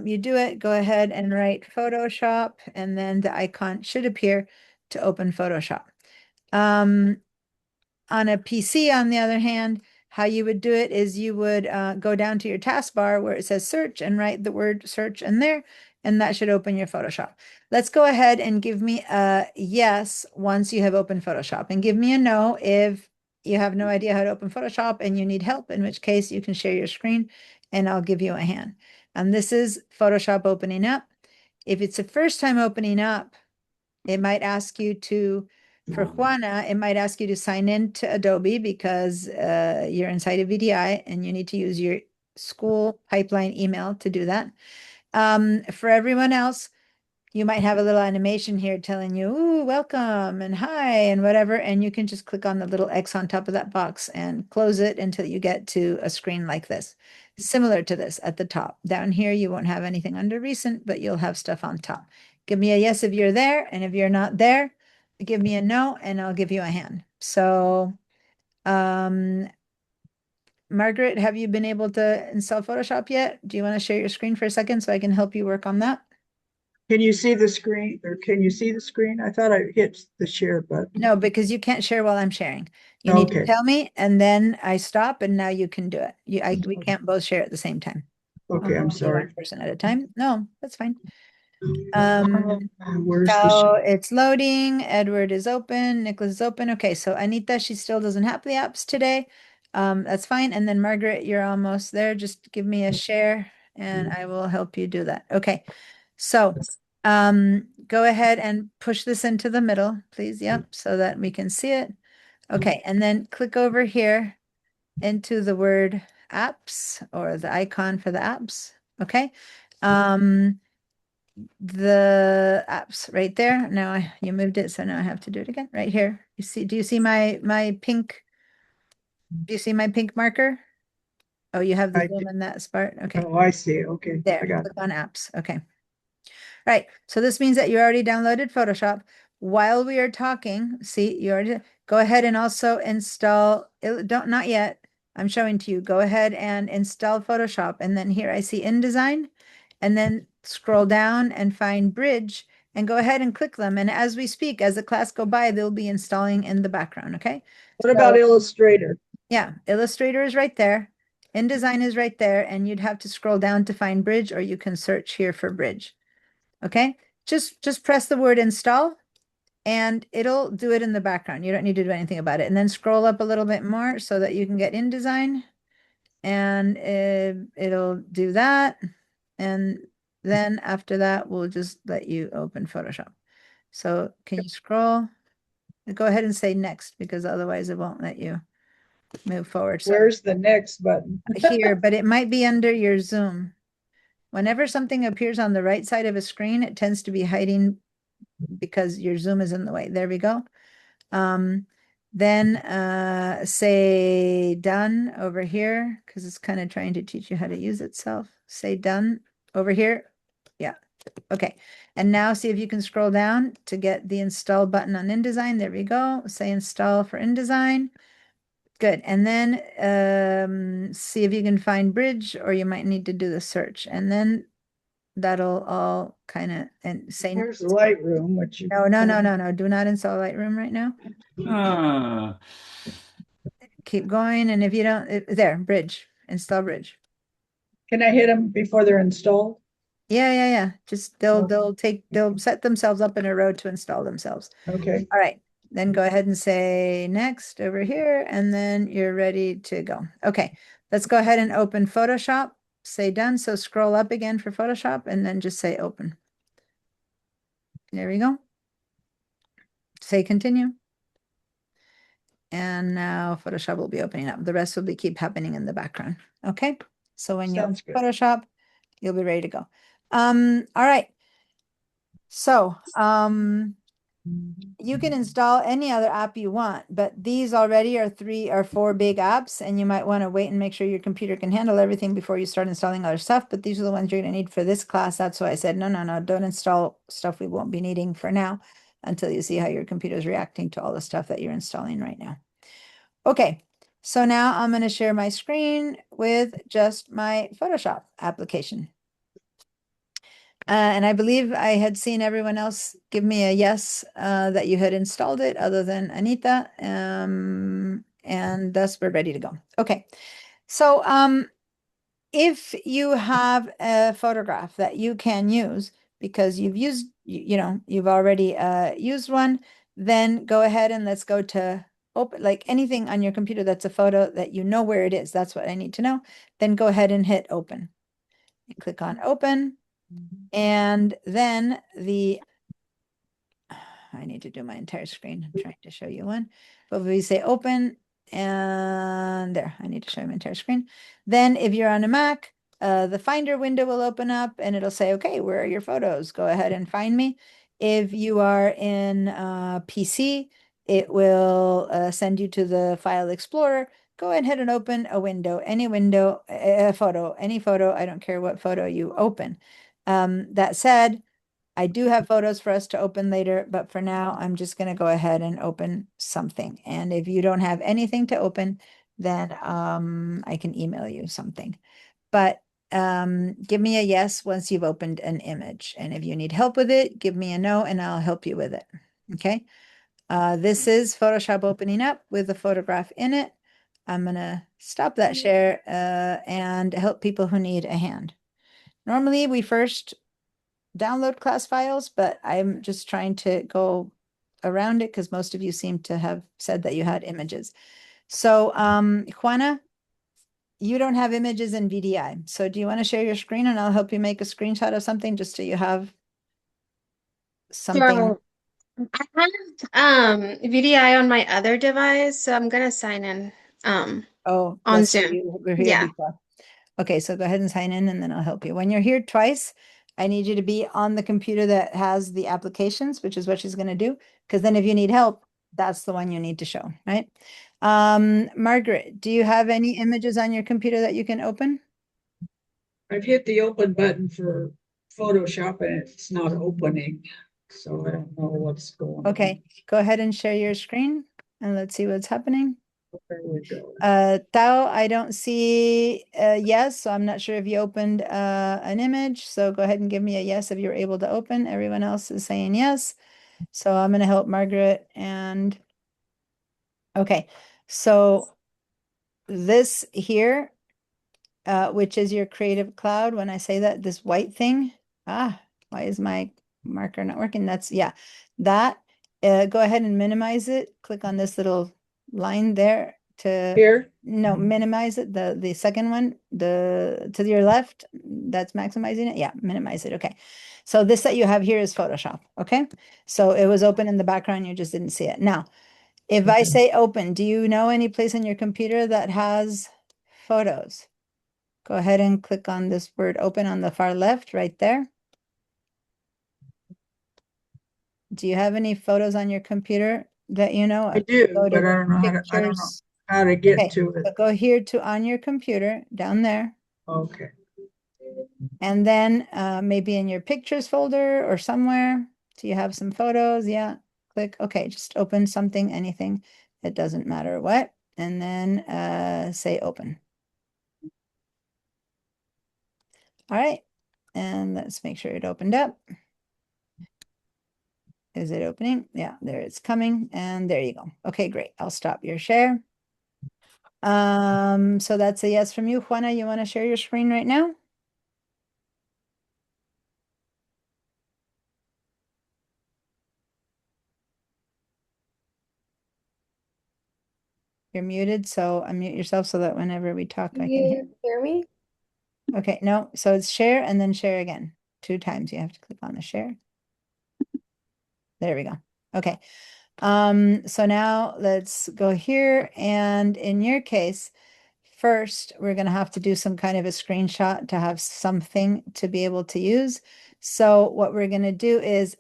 you do it, go ahead and write Photoshop, and then the icon should appear to open Photoshop. On a PC, on the other hand, how you would do it is you would go down to your taskbar where it says search and write the word search in there, and that should open your Photoshop. Let's go ahead and give me a yes once you have opened Photoshop, and give me a no if you have no idea how to open Photoshop and you need help, in which case you can share your screen and I'll give you a hand. And this is Photoshop opening up. If it's the first time opening up, it might ask you to, for Juana, it might ask you to sign in to Adobe because you're inside of VDI and you need to use your school pipeline email to do that. For everyone else, you might have a little animation here telling you, ooh, welcome and hi and whatever, and you can just click on the little X on top of that box and close it until you get to a screen like this. Similar to this at the top. Down here, you won't have anything under recent, but you'll have stuff on top. Give me a yes if you're there, and if you're not there, give me a no, and I'll give you a hand. So, Margaret, have you been able to install Photoshop yet? Do you want to share your screen for a second so I can help you work on that? Can you see the screen, or can you see the screen? I thought I hit the share button. No, because you can't share while I'm sharing. You need to Okay. tell me, and then I stop, and now you can do it. We can't both share at the same time. Okay, I'll I'm do sorry. one person at a time. No, that's fine. Where's the So share? it's loading. Edward is open. Nicholas is open. Okay, so Anita, she still doesn't have the apps today. That's fine. And then Margaret, you're almost there. Just give me a share and I will help you do that. Okay. So go ahead and push this into the middle, please. Yep, so that we can see it. Okay, and then click over here into the word apps or the icon for the apps. Okay. The apps right there. Now you moved it, so now I have to do it again right here. You see, do you see my pink? Do you see my pink marker? Oh, you have the I zoom in that spot. Okay, Oh, I see. Okay, I there. got Click on apps. Okay. Right. So this means that you already downloaded Photoshop. While we are talking, see, you already go ahead and also install. Not yet. I'm showing to you. Go ahead and install Photoshop, and then here I see InDesign, and then scroll down and find Bridge, and go ahead and click them. And as we speak, as the class go by, they'll be installing in the background. Okay. What about Illustrator? Yeah, Illustrator is right there. InDesign is right there, and you'd have to scroll down to find Bridge, or you can search here for Bridge. Okay, just press the word install and it'll do it in the background. You don't need to do anything about it. And then scroll up a little bit more so that you can get InDesign and it'll do that. And then after that, we'll just let you open Photoshop. So can you scroll? Go ahead and say next because otherwise it won't let you move forward. So Where's the next button? here, but it might be under your Zoom. Whenever something appears on the right side of a screen, it tends to be hiding because your Zoom is in the way. There we go. Then say done over here because it's kind of trying to teach you how to use itself. Say done over here. Yeah. Okay. And now see if you can scroll down to get the install button on InDesign. There we go. Say install for InDesign. Good. And then see if you can find Bridge, or you might need to do the search. And then that'll all kind of and say Here's Lightroom, which you. no. Do not install Lightroom right now. Ah, Keep going. And if you don't, there, Bridge, install Bridge. Can I hit them before they're installed? Yeah. Just Okay. they'll set themselves up in a row to install themselves. Okay. All right. Then go ahead and say next over here, and then you're ready to go. Okay, let's go ahead and open Photoshop. Say done. So scroll up again for Photoshop and then just say open. There we go. Say continue. And now Photoshop will be opening up. The rest will be keep happening in the background. Okay. So when you open Sounds good. Photoshop, you'll be ready to go. All right. So, you can install any other app you want, but these already are 3 or 4 big apps, and you might want to wait and make sure your computer can handle everything before you start installing other stuff. But these are the ones you're going to need for this class. That's why I said, no, don't install stuff we won't be needing for now until you see how your computer is reacting to all the stuff that you're installing right now. Okay, so now I'm going to share my screen with just my Photoshop application. And I believe I had seen everyone else give me a yes that you had installed it other than Anita. And thus we're ready to go. Okay. So if you have a photograph that you can use because you've used, you've already used one, then go ahead and let's go to open, like anything on your computer that's a photo that you know where it is. That's what I need to know. Then go ahead and hit open. You click on open. And then I need to do my entire screen. I'm trying to show you one. But we say open and there, I need to show you my entire screen. Then if you're on a Mac, the Finder window will open up and it'll say, okay, where are your photos? Go ahead and find me. If you are in PC, it will send you to the File Explorer. Go ahead and open a window, any photo, I don't care what photo you open. That said, I do have photos for us to open later, but for now, I'm just going to go ahead and open something. And if you don't have anything to open, then I can email you something. But give me a yes once you've opened an image. And if you need help with it, give me a no and I'll help you with it. Okay. This is Photoshop opening up with a photograph in it. I'm going to stop that share and help people who need a hand. Normally, we first download class files, but I'm just trying to go around it because most of you seem to have said that you had images. So, Juana, you don't have images in VDI. So do you want to share your screen and I'll help you make a screenshot of something just so you have something? So I have VDI on my other device, so I'm gonna sign in on that's where Zoom. you were here Yeah. before. Okay, so go ahead and sign in and then I'll help you. When you're here twice, I need you to be on the computer that has the applications, which is what she's going to do. Because then if you need help, that's the one you need to show, right? Margaret, do you have any images on your computer that you can open? I've hit the open button for Photoshop and it's not opening. So I don't know what's going on. Okay, go ahead and share your screen and let's see what's happening. There we go. Tao, I don't see a yes, so I'm not sure if you opened an image. So go ahead and give me a yes if you're able to open. Everyone else is saying yes. So I'm going to help Margaret and okay. So this here, which is your Creative Cloud, when I say that, this white thing, why is my marker not working. That's, yeah, that, go ahead and minimize it. Click on this little line there to, Here, no, minimize it. The second one, to your left, that's maximizing it. Yeah, minimize it. Okay. So this that you have here is Photoshop. Okay. So it was open in the background. You just didn't see it. Now, if I say open, do you know any place on your computer that has photos? Go ahead and click on this word open on the far left, right there. Do you have any photos on your computer that you know I of? do, Go to but the I don't know how to, I don't know pictures. how to get Okay, to so it. go here to on your computer down there, Okay. and then maybe in your pictures folder or somewhere. Do you have some photos? Yeah, click. Okay, just open something, anything. It doesn't matter what. And then say open. All right, and let's make sure it opened up. Is it opening? Yeah, there it's coming, and there you go. Okay, great. I'll stop your share. So that's a yes from you. Juana, you want to share your screen right now? You're muted, so unmute yourself so that whenever we talk, I can hear. You hear me? Okay, no, so it's share and then share again. 2 times you have to click on the share. There we go. Okay. So now let's go here, and in your case, first, we're going to have to do some kind of a screenshot to have something to be able to use. So what we're going to do is,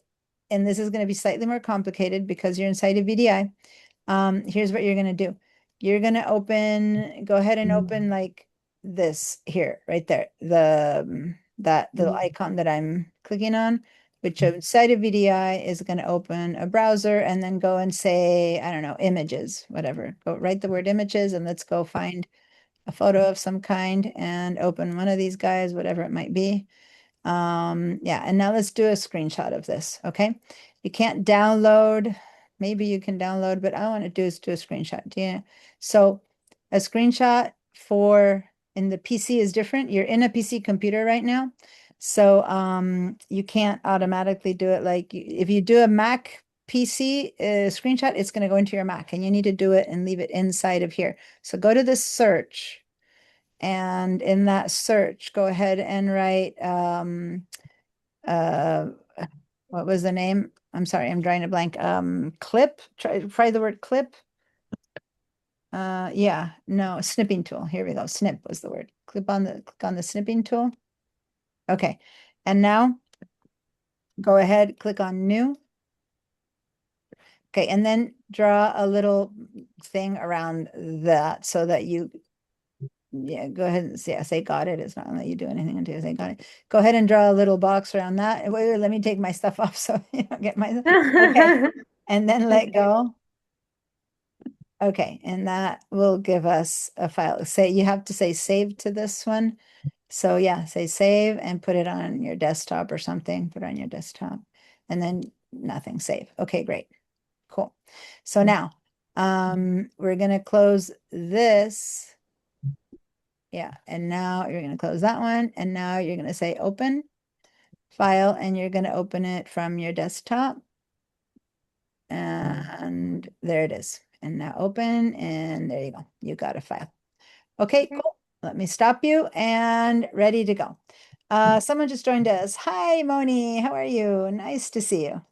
and this is going to be slightly more complicated because you're inside of VDI. Here's what you're going to do. You're going to go ahead and open like this here, right there. That little icon that I'm clicking on, which inside of VDI is going to open a browser, and then go and say, I don't know, images, whatever. Go write the word images, and let's go find a photo of some kind and open one of these guys, whatever it might be. Yeah, and now let's do a screenshot of this, okay? You can't download, maybe you can download, but I want to do is do a screenshot. Yeah. So a screenshot in the PC is different. You're in a PC computer right now. So you can't automatically do it like if you do a Mac PC screenshot, it's going to go into your Mac, and you need to do it and leave it inside of here. So go to this search, and in that search, go ahead and write what was the name? I'm sorry, I'm drawing a blank. Clip. Try the word clip. Yeah, no, snipping tool. Here we go. Snip was the word. Click on the snipping tool. Okay. And now go ahead, click on new. Okay, and then draw a little thing around that so that yeah, go ahead and say got it. It's not gonna let you do anything until say got it. Go ahead and draw a little box around that. Wait, let me take my stuff off so you don't get my, okay. And then let go. Okay, and that will give us a file. You have to say save to this one. So yeah, say save and put it on your desktop or something. Put it on your desktop, and then nothing, save. Okay, great. Cool. So now we're gonna close this. Yeah, and now you're going to close that one, and now you're going to say open file, and you're going to open it from your desktop. And there it is. And now open, and there you go. You got a file. Okay, cool. Let me stop you, and ready to go. Someone just joined us. Hi, Moni. How are you? Nice to see you.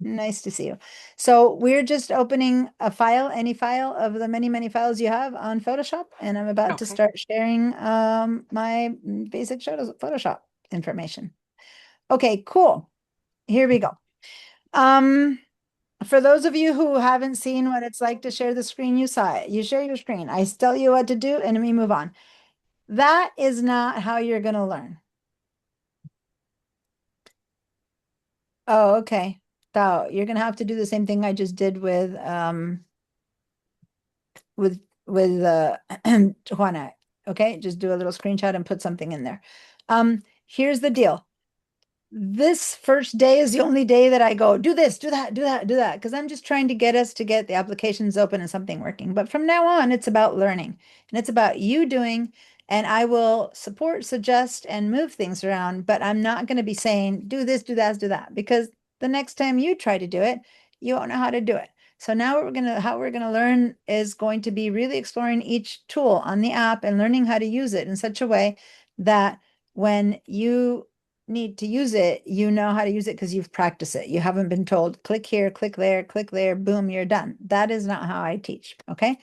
Nice to see you. So we're just opening a file, any file of the many, many files you have on Photoshop, and I'm about to start sharing my basic Photoshop information. Okay, cool. Here we go. For those of you who haven't seen what it's like to share the screen, you saw it. You share your screen. I tell you what to do, and we move on. That is not how you're going to learn. Oh, okay. So you're gonna have to do the same thing I just did with Juana. Okay, just do a little screenshot and put something in there. Here's the deal. This first day is the only day that I go, do this, do that, do that, do that, because I'm just trying to get us to get the applications open and something working. But from now on, it's about learning, and it's about you doing, and I will support, suggest, and move things around, but I'm not going to be saying, do this, do that, do that, because the next time you try to do it, you won't know how to do it. So now how we're gonna learn is going to be really exploring each tool on the app and learning how to use it in such a way that when you need to use it, you know how to use it because you've practiced it. You haven't been told, click here, click there, boom, you're done. That is not how I teach, okay?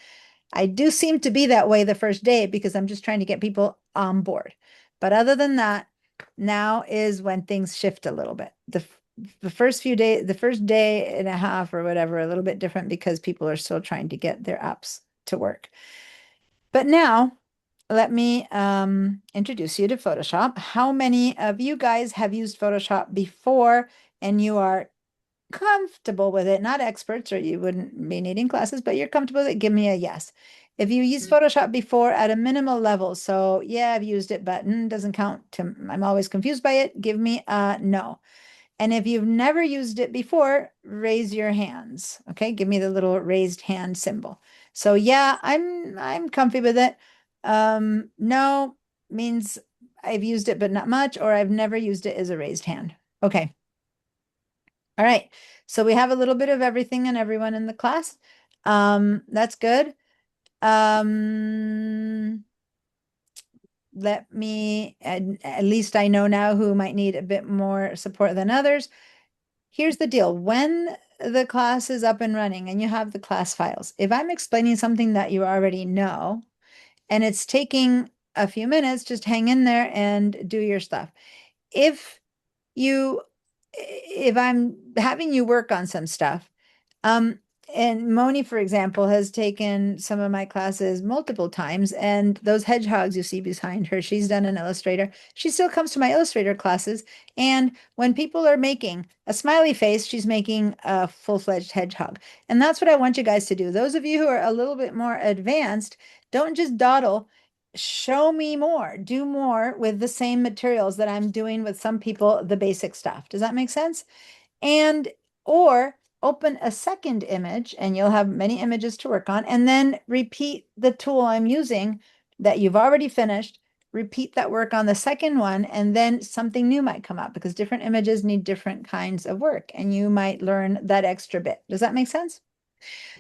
I do seem to be that way the first day because I'm just trying to get people on board. But other than that, now is when things shift a little bit. The first few days, the first day and a half or whatever, a little bit different because people are still trying to get their apps to work. But now let me introduce you to Photoshop. How many of you guys have used Photoshop before and you are comfortable with it? Not experts, or you wouldn't be needing classes, but you're comfortable with it. Give me a yes. If you used Photoshop before at a minimal level, so yeah, I've used it, but doesn't count to, I'm always confused by it, give me a no. And if you've never used it before, raise your hands. Okay, give me the little raised hand symbol. So yeah, I'm comfy with it. No means I've used it, but not much, or I've never used it as a raised hand. Okay. All right. So we have a little bit of everything and everyone in the class. That's good. Let me, at least I know now who might need a bit more support than others. Here's the deal. When the class is up and running and you have the class files, if I'm explaining something that you already know and it's taking a few minutes, just hang in there and do your stuff. If I'm having you work on some stuff, and Moni, for example, has taken some of my classes multiple times, and those hedgehogs you see behind her, she's done an Illustrator. She still comes to my Illustrator classes, and when people are making a smiley face, she's making a full-fledged hedgehog. And that's what I want you guys to do. Those of you who are a little bit more advanced, don't just dawdle. Show me more, do more with the same materials that I'm doing with some people, the basic stuff. Does that make sense? And or open a second image and you'll have many images to work on, and then repeat the tool I'm using that you've already finished, repeat that work on the second one, and then something new might come up because different images need different kinds of work and you might learn that extra bit. Does that make sense?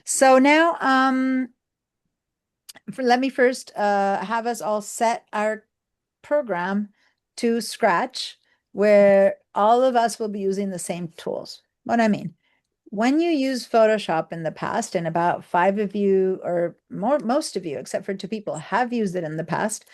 So now, let me first have us all set our program to Scratch, where all of us will be using the same tools. What I mean, when you use Photoshop in the past, and about 5 of you or more, most of you, except for 2 people, have used it in the past,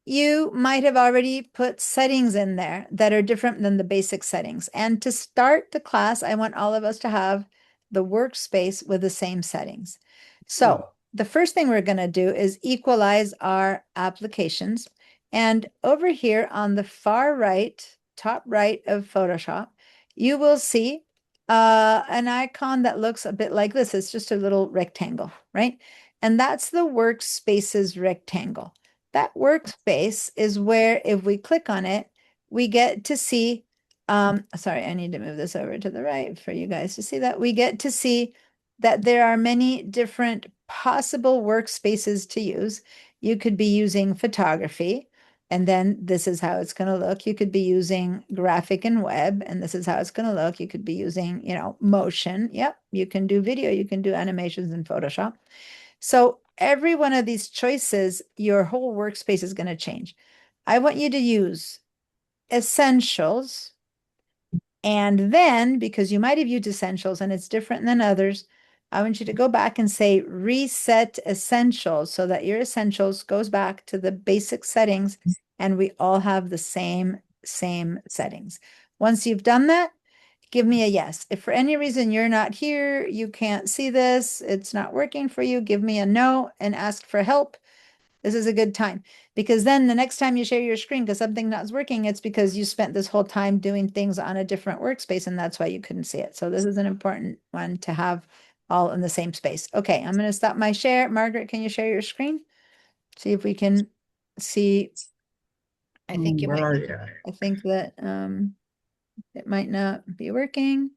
you might have already put settings in there that are different than the basic settings. And to start the class, I want all of us to have the workspace with the same settings. So the first thing we're going to do is equalize our applications. And over here on the far right, top right of Photoshop, you will see an icon that looks a bit like this. It's just a little rectangle, right? And that's the workspaces rectangle. That workspace is where if we click on it, we get to see, sorry, I need to move this over to the right for you guys to see that. We get to see that there are many different possible workspaces to use. You could be using photography, and then this is how it's going to look. You could be using graphic and web, and this is how it's going to look. You could be using, motion. Yep, you can do video, you can do animations in Photoshop. So every one of these choices, your whole workspace is going to change. I want you to use essentials. And then, because you might have used essentials and it's different than others, I want you to go back and say reset essentials so that your essentials goes back to the basic settings and we all have the same settings. Once you've done that, give me a yes. If for any reason you're not here, you can't see this, it's not working for you, give me a no and ask for help. This is a good time, because then the next time you share your screen because something not working, it's because you spent this whole time doing things on a different workspace and that's why you couldn't see it. So this is an important one to have all in the same space. Okay, I'm going to stop my share. Margaret, can you share your screen? See if we can see. I think you might. I think that it might not be working.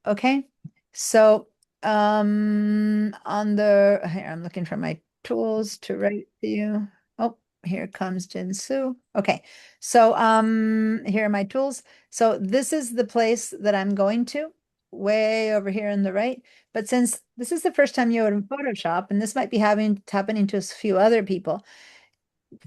Okay, so on the here, I'm looking for my tools to write to you. Oh, here comes Jinsu. Okay, so here are my tools. So this is the place that I'm going to, way over here on the right. But since this is the first time you're in Photoshop, and this might be happening to a few other people,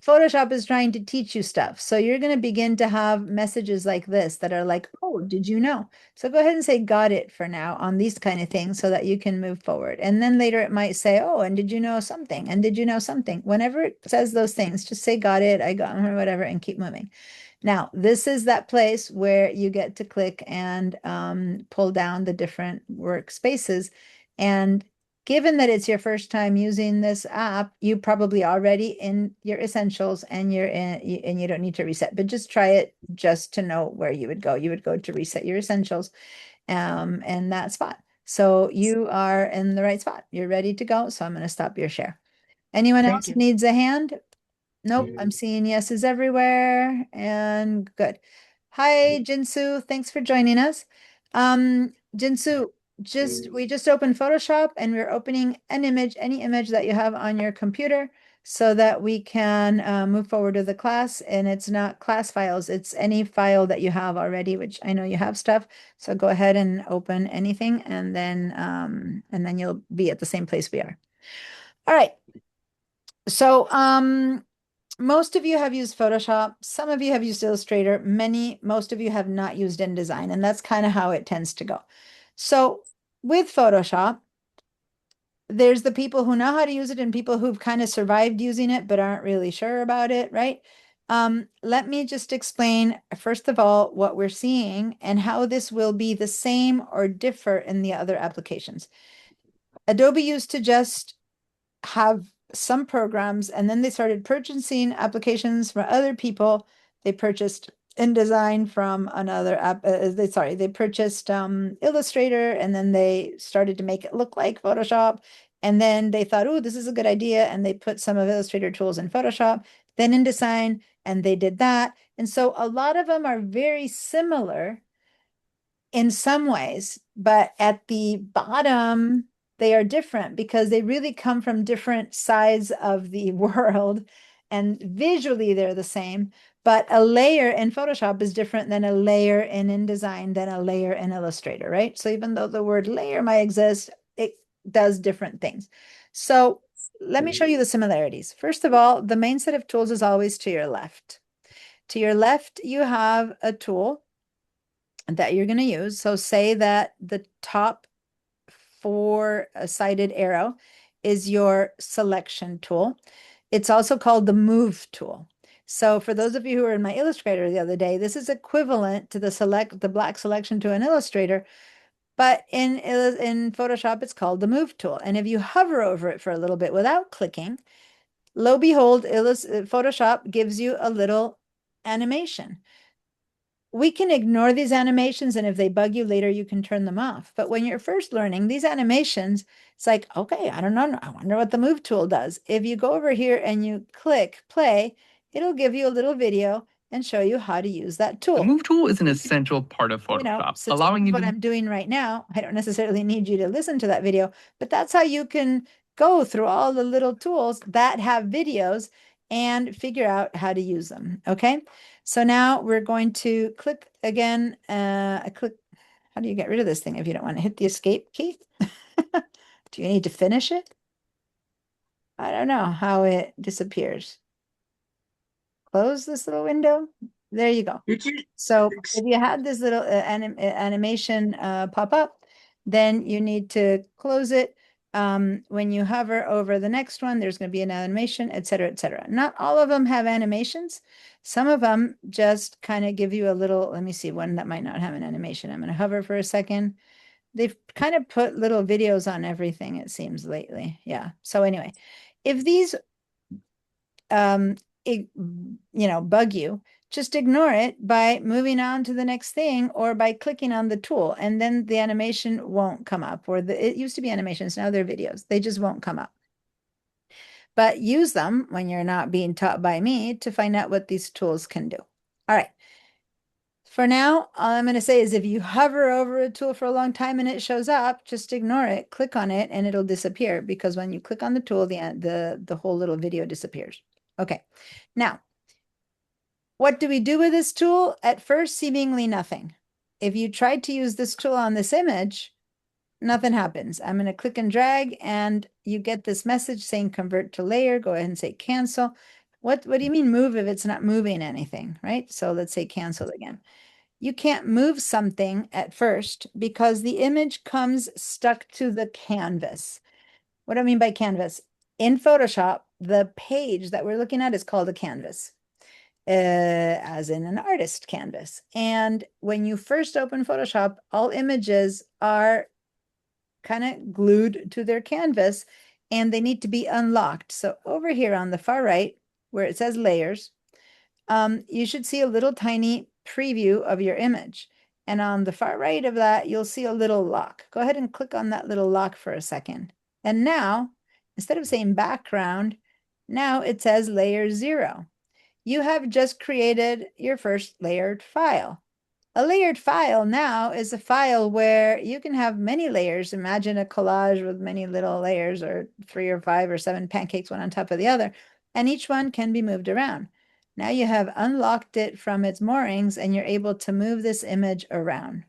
Photoshop is trying to teach you stuff. So you're going to begin to have messages like this that are like, oh, did you know? So go ahead and say got it for now on these kind of things so that you can move forward. And then later it might say, oh, and did you know something? And did you know something? Whenever it says those things, just say got it, I got, or whatever, and keep moving. Now, this is that place where you get to click and pull down the different workspaces. And given that it's your first time using this app, you probably already in your essentials and and you don't need to reset, but just try it just to know where you would go. You would go to reset your essentials in that spot. So you are in the right spot. You're ready to go. So I'm going to stop your share. Anyone Thank else you. needs a hand? Nope, I'm seeing yeses everywhere and good. Hi, Jinsu. Thanks for joining us. Jinsu, we just opened Photoshop and we're opening an image, any image that you have on your computer so that we can move forward to the class. And it's not class files, it's any file that you have already, which I know you have stuff. So go ahead and open anything and then you'll be at the same place we are. All right. So most of you have used Photoshop. Some of you have used Illustrator. Most of you have not used InDesign, and that's kind of how it tends to go. So with Photoshop, there's the people who know how to use it and people who've kind of survived using it but aren't really sure about it, right? Let me just explain, first of all, what we're seeing and how this will be the same or differ in the other applications. Adobe used to just have some programs, and then they started purchasing applications from other people. They purchased InDesign from another app. They purchased Illustrator, and then they started to make it look like Photoshop. And then they thought, oh, this is a good idea. And they put some of Illustrator tools in Photoshop, then InDesign, and they did that. And so a lot of them are very similar in some ways, but at the bottom, they are different because they really come from different sides of the world, and visually they're the same, but a layer in Photoshop is different than a layer in InDesign than a layer in Illustrator, right? So even though the word layer might exist, it does different things. So let me show you the similarities. First of all, the main set of tools is always to your left. To your left, you have a tool that you're going to use. So say that the top four-sided arrow is your selection tool. It's also called the move tool. So for those of you who were in my Illustrator the other day, this is equivalent to the black selection to an Illustrator, but in Photoshop, it's called the move tool. And if you hover over it for a little bit without clicking, lo and behold, Photoshop gives you a little animation. We can ignore these animations, and if they bug you later, you can turn them off. But when you're first learning these animations, it's like, okay, I don't know. I wonder what the move tool does. If you go over here and you click play, it'll give you a little video and show you how to use that tool. The move tool is an essential part of Photoshop, since allowing you what to I'm doing right now, I don't necessarily need you to listen to that video, but that's how you can go through all the little tools that have videos and figure out how to use them. Okay. So now we're going to click again. How do you get rid of this thing if you don't want to hit the escape key? Do you need to finish it? I don't know how it disappears. Close this little window. There you go. So if you had this little animation pop up, then you need to close it. When you hover over the next one, there's going to be an animation, et cetera, et cetera. Not all of them have animations. Some of them just kind of give you a little, let me see, one that might not have an animation. I'm going to hover for a second. They've kind of put little videos on everything, it seems, lately. Yeah. So anyway, if these bug you, just ignore it by moving on to the next thing or by clicking on the tool, and then the animation won't come up. Or it used to be animations, now they're videos. They just won't come up. But use them when you're not being taught by me to find out what these tools can do. All right. For now, all I'm going to say is if you hover over a tool for a long time and it shows up, just ignore it, click on it, and it'll disappear, because when you click on the tool, the whole little video disappears. Okay, now, what do we do with this tool? At first, seemingly nothing. If you tried to use this tool on this image, nothing happens. I'm going to click and drag and you get this message saying convert to layer. Go ahead and say cancel. What do you mean move if it's not moving anything, right? So let's say cancel again. You can't move something at first because the image comes stuck to the canvas. What do I mean by canvas? In Photoshop, the page that we're looking at is called a canvas, as in an artist canvas. And when you first open Photoshop, all images are kind of glued to their canvas and they need to be unlocked. So over here on the far right, where it says layers, you should see a little tiny preview of your image. And on the far right of that, you'll see a little lock. Go ahead and click on that little lock for a second. And now, instead of saying background, now it says layer 0. You have just created your first layered file. A layered file now is a file where you can have many layers. Imagine a collage with many little layers, or 3 or 5 or 7 pancakes, one on top of the other, and each one can be moved around. Now you have unlocked it from its moorings and you're able to move this image around.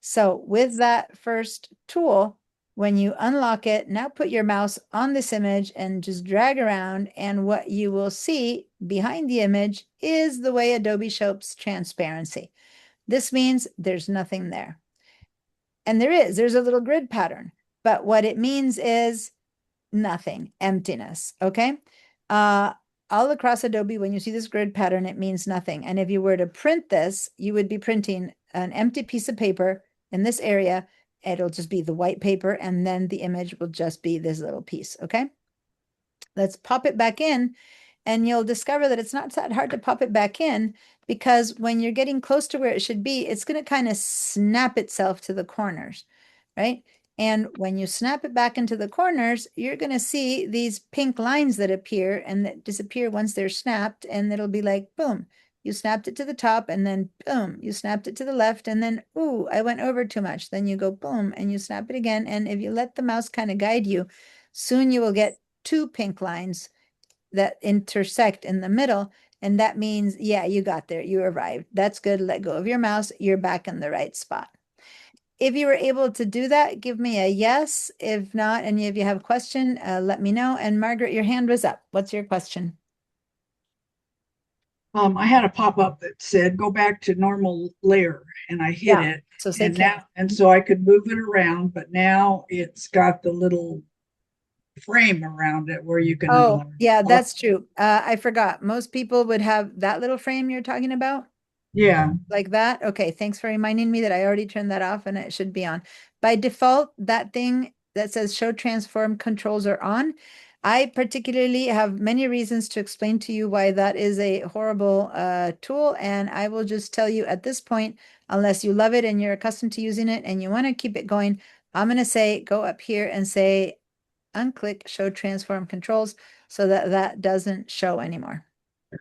So with that first tool, when you unlock it, now put your mouse on this image and just drag around, and what you will see behind the image is the way Adobe shows transparency. This means there's nothing there. And there's a little grid pattern, but what it means is nothing, emptiness, okay? All across Adobe, when you see this grid pattern, it means nothing. And if you were to print this, you would be printing an empty piece of paper in this area. It'll just be the white paper, and then the image will just be this little piece, okay? Let's pop it back in, and you'll discover that it's not that hard to pop it back in, because when you're getting close to where it should be, it's going to kind of snap itself to the corners, right? And when you snap it back into the corners, you're going to see these pink lines that appear and that disappear once they're snapped, and it'll be like, boom, you snapped it to the top, and then boom, you snapped it to the left, and then, ooh, I went over too much. Then you go boom, and you snap it again. And if you let the mouse kind of guide you, soon you will get 2 pink lines that intersect in the middle. And that means, yeah, you got there, you arrived. That's good. Let go of your mouse. You're back in the right spot. If you were able to do that, give me a yes. If not, and if you have a question, let me know. And Margaret, your hand was up. What's your question? I had a pop-up that said, go back to normal layer, and I hit it. So say and so I could move it around, but now it's got the little frame around it where you can. Oh, yeah, that's true. I forgot. Most people would have that little frame you're talking about. Yeah. Like that. Okay. Thanks for reminding me that I already turned that off and it should be on. By default, that thing that says show transform controls are on. I particularly have many reasons to explain to you why that is a horrible tool. And I will just tell you at this point, unless you love it and you're accustomed to using it and you want to keep it going, I'm going to say, go up here and say, unclick show transform controls so that that doesn't show anymore.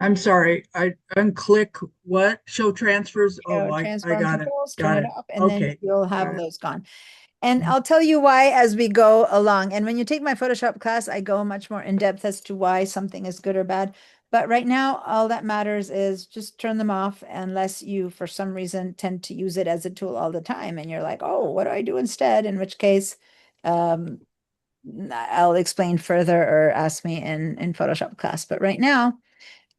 I'm sorry, I unclick what? Show transfers? Oh, I got it. Turn it off, and then you'll have those gone. And I'll tell you why as we go along. And when you take my Photoshop class, I go much more in depth as to why something is good or bad. But right now, all that matters is just turn them off, unless you, for some reason, tend to use it as a tool all the time. And you're like, oh, what do I do instead? In which case, I'll explain further, or ask me in Photoshop class. But right now,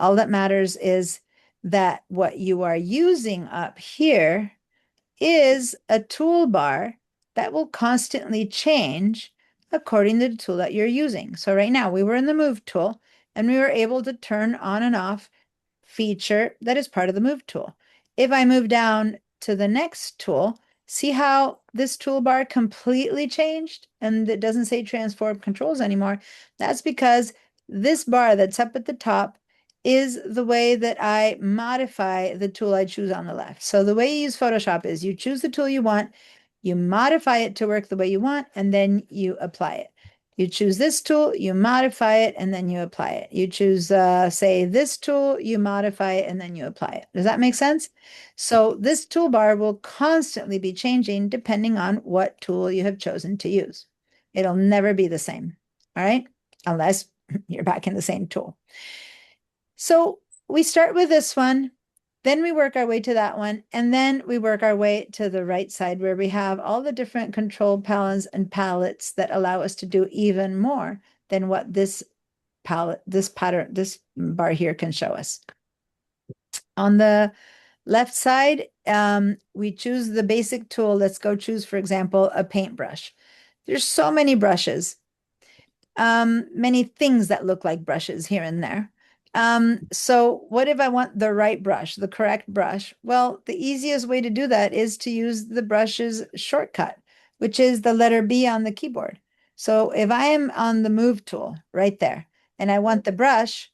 all that matters is that what you are using up here is a toolbar that will constantly change according to the tool that you're using. So right now we were in the move tool and we were able to turn on and off feature that is part of the move tool. If I move down to the next tool, see how this toolbar completely changed and it doesn't say transform controls anymore? That's because this bar that's up at the top is the way that I modify the tool I choose on the left. So the way you use Photoshop is you choose the tool you want, you modify it to work the way you want, and then you apply it. You choose this tool, you modify it, and then you apply it. You choose, say, this tool, you modify it, and then you apply it. Does that make sense? So this toolbar will constantly be changing depending on what tool you have chosen to use. It'll never be the same, all right? Unless you're back in the same tool. So we start with this one, then we work our way to that one, and then we work our way to the right side where we have all the different control palettes and palettes that allow us to do even more than what this palette, this pattern, this bar here can show us. On the left side, we choose the basic tool. Let's go choose, for example, a paintbrush. There's so many brushes, many things that look like brushes here and there. So what if I want the right brush, the correct brush? Well, the easiest way to do that is to use the brush's shortcut, which is the letter B on the keyboard. So if I am on the move tool right there, and I want the brush,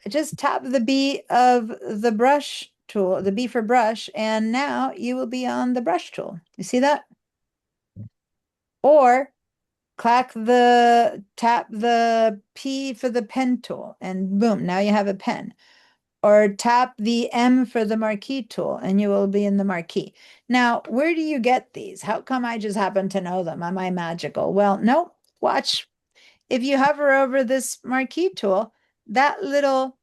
I just tap the B of the brush tool, the B for brush, and now you will be on the brush tool. You see that? Or tap the P for the pen tool, and boom, now you have a pen. Or tap the M for the marquee tool, and you will be in the marquee. Now, where do you get these? How come I just happen to know them? Am I magical? Well, no, watch. If you hover over this marquee tool, that little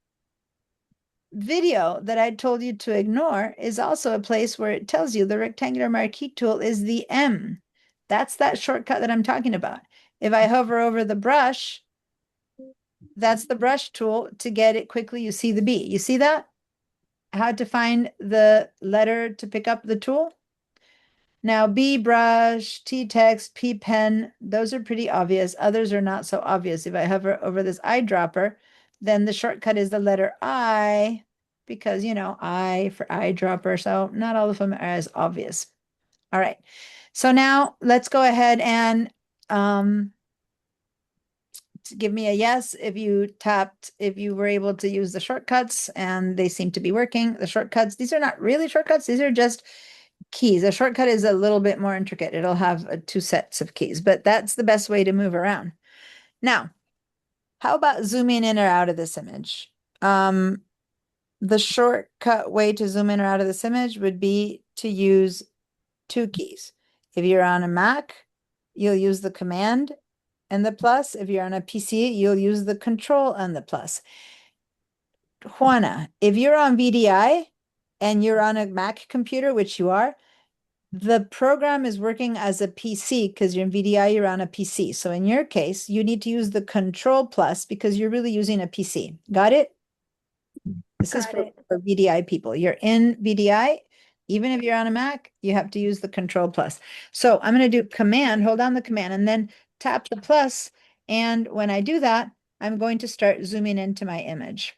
video that I told you to ignore is also a place where it tells you the rectangular marquee tool is the M. That's that shortcut that I'm talking about. If I hover over the brush, that's the brush tool to get it quickly. You see the B. You see that? How to find the letter to pick up the tool? Now, B brush, T text, P pen, those are pretty obvious. Others are not so obvious. If I hover over this eyedropper, then the shortcut is the letter I, because, you know, I for eyedropper. So not all of them are as obvious. All right. So now let's go ahead and give me a yes if you were able to use the shortcuts, and they seem to be working. The shortcuts, these are not really shortcuts. These are just keys. A shortcut is a little bit more intricate. It'll have 2 sets of keys, but that's the best way to move around. Now, how about zooming in or out of this image? The shortcut way to zoom in or out of this image would be to use 2 keys. If you're on a Mac, you'll use the Command and the plus. If you're on a PC, you'll use the Control and the plus. Juana, if you're on VDI and you're on a Mac computer, which you are, the program is working as a PC because you're in VDI, you're on a PC. So in your case, you need to use the Control plus because you're really using a PC. Got it? This is for VDI people. You're in VDI. Even if you're on a Mac, you have to use the Control plus. So I'm going to do Command, hold down the Command, and then tap the plus. And when I do that, I'm going to start zooming into my image.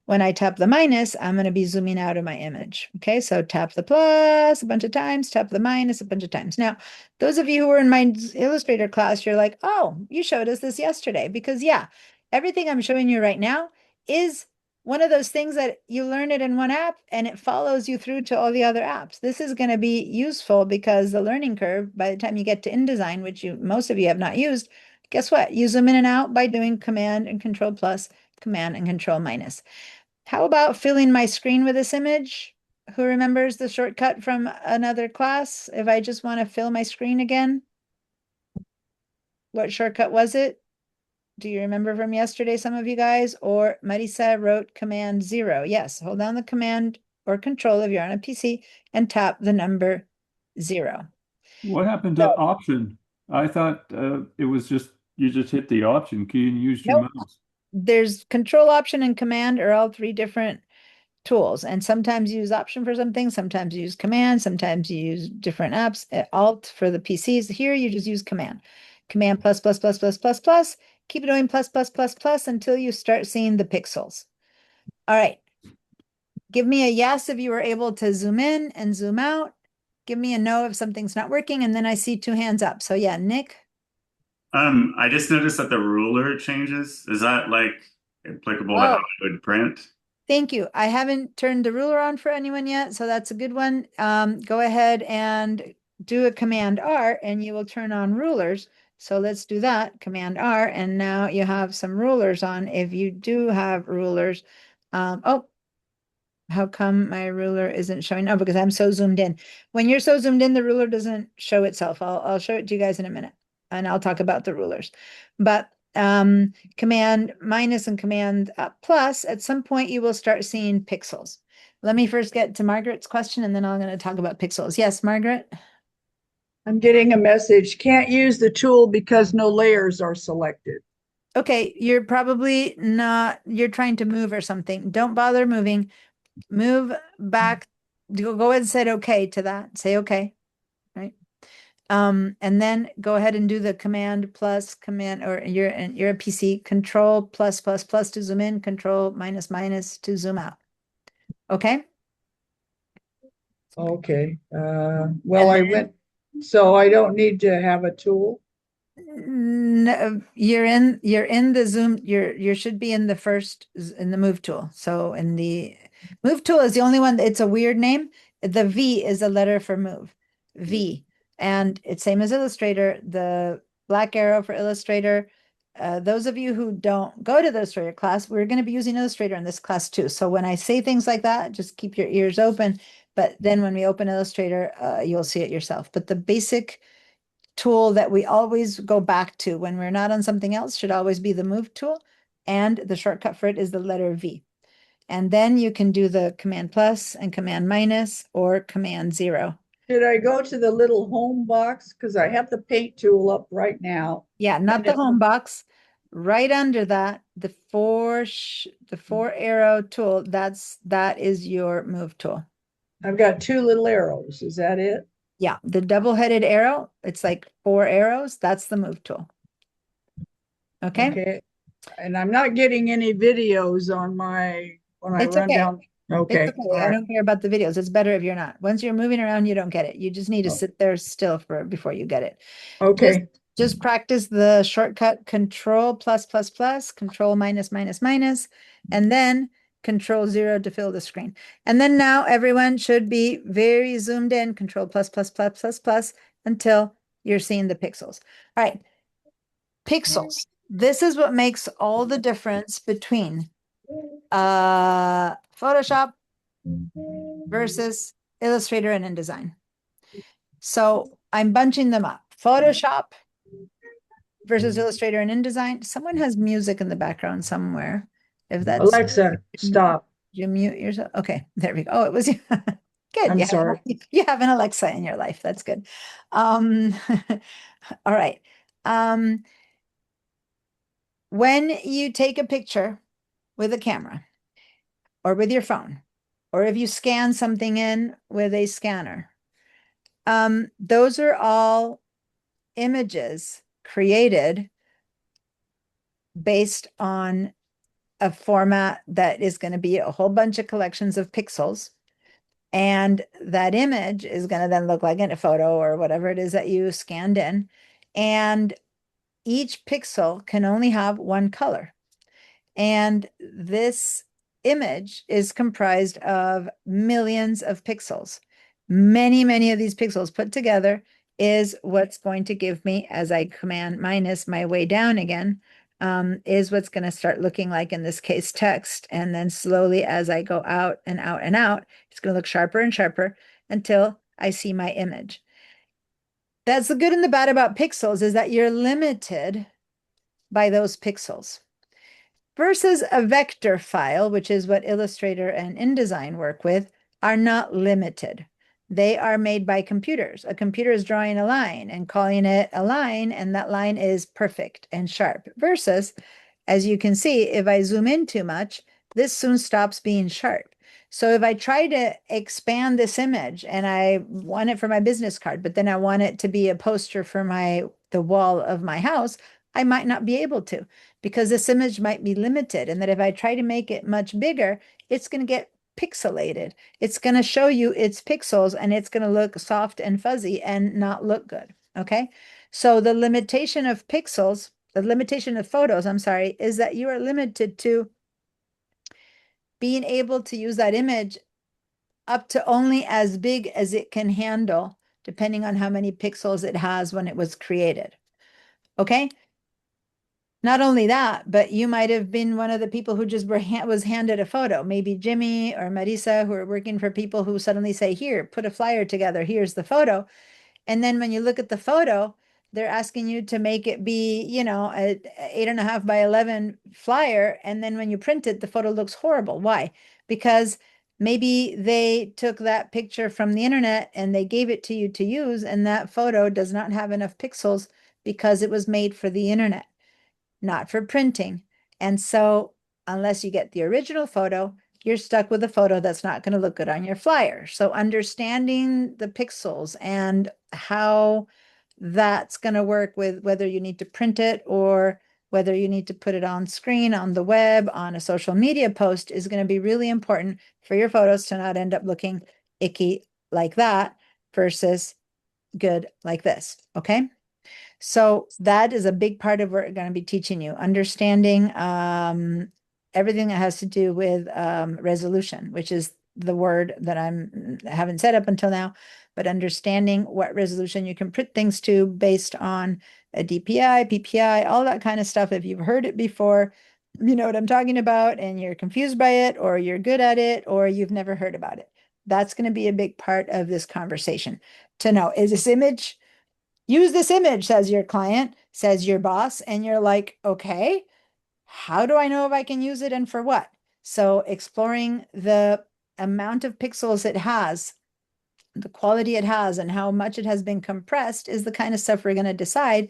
When I tap the minus, I'm going to be zooming out of my image. Okay, so tap the plus a bunch of times, tap the minus a bunch of times. Now, those of you who were in my Illustrator class, you're like, oh, you showed us this yesterday. Because yeah, everything I'm showing you right now is one of those things that you learn it in one app and it follows you through to all the other apps. This is going to be useful because the learning curve, by the time you get to InDesign, which most of you have not used, guess what? You zoom in and out by doing Command and Control plus, Command and Control minus. How about filling my screen with this image? Who remembers the shortcut from another class? If I just want to fill my screen again, what shortcut was it? Do you remember from yesterday, some of you guys? Or Marisa wrote Command 0. Yes, hold down the Command or Control if you're on a PC and tap the number 0. What happened to Option? I thought it was just, you just hit the Option key and used your mouse. There's Control, Option, and Command are all 3 different tools. And sometimes you use Option for something, sometimes you use Command, sometimes you use different apps. Alt for the PCs. Here you just use Command. Command plus, plus, plus, plus, plus, plus. Keep doing plus, plus, plus, plus until you start seeing the pixels. All right. Give me a yes if you were able to zoom in and zoom out. Give me a no if something's not working. And then I see 2 hands up. So yeah, Nick. I just noticed that the ruler changes. Is that like applicable to how I would print? Thank you. I haven't turned the ruler on for anyone yet, so that's a good one. Go ahead and do a Command R and you will turn on rulers. So let's do that, Command R, and now you have some rulers on if you do have rulers. Oh, how come my ruler isn't showing? Oh, because I'm so zoomed in. When you're so zoomed in, the ruler doesn't show itself. I'll show it to you guys in a minute, and I'll talk about the rulers. But Command minus and command plus, at some point you will start seeing pixels. Let me first get to Margaret's question and then I'm going to talk about pixels. Yes, Margaret? I'm getting a message. Can't use the tool because no layers are selected. Okay, you're probably not, you're trying to move or something. Don't bother moving. Move back. Go ahead and say okay to that. Say okay, right? And then go ahead and do the command plus command, or you're a PC, control plus plus plus to zoom in, control minus minus to zoom out. Okay? Okay. Well, And I then- went, so I don't need to have a tool. No, you're in the zoom, you should be in the first, in the move tool. So in the move tool is the only one, it's a weird name. The V is a letter for move, V. And it's same as Illustrator, the black arrow for Illustrator. Those of you who don't go to the Illustrator class, we're going to be using Illustrator in this class too. So when I say things like that, just keep your ears open. But then when we open Illustrator, you'll see it yourself. But the basic tool that we always go back to when we're not on something else should always be the move tool. And the shortcut for it is the letter V. And then you can do the command plus and command minus or command 0. Should I go to the little home box? Because I have the paint tool up right now. Yeah, not And the it- home box. Right under that, the four arrow tool, that is your move tool. I've got two little arrows. Is that it? Yeah, the double-headed arrow, it's like 4 arrows. That's the move tool. Okay? Okay. And I'm not getting any videos on when I It's run okay. down. Okay. It's okay. All I right. don't care about the videos. It's better if you're not. Once you're moving around, you don't get it. You just need to Oh. sit there still before you get it. Okay. Just practice the shortcut control plus plus plus, control minus minus minus, and then control 0 to fill the screen. And then now everyone should be very zoomed in, control plus plus plus plus plus until you're seeing the pixels. All right. Pixels. This is what makes all the difference between Photoshop versus Illustrator and InDesign. So I'm bunching them up. Photoshop versus Illustrator and InDesign. Someone has music in the background somewhere. If that's Alexa, stop. you mute yourself. Okay, there we go. Oh, it was you. Good. I'm You have- sorry. You have an Alexa in your life. That's good. All right. When you take a picture with a camera or with your phone, or if you scan something in with a scanner, those are all images created based on a format that is going to be a whole bunch of collections of pixels. And that image is going to then look like in a photo or whatever it is that you scanned in. And each pixel can only have one color. And this image is comprised of millions of pixels. Many, many of these pixels put together is what's going to give me, as I command minus my way down again, is what's going to start looking like, in this case, text. And then slowly as I go out and out and out, it's going to look sharper and sharper until I see my image. That's the good and the bad about pixels, is that you're limited by those pixels. Versus a vector file, which is what Illustrator and InDesign work with, are not limited. They are made by computers. A computer is drawing a line and calling it a line, and that line is perfect and sharp. Versus, as you can see, if I zoom in too much, this soon stops being sharp. So if I try to expand this image and I want it for my business card, but then I want it to be a poster for the wall of my house, I might not be able to, because this image might be limited. And that if I try to make it much bigger, it's going to get pixelated. It's going to show you its pixels and it's going to look soft and fuzzy and not look good. Okay. So the limitation of pixels, the limitation of photos, I'm sorry, is that you are limited to being able to use that image up to only as big as it can handle, depending on how many pixels it has when it was created. Okay. Not only that, but you might have been one of the people who just was handed a photo, maybe Jimmy or Marisa, who are working for people who suddenly say, here, put a flyer together, here's the photo. And then when you look at the photo, they're asking you to make it be, you know, a 8.5 by 11 flyer. And then when you print it, the photo looks horrible. Why? Because maybe they took that picture from the internet and they gave it to you to use, and that photo does not have enough pixels because it was made for the internet, not for printing. And so unless you get the original photo, you're stuck with a photo that's not going to look good on your flyer. So understanding the pixels and how that's going to work with whether you need to print it or whether you need to put it on screen, on the web, on a social media post is going to be really important for your photos to not end up looking icky like that versus good like this. Okay. So that is a big part of what we're going to be teaching you, understanding everything that has to do with resolution, which is the word that I haven't said up until now, but understanding what resolution you can print things to based on a DPI, PPI, all that kind of stuff. If you've heard it before, you know what I'm talking about, and you're confused by it, or you're good at it, or you've never heard about it. That's going to be a big part of this conversation to know, is this image, use this image, says your client, says your boss, and you're like, okay, how do I know if I can use it and for what? So exploring the amount of pixels it has, the quality it has, and how much it has been compressed is the kind of stuff we're going to decide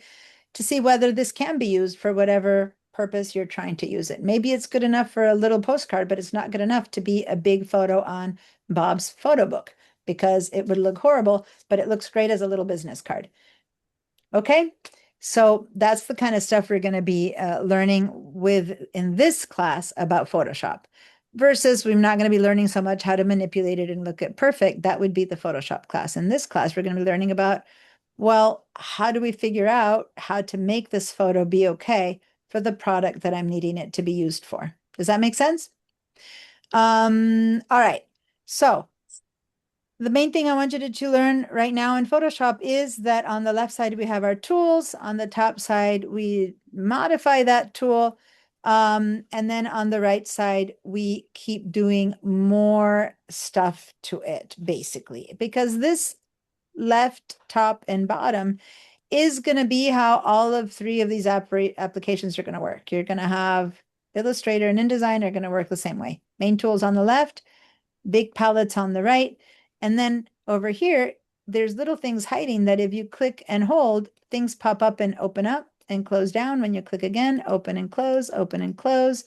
to see whether this can be used for whatever purpose you're trying to use it. Maybe it's good enough for a little postcard, but it's not good enough to be a big photo on Bob's photo book because it would look horrible, but it looks great as a little business card. Okay, so that's the kind of stuff we're going to be learning with in this class about Photoshop. Versus we're not going to be learning so much how to manipulate it and look at perfect. That would be the Photoshop class. In this class, we're going to be learning about, well, how do we figure out how to make this photo be okay for the product that I'm needing it to be used for? Does that make sense? All right. So the main thing I want you to learn right now in Photoshop is that on the left side, we have our tools. On the top side, we modify that tool. And then on the right side, we keep doing more stuff to it, basically, because this left, top, and bottom is going to be how all of three of these applications are going to work. You're going to have Illustrator and InDesign are going to work the same way. Main tools on the left, big palettes on the right. And then over here, there's little things hiding that if you click and hold, things pop up and open up and close down. When you click again, open and close, open and close.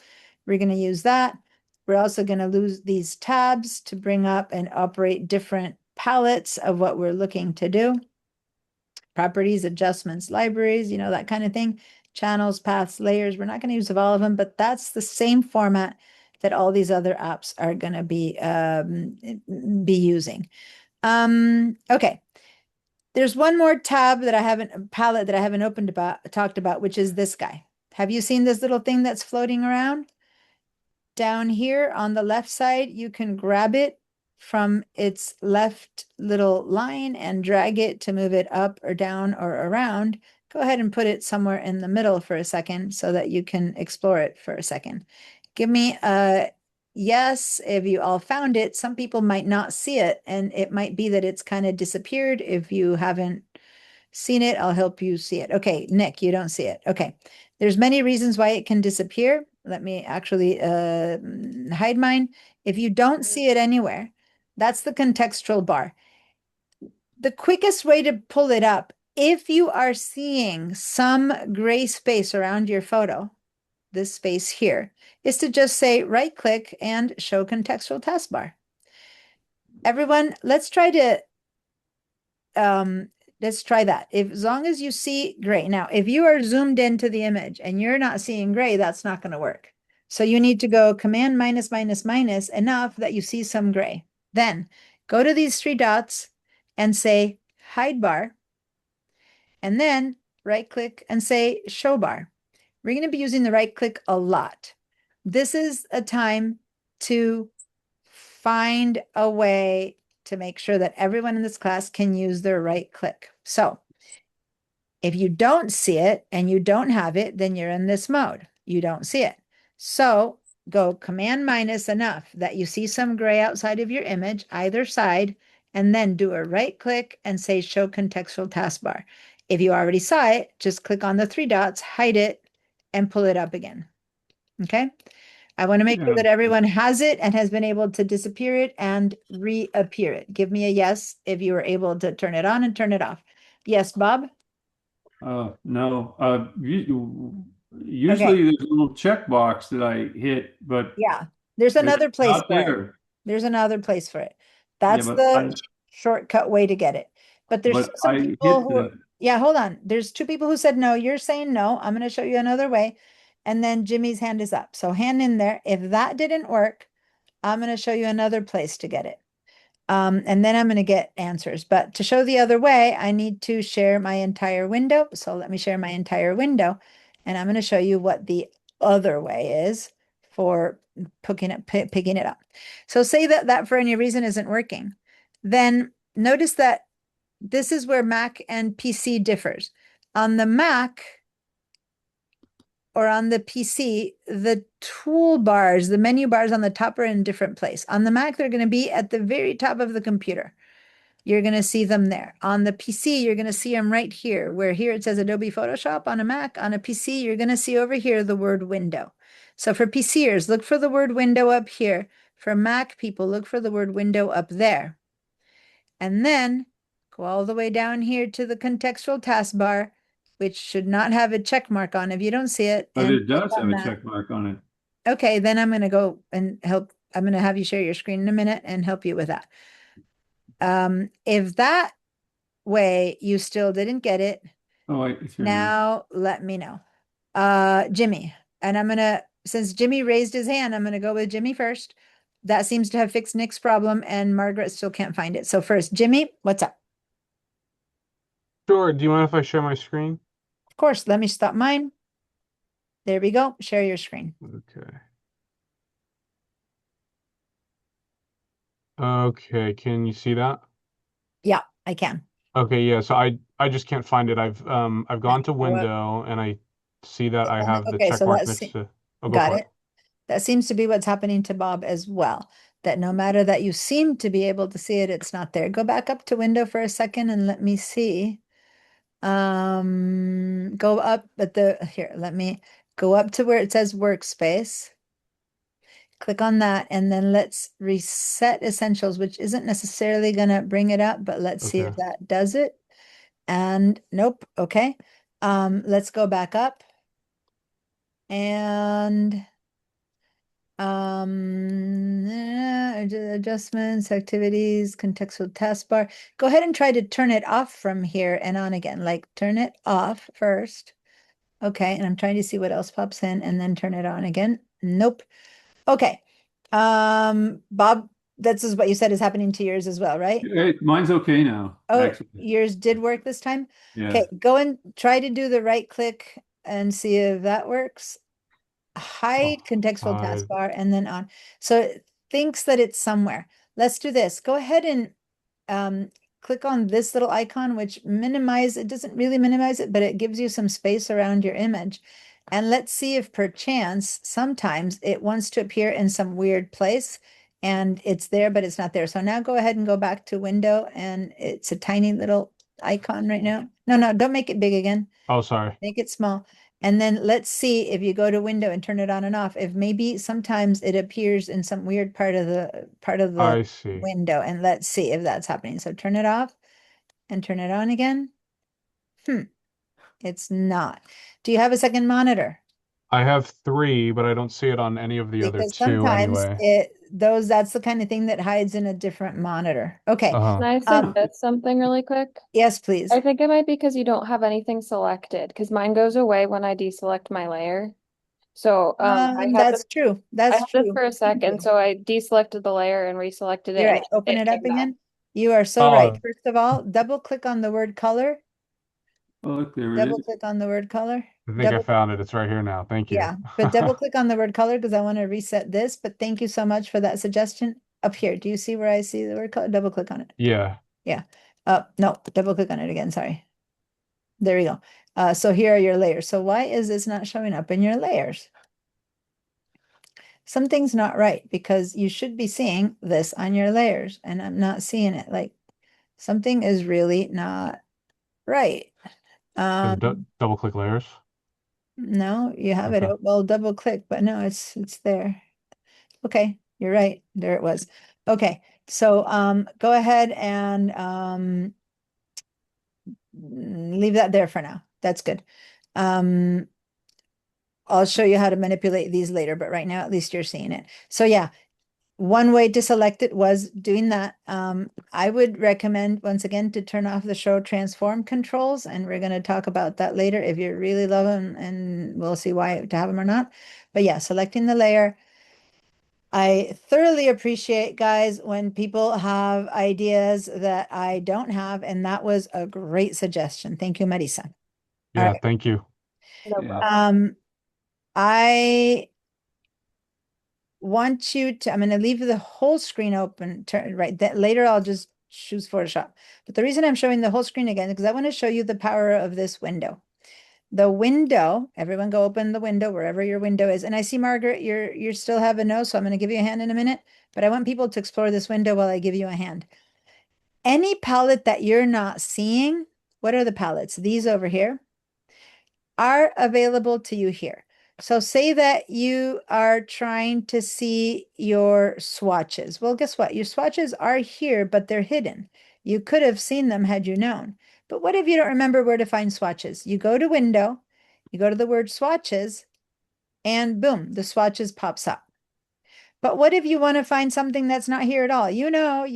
We're going to use that. We're also going to use these tabs to bring up and operate different palettes of what we're looking to do. Properties, adjustments, libraries, you know, that kind of thing. Channels, paths, layers. We're not going to use all of them, but that's the same format that all these other apps are going to be using. Okay. There's one more tab that I haven't, palette that I haven't talked about, which is this guy. Have you seen this little thing that's floating around? Down here on the left side, you can grab it from its left little line and drag it to move it up or down or around. Go ahead and put it somewhere in the middle for a second so that you can explore it for a second. Give me a yes if you all found it. Some people might not see it, and it might be that it's kind of disappeared. If you haven't seen it, I'll help you see it. Okay, Nick, you don't see it. Okay, there's many reasons why it can disappear. Let me actually hide mine. If you don't see it anywhere, that's the contextual bar. The quickest way to pull it up, if you are seeing some gray space around your photo, this space here, is to just say right click and show contextual taskbar. Everyone, let's try that. As long as you see gray. Now, if you are zoomed into the image and you're not seeing gray, that's not going to work. So you need to go command minus minus minus enough that you see some gray. Then go to these three dots and say hide bar. And then right click and say show bar. We're going to be using the right click a lot. This is a time to find a way to make sure that everyone in this class can use their right click. So if you don't see it and you don't have it, then you're in this mode. You don't see it. So go command minus enough that you see some gray outside of your image, either side, and then do a right click and say show contextual taskbar. If you already saw it, just click on the three dots, hide it, and pull it up again. Okay? I want to make sure Yeah. that everyone has it and has been able to disappear it and reappear it. Give me a yes if you were able to turn it on and turn it off. Yes, Bob? No. Usually there's a little checkbox that I hit, but Yeah, there's it's another place not for it. there. There's another place for it. Yeah, That's but the shortcut way to get it. But there's but some I people hit who, the yeah, hold on. There's two people who said no. You're saying no. I'm going to show you another way. And then Jimmy's hand is up. So hand in there. If that didn't work, I'm going to show you another place to get it. And then I'm going to get answers. But to show the other way, I need to share my entire window. So let me share my entire window. And I'm going to show you what the other way is for picking it up. So say that that for any reason isn't working. Then notice that this is where Mac and PC differs. On the Mac or on the PC, the toolbars, the menu bars on the top are in a different place. On the Mac, they're going to be at the very top of the computer. You're going to see them there. On the PC, you're going to see them right here, where here it says Adobe Photoshop on a Mac. On a PC, you're going to see over here the word window. So for PCers, look for the word window up here. For Mac people, look for the word window up there. And then go all the way down here to the contextual taskbar, which should not have a check mark on if you don't see it. but and it does click have on a that. check mark on it. Okay, then I'm going to go and help. I'm going to have you share your screen in a minute and help you with that. If that way you still didn't get it, Oh, it's here now. now let me know. Jimmy, and I'm going to, since Jimmy raised his hand, I'm going to go with Jimmy first. That seems to have fixed Nick's problem and Margaret still can't find it. So first, Jimmy, what's up? Sure. Do you mind if I share my screen? Of course, let me stop mine. There we go. Share your screen. Okay. Okay, can you see that? Yeah, I can. Okay, yeah, so I just can't find it. I've gone to You know what? window and I see that I have the Okay, check so mark let's next see. to go Got for it. That seems to be what's happening to Bob as well. That no matter that you seem to be able to see it, it's not there. Go back up to window for a second and let me see. Go up at here, let me go up to where it says workspace. Click on that and then let's reset essentials, which isn't necessarily gonna bring it up, but let's see if Okay. that does it. And nope, okay. Let's go back up. And adjustments, activities, contextual taskbar. Go ahead and try to turn it off from here and on again. Like turn it off first. Okay, and I'm trying to see what else pops in and then turn it on again. Nope. Okay. Bob, that's is what you said is happening to yours as well, right? Mine's okay now, Oh, actually. yours did work this time? Yeah. Okay, go and try to do the right click and see if that works. Hide contextual hide. taskbar and then on. So it thinks that it's somewhere. Let's do this. Go ahead and click on this little icon, which it doesn't really minimize it, but it gives you some space around your image. And let's see if perchance sometimes it wants to appear in some weird place and it's there, but it's not there. So now go ahead and go back to window and it's a tiny little icon right now. No, don't make it big again. Oh, sorry. Make it small. And then let's see if you go to window and turn it on and off, if maybe sometimes it appears in some weird part of the I see. window, and let's see if that's happening. So turn it off and turn it on again. It's not. Do you have a second monitor? I have 3, but I don't see it on any of the other Because 2 sometimes anyway. that's the kind of thing that hides in a different monitor. Okay. Uh-huh. Can I suggest something really quick? Yes, please. I think it might be because you don't have anything selected, because mine goes away when I deselect my layer. So I had That's this, true. I That's had this true. for a second, so I deselected the layer and reselected it. You're and right. Open it up came back. again. You are so right. Oh. First of all, double click on the word color. Oh, look, there it is. Double click on the word color. I think I found it. It's right here now. Thank you. Yeah, but double click on the word color because I want to reset this. But thank you so much for that suggestion. Up here, do you see where I see the word color? Double click on it. Yeah. No, double click on it again. Sorry. There we go. So here are your layers. So why is this not showing up in your layers? Something's not right because you should be seeing this on your layers and I'm not seeing it. Like something is really not right. Double click layers. No, you have it. Okay. Well, double click, but no, it's there. Okay, you're right. There it was. Okay, so go ahead and leave that there for now. That's good. I'll show you how to manipulate these later, but right now at least you're seeing it. So yeah, one way to select it was doing that. I would recommend once again to turn off the show transform controls, and we're going to talk about that later if you really love them, and we'll see why to have them or not. But yeah, selecting the layer. I thoroughly appreciate, guys, when people have ideas that I don't have, and that was a great suggestion. Thank you, Marisa. All Yeah, right. thank you. No Yeah. problem. I want you to, I'm going to leave the whole screen open, right? That later I'll just choose Photoshop. But the reason I'm showing the whole screen again is because I want to show you the power of this window. The window, everyone go open the window wherever your window is. And I see, Margaret, you still have a no, so I'm going to give you a hand in a minute. But I want people to explore this window while I give you a hand. Any palette that you're not seeing, what are the palettes? These over here are available to you here. So say that you are trying to see your swatches. Well, guess what? Your swatches are here, but they're hidden. You could have seen them had you known. But what if you don't remember where to find swatches? You go to Window, you go to the word swatches, and boom, the swatches pops up. But what if you want to find something that's not here at all? You know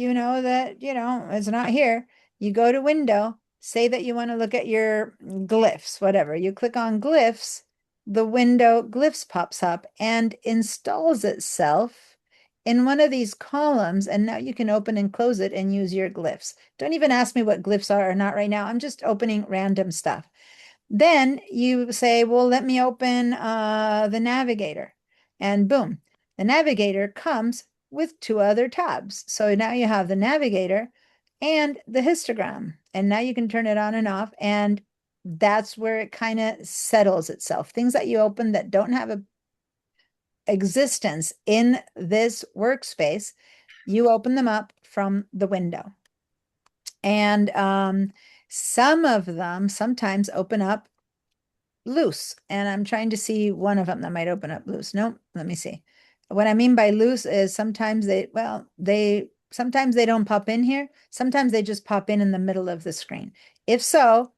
that, it's not here. You go to Window, say that you want to look at your glyphs, whatever. You click on glyphs, the window glyphs pops up and installs itself in one of these columns. And now you can open and close it and use your glyphs. Don't even ask me what glyphs are or not right now. I'm just opening random stuff. Then you say, well, let me open the navigator, and boom. The navigator comes with two other tabs. So now you have the navigator and the histogram, and now you can turn it on and off, and that's where it kind of settles itself. Things that you open that don't have a existence in this workspace, you open them up from the window. And some of them sometimes open up loose, and I'm trying to see one of them that might open up loose. Nope, let me see. What I mean by loose is sometimes sometimes they don't pop in here. Sometimes they just pop in the middle of the screen. If so,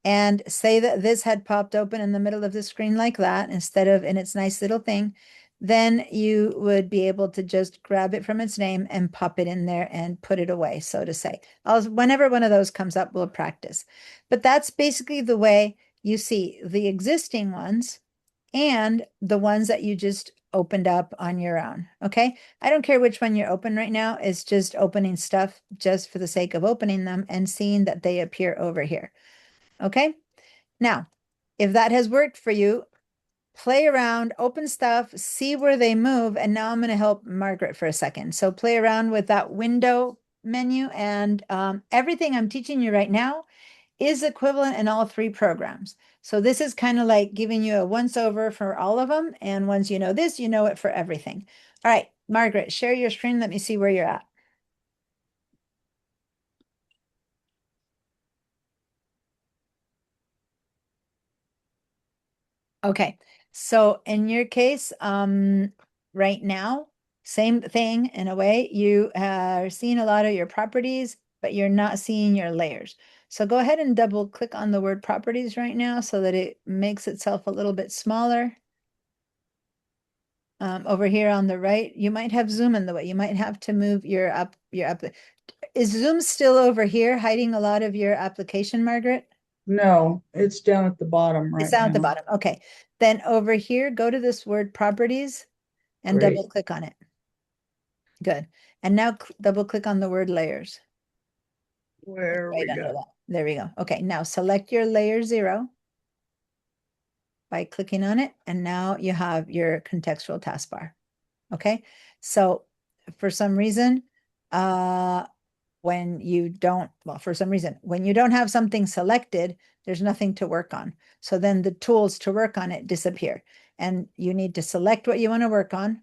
and say that this had popped open in the middle of the screen like that, instead of in its nice little thing, then you would be able to just grab it from its name and pop it in there and put it away, so to say. Whenever one of those comes up, we'll practice. But that's basically the way you see the existing ones and the ones that you just opened up on your own. Okay. I don't care which one you're open right now. It's just opening stuff just for the sake of opening them and seeing that they appear over here. Okay. Now, if that has worked for you, play around, open stuff, see where they move. And now I'm going to help Margaret for a second. So play around with that window menu, and everything I'm teaching you right now is equivalent in all three programs. So this is kind of like giving you a once over for all of them. And once you know this, you know it for everything. All right, Margaret, share your screen. Let me see where you're at. Okay, so in your case, right now, same thing in a way. You are seeing a lot of your properties, but you're not seeing your layers. So go ahead and double click on the word properties right now so that it makes itself a little bit smaller. Over here on the right, you might have Zoom in the way. You might have to move your up. Is Zoom still over here hiding a lot of your application, Margaret? No, it's down at the bottom right It's down at the now. bottom. Okay. Then over here, go to this word properties and Great. double click on it. Good. And now double click on the word layers. Where Right we under go. that. There we go. Okay. Now select your layer 0 by clicking on it. And now you have your contextual taskbar. Okay. So for some reason, when you don't have something selected, there's nothing to work on. So then the tools to work on it disappear, and you need to select what you want to work on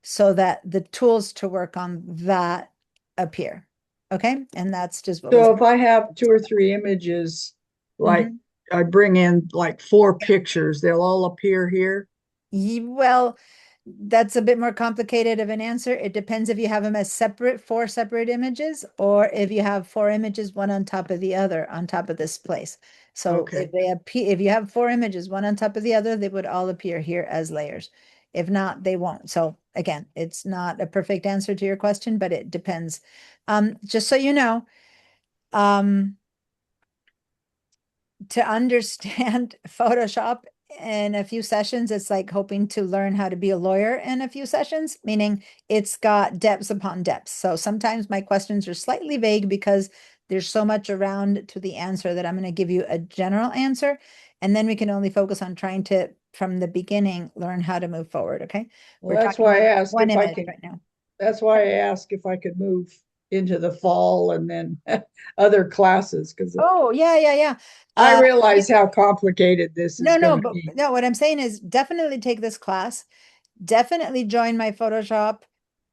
so that the tools to work on that appear. Okay. And that's just what So if I have 2 or 3 images, like I bring in like 4 pictures, they'll all appear here. Well, that's a bit more complicated of an answer. It depends if you have them as separate, 4 separate images, or if you have 4 images, one on top of the other, on top of this place. So Okay. if they appear, if you have 4 images, one on top of the other, they would all appear here as layers. If not, they won't. So again, it's not a perfect answer to your question, but it depends. Just so you know, to understand Photoshop in a few sessions, it's like hoping to learn how to be a lawyer in a few sessions, meaning it's got depths upon depths. So sometimes my questions are slightly vague because there's so much around to the answer that I'm going to give you a general answer. And then we can only focus on trying to, from the beginning, learn how to move forward. Okay. Well, We're that's talking why I about asked one if I image could, right now. that's why I asked if I could move into the fall and then other classes, because Oh, yeah. I Uh, realize how complicated this is no, gonna but be. no, what I'm saying is definitely take this class. Definitely join my Photoshop.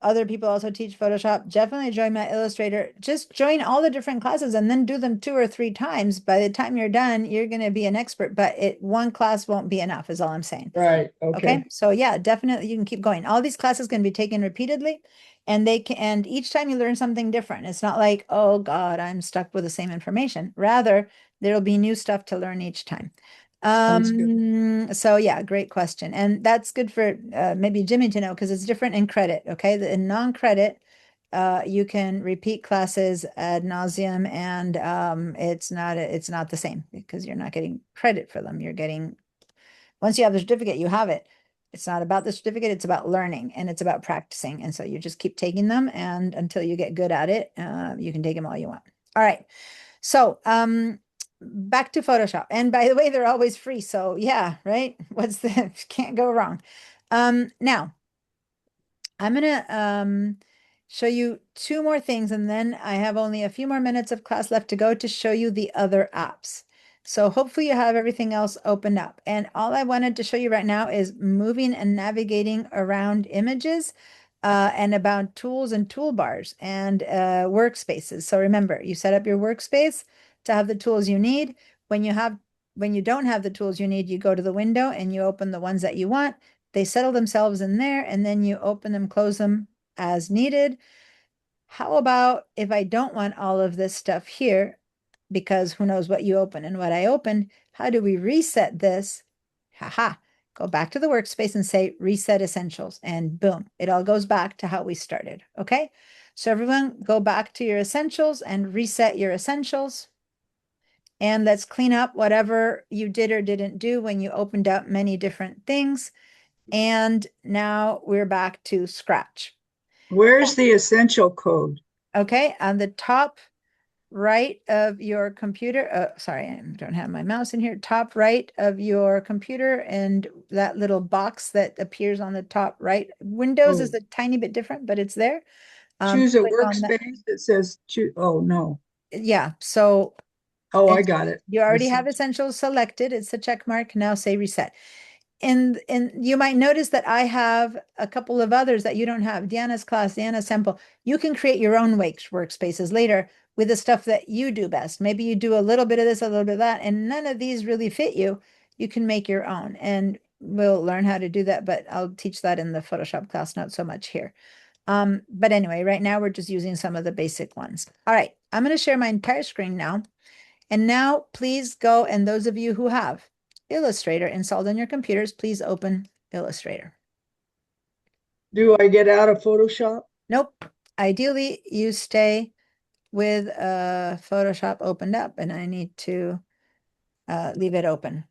Other people also teach Photoshop. Definitely join my Illustrator. Just join all the different classes and then do them 2 or 3 times. By the time you're done, you're going to be an expert, but one class won't be enough is all I'm saying. Right, Okay. okay. So yeah, definitely you can keep going. All these classes can be taken repeatedly and and each time you learn something different. It's not like, oh God, I'm stuck with the same information. Rather, there'll be new stuff to learn each time. Sounds good. So yeah, great question. And that's good for maybe Jimmy to know because it's different in credit. Okay. In non-credit, you can repeat classes ad nauseum and it's not the same because you're not getting credit for them. You're getting, once you have the certificate, you have it. It's not about the certificate, it's about learning and it's about practicing. And so you just keep taking them and until you get good at it, you can take them all you want. All right. So back to Photoshop. And by the way, they're always free. So yeah, right? Can't go wrong. Now I'm gonna show you 2 more things and then I have only a few more minutes of class left to go to show you the other apps. So hopefully you have everything else opened up. And all I wanted to show you right now is moving and navigating around images and about tools and toolbars and workspaces. So remember, you set up your workspace to have the tools you need. When you don't have the tools you need, you go to the window and you open the ones that you want. They settle themselves in there and then you open them, close them as needed. How about if I don't want all of this stuff here, because who knows what you open and what I opened, how do we reset this? Haha, go back to the workspace and say reset essentials and boom, it all goes back to how we started. Okay, so everyone go back to your essentials and reset your essentials. And let's clean up whatever you did or didn't do when you opened up many different things. And now we're back to scratch. Where's the essential code? Okay, on the top right of your computer, sorry, I don't have my mouse in here, top right of your computer and that little box that appears on the top right. Windows is a tiny bit different, but it's there. Choose a Click on that. workspace that says, oh, no. Yeah, so Oh, I got it. you already have essentials selected. It's a check mark. Now say reset. And you might notice that I have a couple of others that you don't have. Diana's class, Diana's sample. You can create your own workspaces later with the stuff that you do best. Maybe you do a little bit of this, a little bit of that, and none of these really fit you. You can make your own, and we'll learn how to do that, but I'll teach that in the Photoshop class, not so much here. But anyway, right now we're just using some of the basic ones. All right, I'm going to share my entire screen now. And now please go, and those of you who have Illustrator installed on your computers, please open Illustrator. Do I get out of Photoshop? Nope. Ideally, you stay with Photoshop opened up, and I need to leave it open.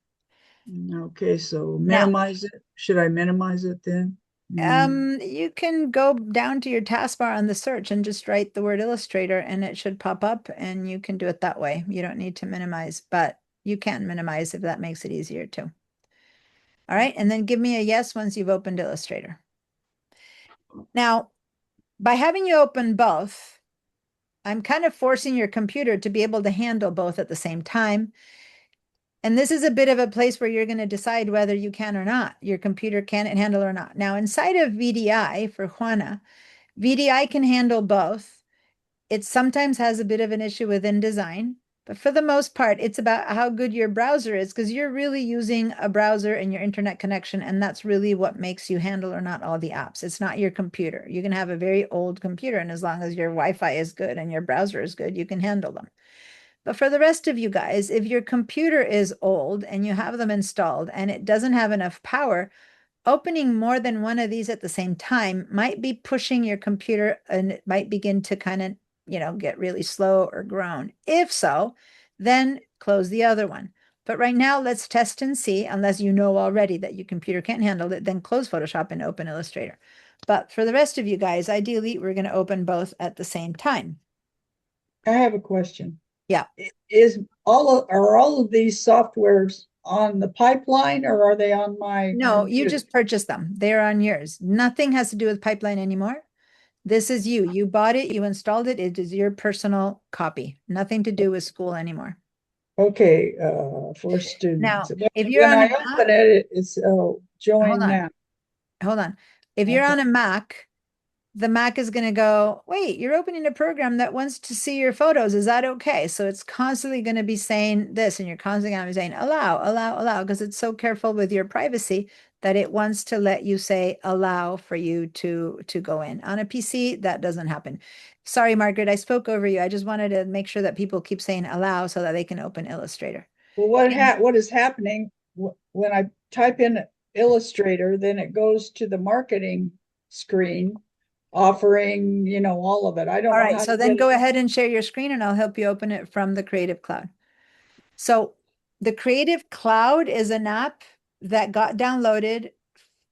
Okay, so minimize it. Should I minimize it then? You can go down to your taskbar on the search and just write the word Illustrator, and it should pop up, and you can do it that way. You don't need to minimize, but you can minimize if that makes it easier too. All right, and then give me a yes once you've opened Illustrator. Now, by having you open both, I'm kind of forcing your computer to be able to handle both at the same time. And this is a bit of a place where you're going to decide whether you can or not. Your computer can handle or not. Now, inside of VDI for Juana, VDI can handle both. It sometimes has a bit of an issue with InDesign, But for the most part, it's about how good your browser is, because you're really using a browser and your internet connection, and that's really what makes you handle or not all the apps. It's not your computer. You can have a very old computer, and as long as your Wi-Fi is good and your browser is good, you can handle them. But for the rest of you guys, if your computer is old and you have them installed and it doesn't have enough power, opening more than one of these at the same time might be pushing your computer, and it might begin to kind of, get really slow or groan. If so, then close the other one. But right now, let's test and see, unless you know already that your computer can't handle it, then close Photoshop and open Illustrator. But for the rest of you guys, ideally, we're going to open both at the same time. I have a question. Yeah. Are all of these softwares on the pipeline, or are they on my No, you computer? just purchased them. They're on yours. Nothing has to do with pipeline anymore. This is you. You bought it, you installed it. It is your personal copy. Nothing to do with school anymore. Okay, for students. Now, But if you're when on I a Mac, open it, it's join hold on. now. Hold on. If you're Okay. on a Mac, the Mac is going to go, wait, you're opening a program that wants to see your photos. Is that okay? So it's constantly going to be saying this, and you're constantly going to be saying allow, allow, allow, because it's so careful with your privacy that it wants to let you say allow for you to go in. On a PC, that doesn't happen. Sorry, Margaret, I spoke over you. I just wanted to make sure that people keep saying allow so that they can open Illustrator. Well, what is happening when I type in Illustrator, then it goes to the marketing screen offering, all of it. I don't All know right, how so to then get go it. ahead and share your screen and I'll help you open it from the Creative Cloud. So the Creative Cloud is an app that got downloaded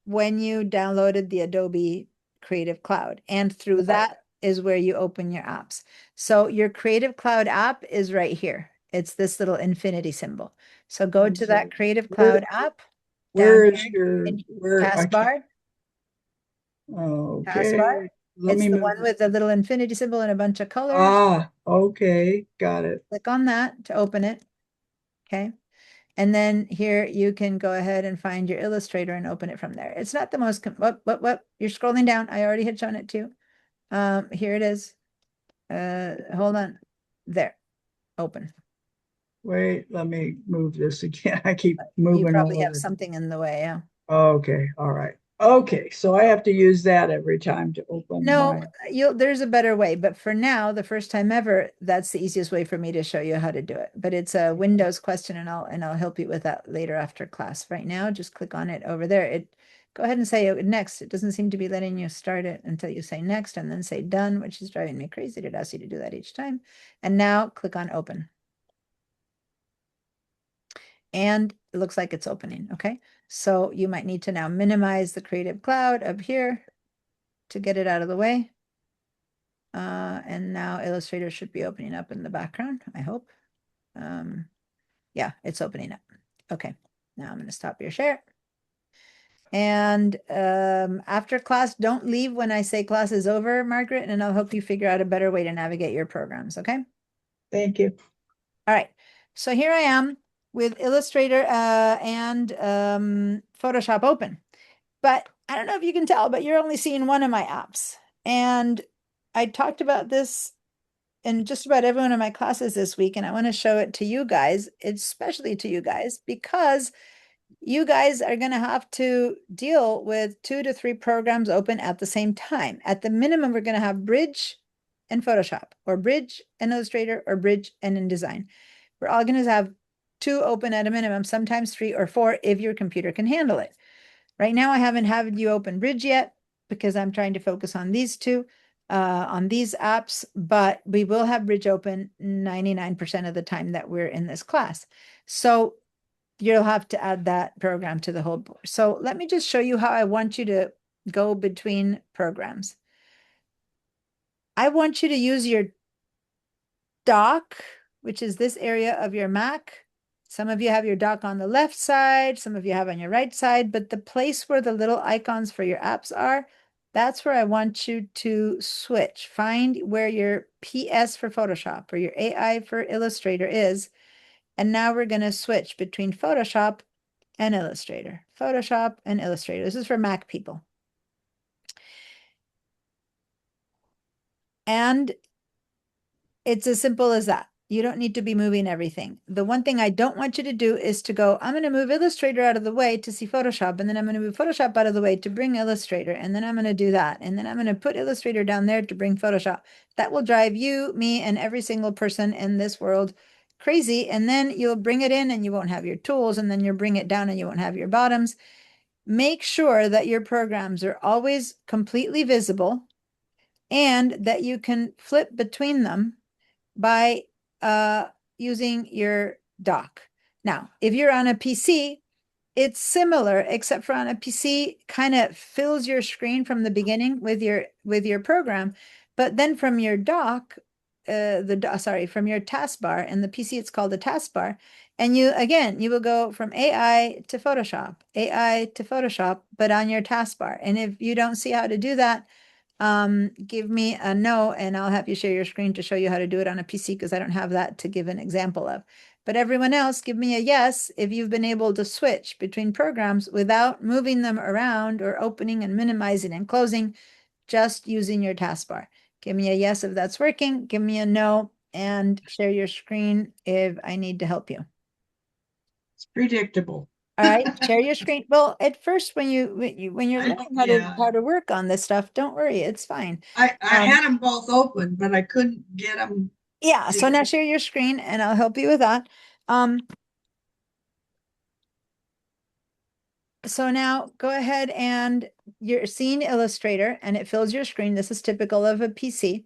when you downloaded the Adobe Creative Cloud. And through that is where you open your apps. So your Creative Cloud app is right here. It's this little infinity symbol. So go to that Creative Cloud app. Where down is here your in where I can't- taskbar. Okay. Taskbar. Let It's me the move. one with the little infinity symbol and a bunch of colors. Ah, okay, got it. Click on that to open it. Okay. And then here you can go ahead and find your Illustrator and open it from there. It's not the most, what? You're scrolling down. I already had shown it too. Here it is. Hold on. There. Open. Wait, let me move this again. I keep You moving probably all have over. something in the way, yeah. Okay, all right. Okay, so I have to use that every time to open No, my. there's a better way, but for now, the first time ever, that's the easiest way for me to show you how to do it. But it's a Windows question, and I'll help you with that later after class. Right now, just click on it over there. Go ahead and say next. It doesn't seem to be letting you start it until you say next and then say done, which is driving me crazy to ask you to do that each time. And now click on open. And it looks like it's opening. Okay. So you might need to now minimize the Creative Cloud up here to get it out of the way. And now Illustrator should be opening up in the background, I hope. Yeah, it's opening up. Okay, now I'm going to stop your share. And after class, don't leave when I say class is over, Margaret, and I'll help you figure out a better way to navigate your programs, okay? Thank you. All right, so here I am with Illustrator and Photoshop open. But I don't know if you can tell, but you're only seeing one of my apps. And I talked about this in just about every one of my classes this week, and I want to show it to you guys, especially to you guys, because you guys are going to have to deal with 2 to 3 programs open at the same time. At the minimum, we're going to have Bridge and Photoshop, or Bridge and Illustrator, or Bridge and InDesign. We're all going to have 2 open at a minimum, sometimes 3 or 4 if your computer can handle it. Right now, I haven't had you open Bridge yet because I'm trying to focus on these 2, on these apps, but we will have Bridge open 99% of the time that we're in this class. So you'll have to add that program to the whole board. So let me just show you how I want you to go between programs. I want you to use your dock, which is this area of your Mac. Some of you have your dock on the left side, some of you have on your right side, but the place where the little icons for your apps are, that's where I want you to switch. Find where your PS for Photoshop or your AI for Illustrator is. And now we're going to switch between Photoshop and Illustrator. Photoshop and Illustrator. This is for Mac people. And it's as simple as that. You don't need to be moving everything. The one thing I don't want you to do is to go, I'm going to move Illustrator out of the way to see Photoshop, and then I'm going to move Photoshop out of the way to bring Illustrator, and then I'm going to do that, and then I'm going to put Illustrator down there to bring Photoshop. That will drive you, me, and every single person in this world crazy, and then you'll bring it in and you won't have your tools, and then you'll bring it down and you won't have your bottoms. Make sure that your programs are always completely visible and that you can flip between them by using your dock. Now, if you're on a PC, it's similar, except for on a PC, kind of fills your screen from the beginning with your program, but then from your dock, from your taskbar, and the PC it's called a taskbar, and you will go from AI to Photoshop, but on your taskbar. And if you don't see how to do that, give me a no, and I'll have you share your screen to show you how to do it on a PC, because I don't have that to give an example of. But everyone else, give me a yes if you've been able to switch between programs without moving them around or opening and minimizing and closing, just using your taskbar. Give me a yes if that's working. Give me a no, and share your screen if I need to help you. It's predictable. All right, share your screen. Well, at first, when you're learning how to work on this stuff, don't worry, it's fine. I had them both open, but I couldn't get them. Yeah, so now share your screen and I'll help you with that. So now go ahead, and you're seeing Illustrator and it fills your screen. This is typical of a PC.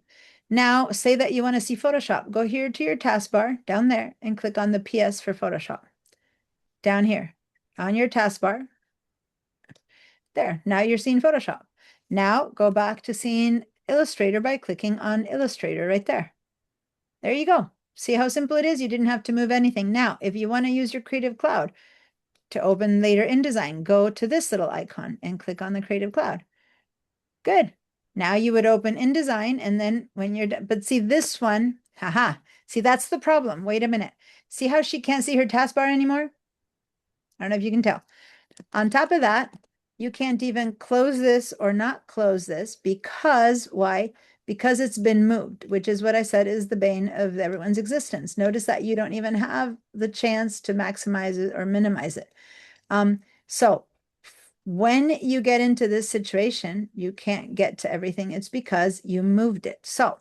Now say that you want to see Photoshop. Go here to your taskbar down there and click on the PS for Photoshop. Down here on your taskbar. There, now you're seeing Photoshop. Now go back to seeing Illustrator by clicking on Illustrator right there. There you go. See how simple it is? You didn't have to move anything. Now, if you want to use your Creative Cloud to open later InDesign, go to this little icon and click on the Creative Cloud. Good. Now you would open InDesign, and then when you're done, but see this one, haha, see, that's the problem. Wait a minute. See how she can't see her taskbar anymore? I don't know if you can tell. On top of that, you can't even close this or not close this because why? Because it's been moved, which is what I said is the bane of everyone's existence. Notice that you don't even have the chance to maximize it or minimize it. So when you get into this situation, you can't get to everything. It's because you moved it. So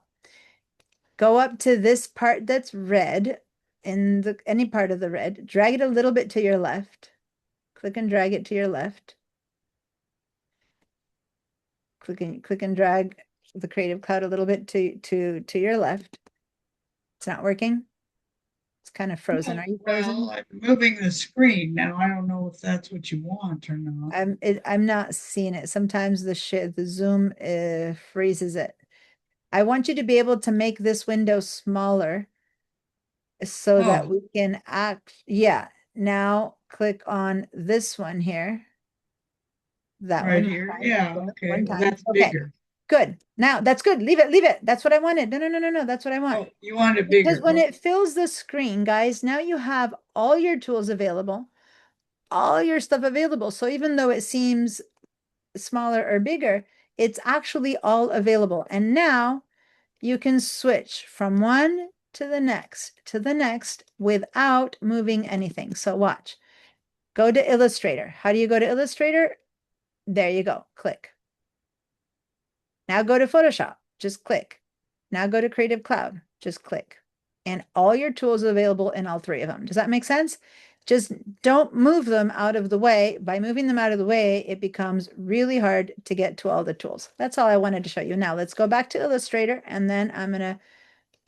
go up to this part that's red, in any part of the red, drag it a little bit to your left. Click and drag it to your left. Click and drag the Creative Cloud a little bit to your left. It's not working. It's kind of frozen. Are you frozen? Well, I'm moving the screen now. I don't know if that's what you want or not. I'm not seeing it. Sometimes the Zoom freezes it. I want you to be able to make this window smaller so that we can yeah. Now click on this one here. That right one here. Yeah. Okay. One Well, time. that's bigger. Good. Now that's good. Leave it. That's what I wanted. No. That's what I want. Oh, you want it bigger. Because when it fills the screen, guys, now you have all your tools available, all your stuff available. So even though it seems smaller or bigger, it's actually all available. And now you can switch from one to the next without moving anything. So watch. Go to Illustrator. How do you go to Illustrator? There you go. Click. Now go to Photoshop. Just click. Now go to Creative Cloud. Just click. And all your tools are available in all three of them. Does that make sense? Just don't move them out of the way. By moving them out of the way, it becomes really hard to get to all the tools. That's all I wanted to show you. Now let's go back to Illustrator, and then I'm going to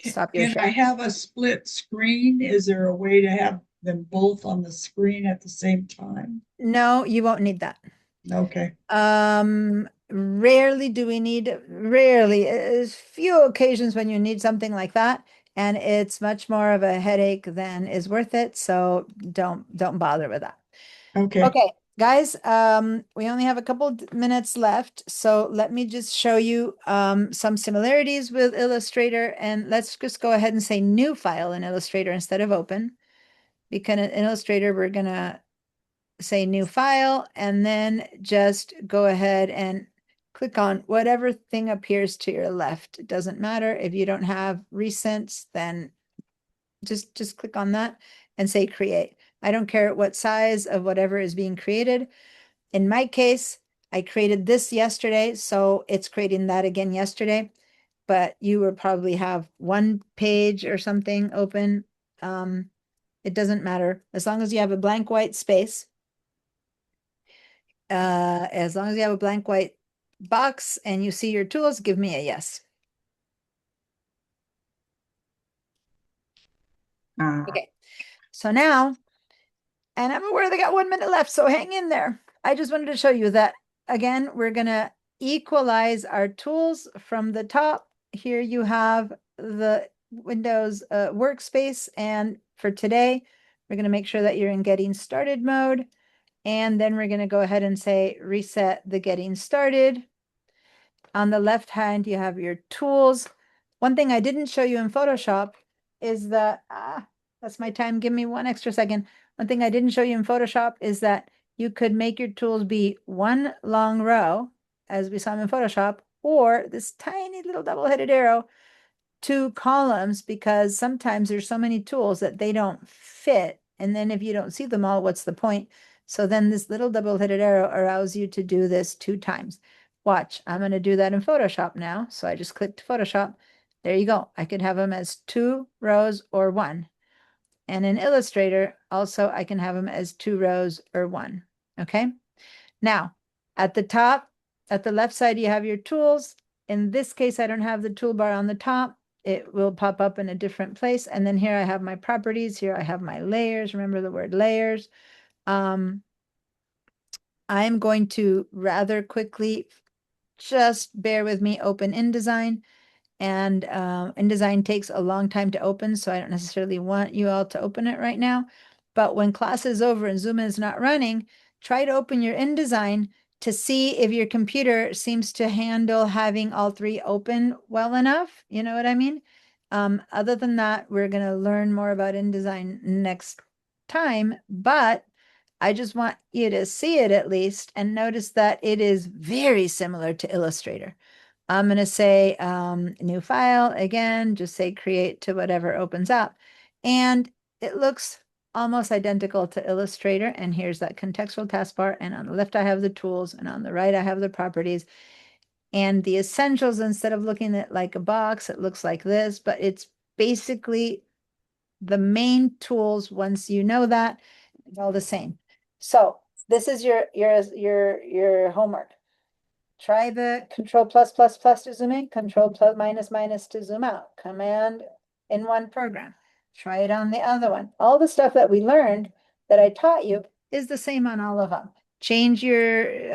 stop your Can share. I have a split screen? Is there a way to have them both on the screen at the same time? No, you won't need that. Okay. Rarely do we need, there's few occasions when you need something like that, and it's much more of a headache than is worth it. So don't bother with that. Okay. Okay, guys, we only have a couple minutes left, so let me just show you some similarities with Illustrator, and let's just go ahead and say new file in Illustrator instead of open. Because in Illustrator, we're gonna say new file, and then just go ahead and click on whatever thing appears to your left. It doesn't matter. If you don't have recents, then Just click on that and say create. I don't care what size of whatever is being created. In my case, I created this yesterday, so it's creating that again yesterday. But you will probably have one page or something open. It doesn't matter as long as you have a blank white space. As long as you have a blank white box and you see your tools, give me a yes. Okay, so now, and I'm aware they got 1 minute left, so hang in there. I just wanted to show you that, again, we're gonna equalize our tools from the top. Here you have the Windows workspace, and for today, we're gonna make sure that you're in getting started mode. And then we're gonna go ahead and say reset the getting started. On the left hand, you have your tools. One thing I didn't show you in Photoshop is that, that's my time. Give me 1 extra second. One thing I didn't show you in Photoshop is that you could make your tools be one long row, as we saw in Photoshop, or this tiny little double-headed arrow, 2 columns, because sometimes there's so many tools that they don't fit. And then if you don't see them all, what's the point? So then this little double-headed arrow allows you to do this 2 times. Watch, I'm going to do that in Photoshop now. So I just clicked Photoshop. There you go. I could have them as 2 rows or 1. And in Illustrator, also, I can have them as 2 rows or 1. Okay. Now, at the top, at the left side, you have your tools. In this case, I don't have the toolbar on the top. It will pop up in a different place. And then here I have my properties. Here I have my layers. Remember the word layers. I'm going to rather quickly, just bear with me, open InDesign. And InDesign takes a long time to open, so I don't necessarily want you all to open it right now. But when class is over and Zoom is not running, try to open your InDesign to see if your computer seems to handle having all 3 open well enough. You know what I mean? Other than that, we're going to learn more about InDesign next time, but I just want you to see it at least and notice that it is very similar to Illustrator. I'm going to say new file again, just say create to whatever opens up. And it looks almost identical to Illustrator. And here's that contextual taskbar. And on the left, I have the tools. And on the right, I have the properties. And the essentials, instead of looking at like a box, it looks like this. But it's basically the main tools. Once you know that, it's all the same. So this is your homework. Try the Control plus to zoom in, Control plus minus to zoom out, Command in one program. Try it on the other one. All the stuff that we learned that I taught you is the same on all of them.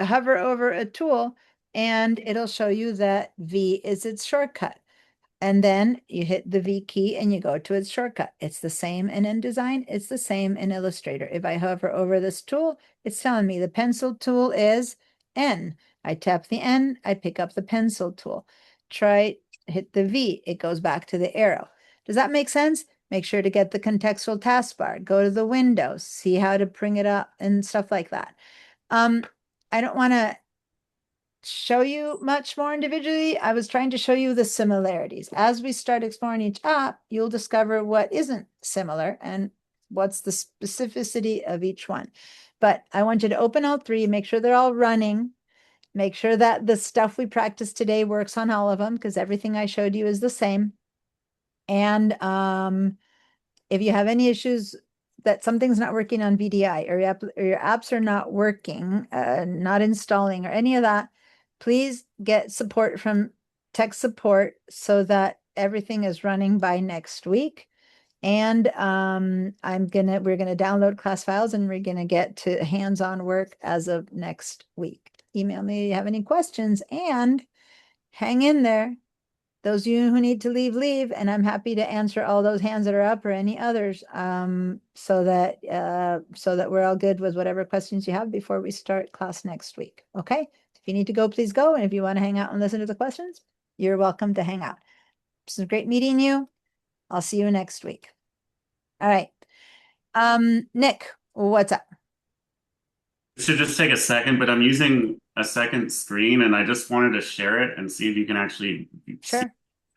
Hover over a tool and it'll show you that V is its shortcut. And then you hit the V key and you go to its shortcut. It's the same in InDesign. It's the same in Illustrator. If I hover over this tool, it's telling me the pencil tool is N. I tap the N, I pick up the pencil tool. Hit the V, it goes back to the arrow. Does that make sense? Make sure to get the contextual taskbar, go to the windows, see how to bring it up and stuff like that. I don't want to show you much more individually. I was trying to show you the similarities. As we start exploring each app, you'll discover what isn't similar and what's the specificity of each one. But I want you to open all 3, make sure they're all running. Make sure that the stuff we practiced today works on all of them, because everything I showed you is the same. And if you have any issues that something's not working on VDI or your apps are not working, not installing or any of that, please get support from tech support so that everything is running by next week. And we're gonna download class files and we're gonna get to hands-on work as of next week. Email me if you have any questions and hang in there. Those of you who need to leave, and I'm happy to answer all those hands that are up or any others, so that we're all good with whatever questions you have before we start class next week. Okay? If you need to go, please go. And if you want to hang out and listen to the questions, you're welcome to hang out. It's great meeting you. I'll see you next week. All right. Nick, what's up? It should just take a second, but I'm using a second screen and I just wanted to share it and see if you can actually Sure.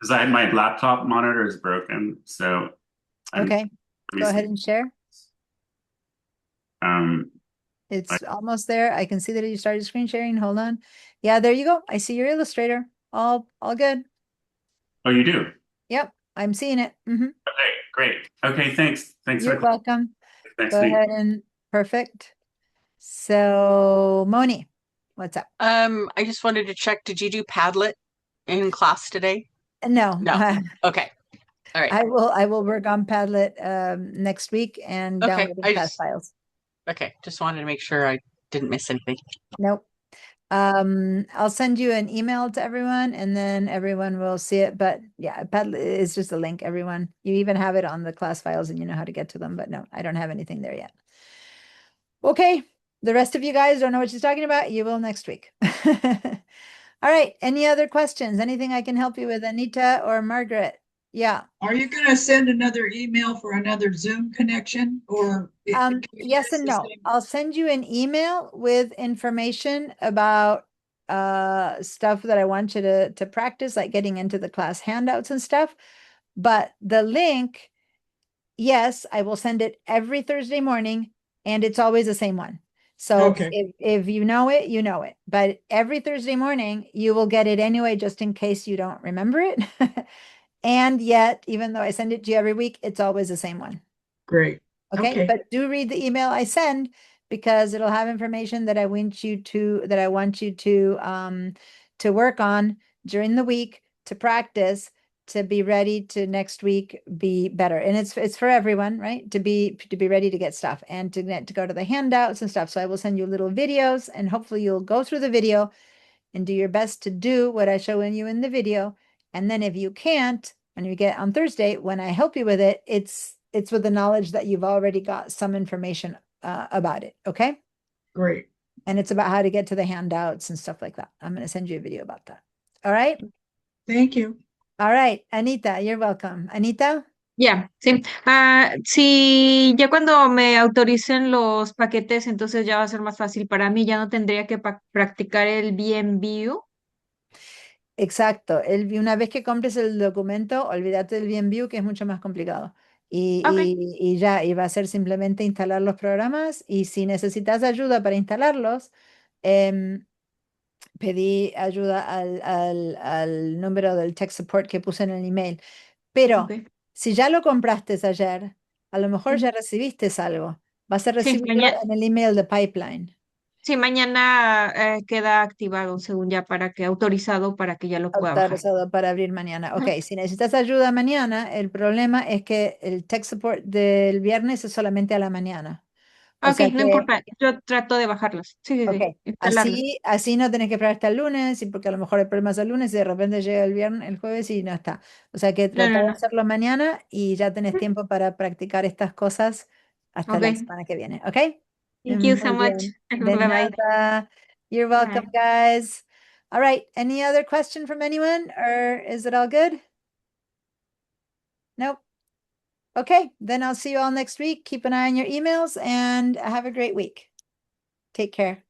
Because my laptop monitor is broken. So I'm Okay, go ahead and share. Um, It's almost there. I can see that you started screen sharing. Hold on. Yeah, there you go. I see your Illustrator. All good. oh, you do? Yep, I'm seeing it. Okay, great. Okay, thanks. Thanks You're for welcome. next Go week. ahead and perfect. So, Moni, what's up? I just wanted to check, did you do Padlet in class today? No, No. Okay. All right. I will work on Padlet next week and Okay. download the class files. Okay. Just wanted to make sure I didn't miss anything. Nope. I'll send you an email to everyone and then everyone will see it. But yeah, Padlet is just a link, everyone. You even have it on the class files and you know how to get to them. But no, I don't have anything there yet. Okay. The rest of you guys don't know what she's talking about. You will next week. All right. Any other questions? Anything I can help you with, Anita or Margaret? Yeah. Are you gonna send another email for another Zoom connection or? Yes and no. I'll send you an email with information about stuff that I want you to practice, like getting into the class handouts and stuff. But the link, yes, I will send it every Thursday morning, and it's always the same one. So Okay. if you know it, you know it. But every Thursday morning, you will get it anyway, just in case you don't remember it. And yet, even though I send it to you every week, it's always the same one. Great. Okay, Okay. but do read the email I send because it'll have information that I want you to work on during the week to practice to be ready to next week be better. And it's for everyone, right? To be ready to get stuff and to go to the handouts and stuff. So I will send you little videos and hopefully you'll go through the video and do your best to do what I show you in the video. And then if you can't, when you get on Thursday, when I help you with it, it's with the knowledge that you've already got some information about it. Okay. Great. And it's about how to get to the handouts and stuff like that. I'm going to send you a video about that. All right. Thank you. All right. Anita, you're welcome. Anita. Ya, sí. Sí, ya cuando me autoricen los paquetes, entonces ya va a ser más fácil para mí, ya no tendría que practicar el BenView. Exacto. Una vez que compres el documento, olvídate del BenView, que es mucho más complicado. Y, Ok. y ya, y va a ser simplemente instalar los programas. Y si necesitas ayuda para instalarlos, pedí ayuda al número del tech support que puse en el email. Pero Ok. si ya lo compraste ayer, a lo mejor ya Ujú. recibiste algo. Vas a Sí, recibirlo en el email de Pipeline. sí, mañana queda activado, según ya, para que autorizado para que ya lo pueda bajar. Autorizado para abrir mañana. Ok, Ujú. si necesitas ayuda mañana, el problema es que el tech support del viernes es solamente a la mañana. O Ok, sea no que, importa, yo trato de bajarlas. Sí, sí, ok, sí, instalarlas. así no tenés que esperar hasta el lunes, y porque a lo mejor el problema es el lunes y de repente llega el viernes, el jueves y no está. O sea que No, trata no, de no. hacerlo mañana y ya tenés tiempo para practicar estas cosas hasta la Ok, semana que viene. ¿Ok? thank you so Muy much. bien. De Bye bye. nada. You're welcome, Bye. guys. All right. Any other question from anyone, or is it all good? Nope. Okay, then I'll see you all next week. Keep an eye on your emails and have a great week. Take care.